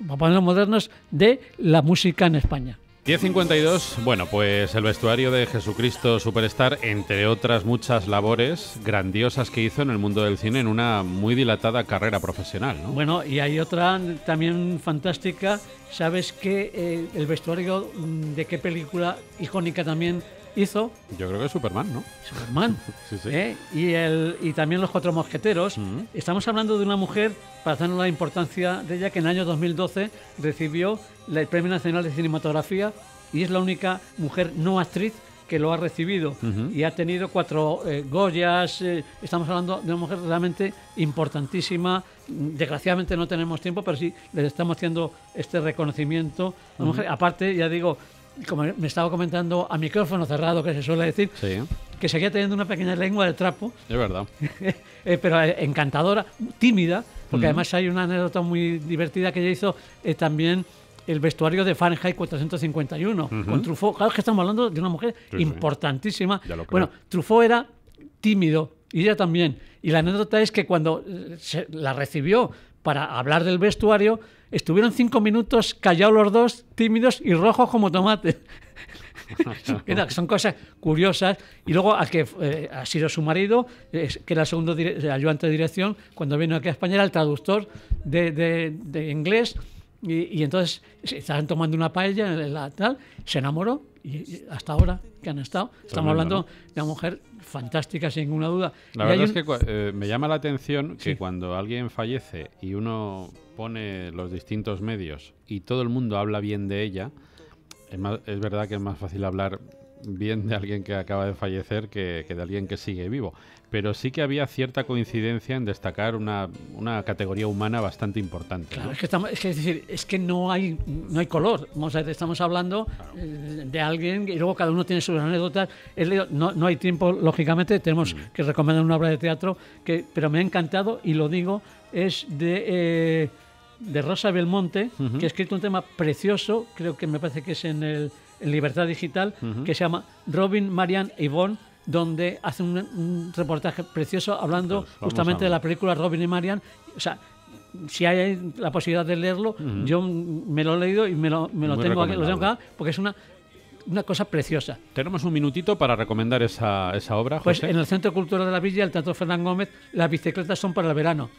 para ponerlos modernos, de la música en España. 10:52, bueno, pues el vestuario de Jesucristo Superstar, entre otras muchas labores grandiosas que hizo en el mundo del cine en una muy dilatada carrera profesional, ¿no? Bueno, y hay otra también fantástica. ¿Sabes que el vestuario de qué película icónica también hizo? Yo creo que Superman, ¿no? Superman. Sí, sí. Y también Los Cuatro Mosqueteros. Estamos hablando de una mujer, para darnos la importancia de ella, que en el año 2012 recibió el Premio Nacional de Cinematografía y es la única mujer no actriz que lo ha recibido, y ha tenido 4 Goyas. Estamos hablando de una mujer realmente importantísima. Desgraciadamente no tenemos tiempo, pero sí les estamos haciendo este reconocimiento. Una mujer, aparte, ya digo, como me estaba comentando a micrófono cerrado, que se suele decir, sí, que seguía teniendo una pequeña lengua de trapo. Es verdad. Pero encantadora, tímida, porque además hay una anécdota muy divertida que ella hizo también el vestuario de Fahrenheit 451 con Truffaut. Claro que estamos hablando de una mujer importantísima. Bueno, Truffaut era tímido y ella también. Y la anécdota es que cuando la recibió para hablar del vestuario, estuvieron 5 minutos callados los dos, tímidos y rojos como tomate. Son cosas curiosas. Y luego al que ha sido su marido, que era el segundo ayudante de dirección, cuando vino aquí a España era el traductor de inglés. Y entonces estaban tomando una paella, se enamoró y hasta ahora que han estado. Estamos hablando de una mujer fantástica, sin ninguna duda. La verdad es que me llama la atención que cuando alguien fallece y uno pone los distintos medios y todo el mundo habla bien de ella, es verdad que es más fácil hablar bien de alguien que acaba de fallecer que de alguien que sigue vivo. Pero sí que había cierta coincidencia en destacar una categoría humana bastante importante. Claro, ¿no? es que no hay color. Vamos a ver, estamos hablando de alguien y luego cada uno tiene sus anécdotas. No hay tiempo, lógicamente, tenemos que recomendar una obra de teatro, pero me ha encantado y lo digo, es de Rosa Belmonte, que ha escrito un tema precioso, creo que me parece que es en el en Libertad Digital, que se llama Robin, Marian e Yvonne, donde hace un reportaje precioso hablando justamente de la película Robin y Marian. O sea, si hay la posibilidad de leerlo, yo me lo he leído y me lo tengo acá, porque es una cosa preciosa. Tenemos un minutito para recomendar esa obra, José. Pues en el Centro Cultural de la Villa, el Teatro Fernán Gómez, las bicicletas son para el verano.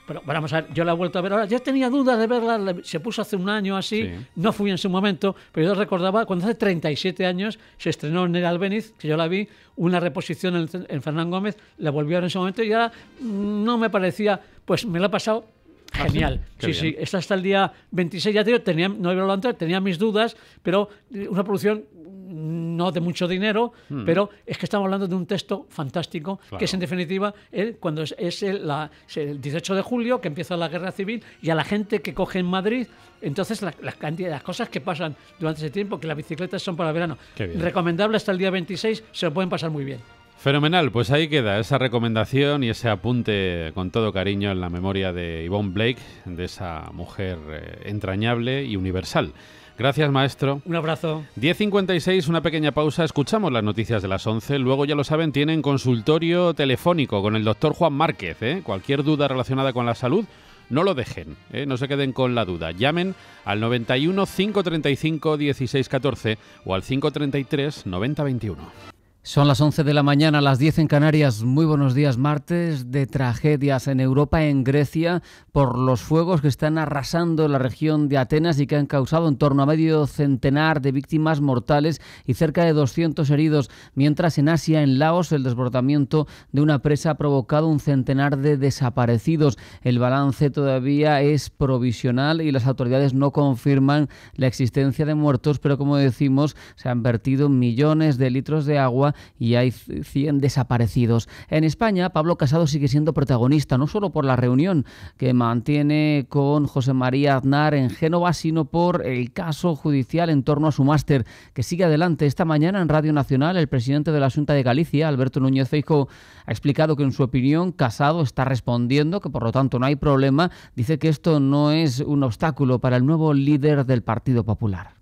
Pero vamos a ver, yo la he vuelto a ver ahora. Ya tenía dudas de verla, se puso hace un año así, no fui en su momento, pero yo recordaba cuando hace 37 años se estrenó en el Albéniz, que yo la vi, una reposición en Fernán Gómez, la volví a ver en ese momento y ahora no me parecía, pues me la he pasado genial. Sí, está hasta el día 26, ya te digo, no había hablado antes, tenía mis dudas, pero una producción no de mucho dinero, pero es que estamos hablando de un texto fantástico, que es en definitiva cuando es el 18 de julio, que empieza la guerra civil, y a la gente que coge en Madrid, entonces las cosas que pasan durante ese tiempo, que las bicicletas son para el verano. Recomendable hasta el día 26, se lo pueden pasar muy bien. Fenomenal, pues ahí queda esa recomendación y ese apunte con todo cariño en la memoria de Yvonne Blake, de esa mujer entrañable y universal. Gracias, maestro. Un abrazo. 10:56, una pequeña pausa. Escuchamos las noticias de las 11. Luego, ya lo saben, tienen consultorio telefónico con el doctor Juan Márquez. Cualquier duda relacionada con la salud, no lo dejen, no se queden con la duda. Llamen al 91 535 16 14 o al 533 90 21. Son las 11 de la mañana, las 10 en Canarias. Muy buenos días. Martes de tragedias en Europa, en Grecia, por los fuegos que están arrasando la región de Atenas y que han causado en torno a medio centenar de víctimas mortales y cerca de 200 heridos. Mientras en Asia, en Laos, el desbordamiento de una presa ha provocado un centenar de desaparecidos. El balance todavía es provisional y las autoridades no confirman la existencia de muertos, pero como decimos, se han vertido millones de litros de agua y hay 100 desaparecidos. En España, Pablo Casado sigue siendo protagonista, no solo por la reunión que mantiene con José María Aznar en Génova, sino por el caso judicial en torno a su máster, que sigue adelante. Esta mañana en Radio Nacional, el presidente de la Xunta de Galicia, Alberto Núñez Feijóo, ha explicado que en su opinión Casado está respondiendo, que por lo tanto no hay problema. Dice que esto no es un obstáculo para el nuevo líder del Partido Popular.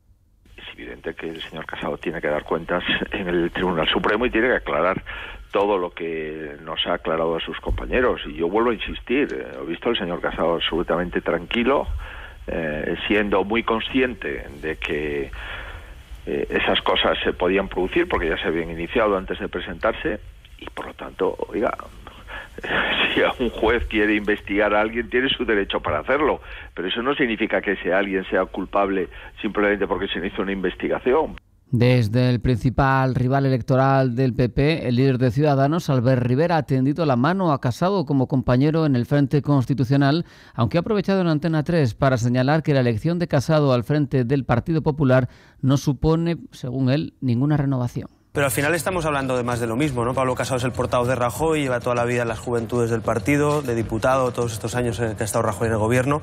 Es evidente que el señor Casado tiene que dar cuentas en el Tribunal Supremo y tiene que aclarar todo lo que nos ha aclarado a sus compañeros. Y yo vuelvo a insistir, he visto al señor Casado absolutamente tranquilo, siendo muy consciente de que esas cosas se podían producir porque ya se habían iniciado antes de presentarse y por lo tanto, oiga, si un juez quiere investigar a alguien, tiene su derecho para hacerlo, pero eso no significa que ese alguien sea culpable simplemente porque se hizo una investigación. Desde el principal rival electoral del PP, el líder de Ciudadanos, Albert Rivera, ha tendido la mano a Casado como compañero en el Frente Constitucional, aunque ha aprovechado en Antena 3 para señalar que la elección de Casado al frente del Partido Popular no supone, según él, ninguna renovación. Pero al final estamos hablando de más de lo mismo, ¿no? Pablo Casado es el portavoz de Rajoy, lleva toda la vida en las juventudes del partido, de diputado, todos estos años en que ha estado Rajoy en el gobierno,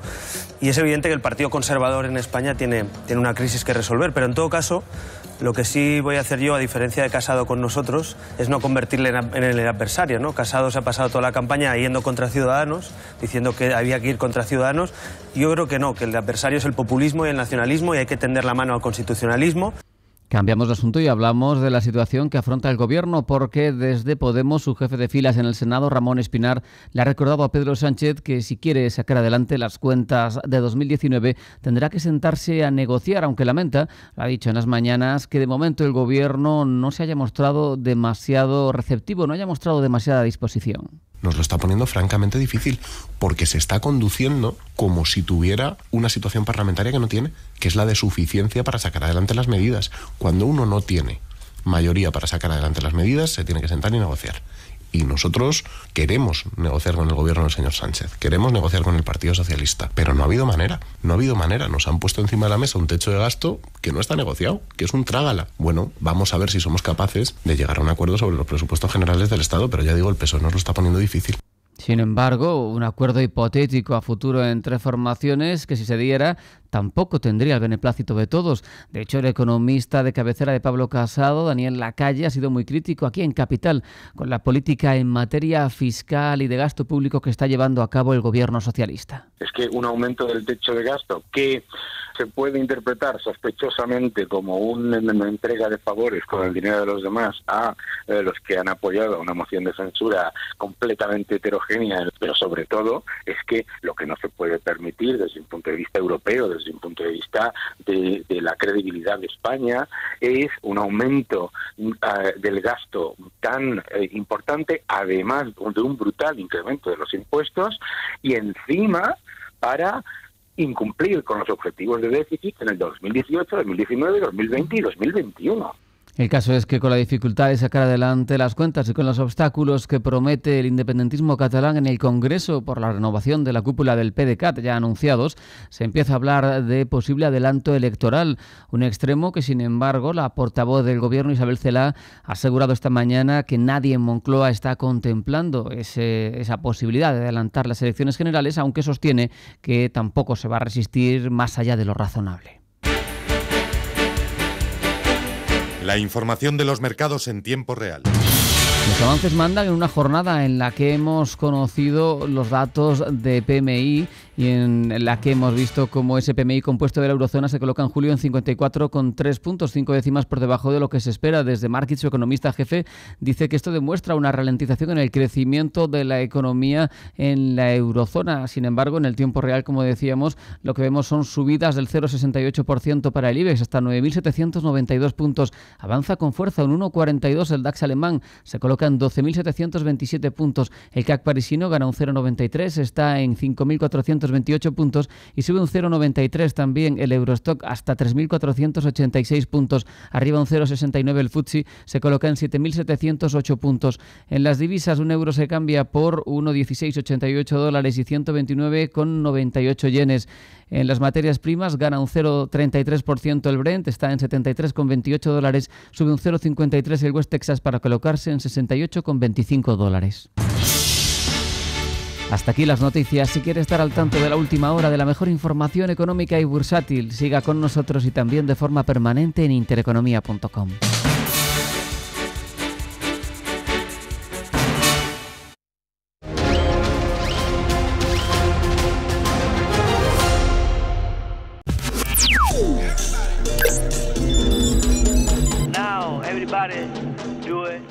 y es evidente que el Partido Conservador en España tiene una crisis que resolver, pero en todo caso, lo que sí voy a hacer yo, a diferencia de Casado con nosotros, es no convertirle en el adversario, ¿no? Casado se ha pasado toda la campaña yendo contra Ciudadanos, diciendo que había que ir contra Ciudadanos. Yo creo que no, que el adversario es el populismo y el nacionalismo y hay que tender la mano al constitucionalismo. Cambiamos de asunto y hablamos de la situación que afronta el Gobierno, porque desde Podemos, su jefe de filas en el Senado, Ramón Espinar, le ha recordado a Pedro Sánchez que si quiere sacar adelante las cuentas de 2019 tendrá que sentarse a negociar, aunque lamenta, lo ha dicho en las mañanas, que de momento el Gobierno no se haya mostrado demasiado receptivo, no haya mostrado demasiada disposición. Nos lo está poniendo francamente difícil porque se está conduciendo como si tuviera una situación parlamentaria que no tiene, que es la de suficiencia para sacar adelante las medidas. Cuando uno no tiene mayoría para sacar adelante las medidas, se tiene que sentar y negociar. Y nosotros queremos negociar con el gobierno del señor Sánchez, queremos negociar con el Partido Socialista, pero no ha habido manera, nos han puesto encima de la mesa un techo de gasto que no está negociado, que es un trágala. Bueno, vamos a ver si somos capaces de llegar a un acuerdo sobre los presupuestos generales del Estado, pero ya digo, el PSOE nos lo está poniendo difícil. Sin embargo, un acuerdo hipotético a futuro entre formaciones que, si se diera, tampoco tendría el beneplácito de todos. De hecho, el economista de cabecera de Pablo Casado, Daniel Lacalle, ha sido muy crítico aquí en Capital con la política en materia fiscal y de gasto público que está llevando a cabo el gobierno socialista. Es que un aumento del techo de gasto que se puede interpretar sospechosamente como una entrega de favores con el dinero de los demás a los que han apoyado una moción de censura completamente heterogénea, pero sobre todo es que lo que no se puede permitir desde un punto de vista europeo, desde un punto de vista de la credibilidad de España, es un aumento del gasto tan importante, además de un brutal incremento de los impuestos, y encima para incumplir con los objetivos de déficit en el 2018, 2019, 2020 y 2021. El caso es que con la dificultad de sacar adelante las cuentas y con los obstáculos que promete el independentismo catalán en el Congreso por la renovación de la cúpula del PDeCAT ya anunciados, se empieza a hablar de posible adelanto electoral, un extremo que, sin embargo, la portavoz del Gobierno, Isabel Celaá, ha asegurado esta mañana que nadie en Moncloa está contemplando esa posibilidad de adelantar las elecciones generales, aunque sostiene que tampoco se va a resistir más allá de lo razonable. La información de los mercados en tiempo real. Los avances mandan en una jornada en la que hemos conocido los datos de PMI y en la que hemos visto cómo ese PMI compuesto de la eurozona se coloca en julio en 54,3 puntos, 5 décimas por debajo de lo que se espera. Desde Markit, su economista jefe dice que esto demuestra una ralentización en el crecimiento de la economía en la eurozona. Sin embargo, en el tiempo real, como decíamos, lo que vemos son subidas del 0,68% para el IBEX hasta 9.792 puntos. Avanza con fuerza un 1,42 el DAX alemán, se coloca en 12.727 puntos. El CAC parisino gana un 0,93, está en 5.428 puntos y sube un 0,93 también el Eurostock hasta 3.486 puntos. Arriba un 0,69 el FTSE, se coloca en 7.708 puntos. En las divisas, un euro se cambia por 1,1688 dólares y 129,98 yenes. En las materias primas gana un 0,33% el Brent, está en 73,28 dólares, sube un 0,53 el West Texas para colocarse en 68,25 dólares. Hasta aquí las noticias. Si quiere estar al tanto de la última hora de la mejor información económica y bursátil, siga con nosotros y también de forma permanente en intereconomía.com. Now everybody do it.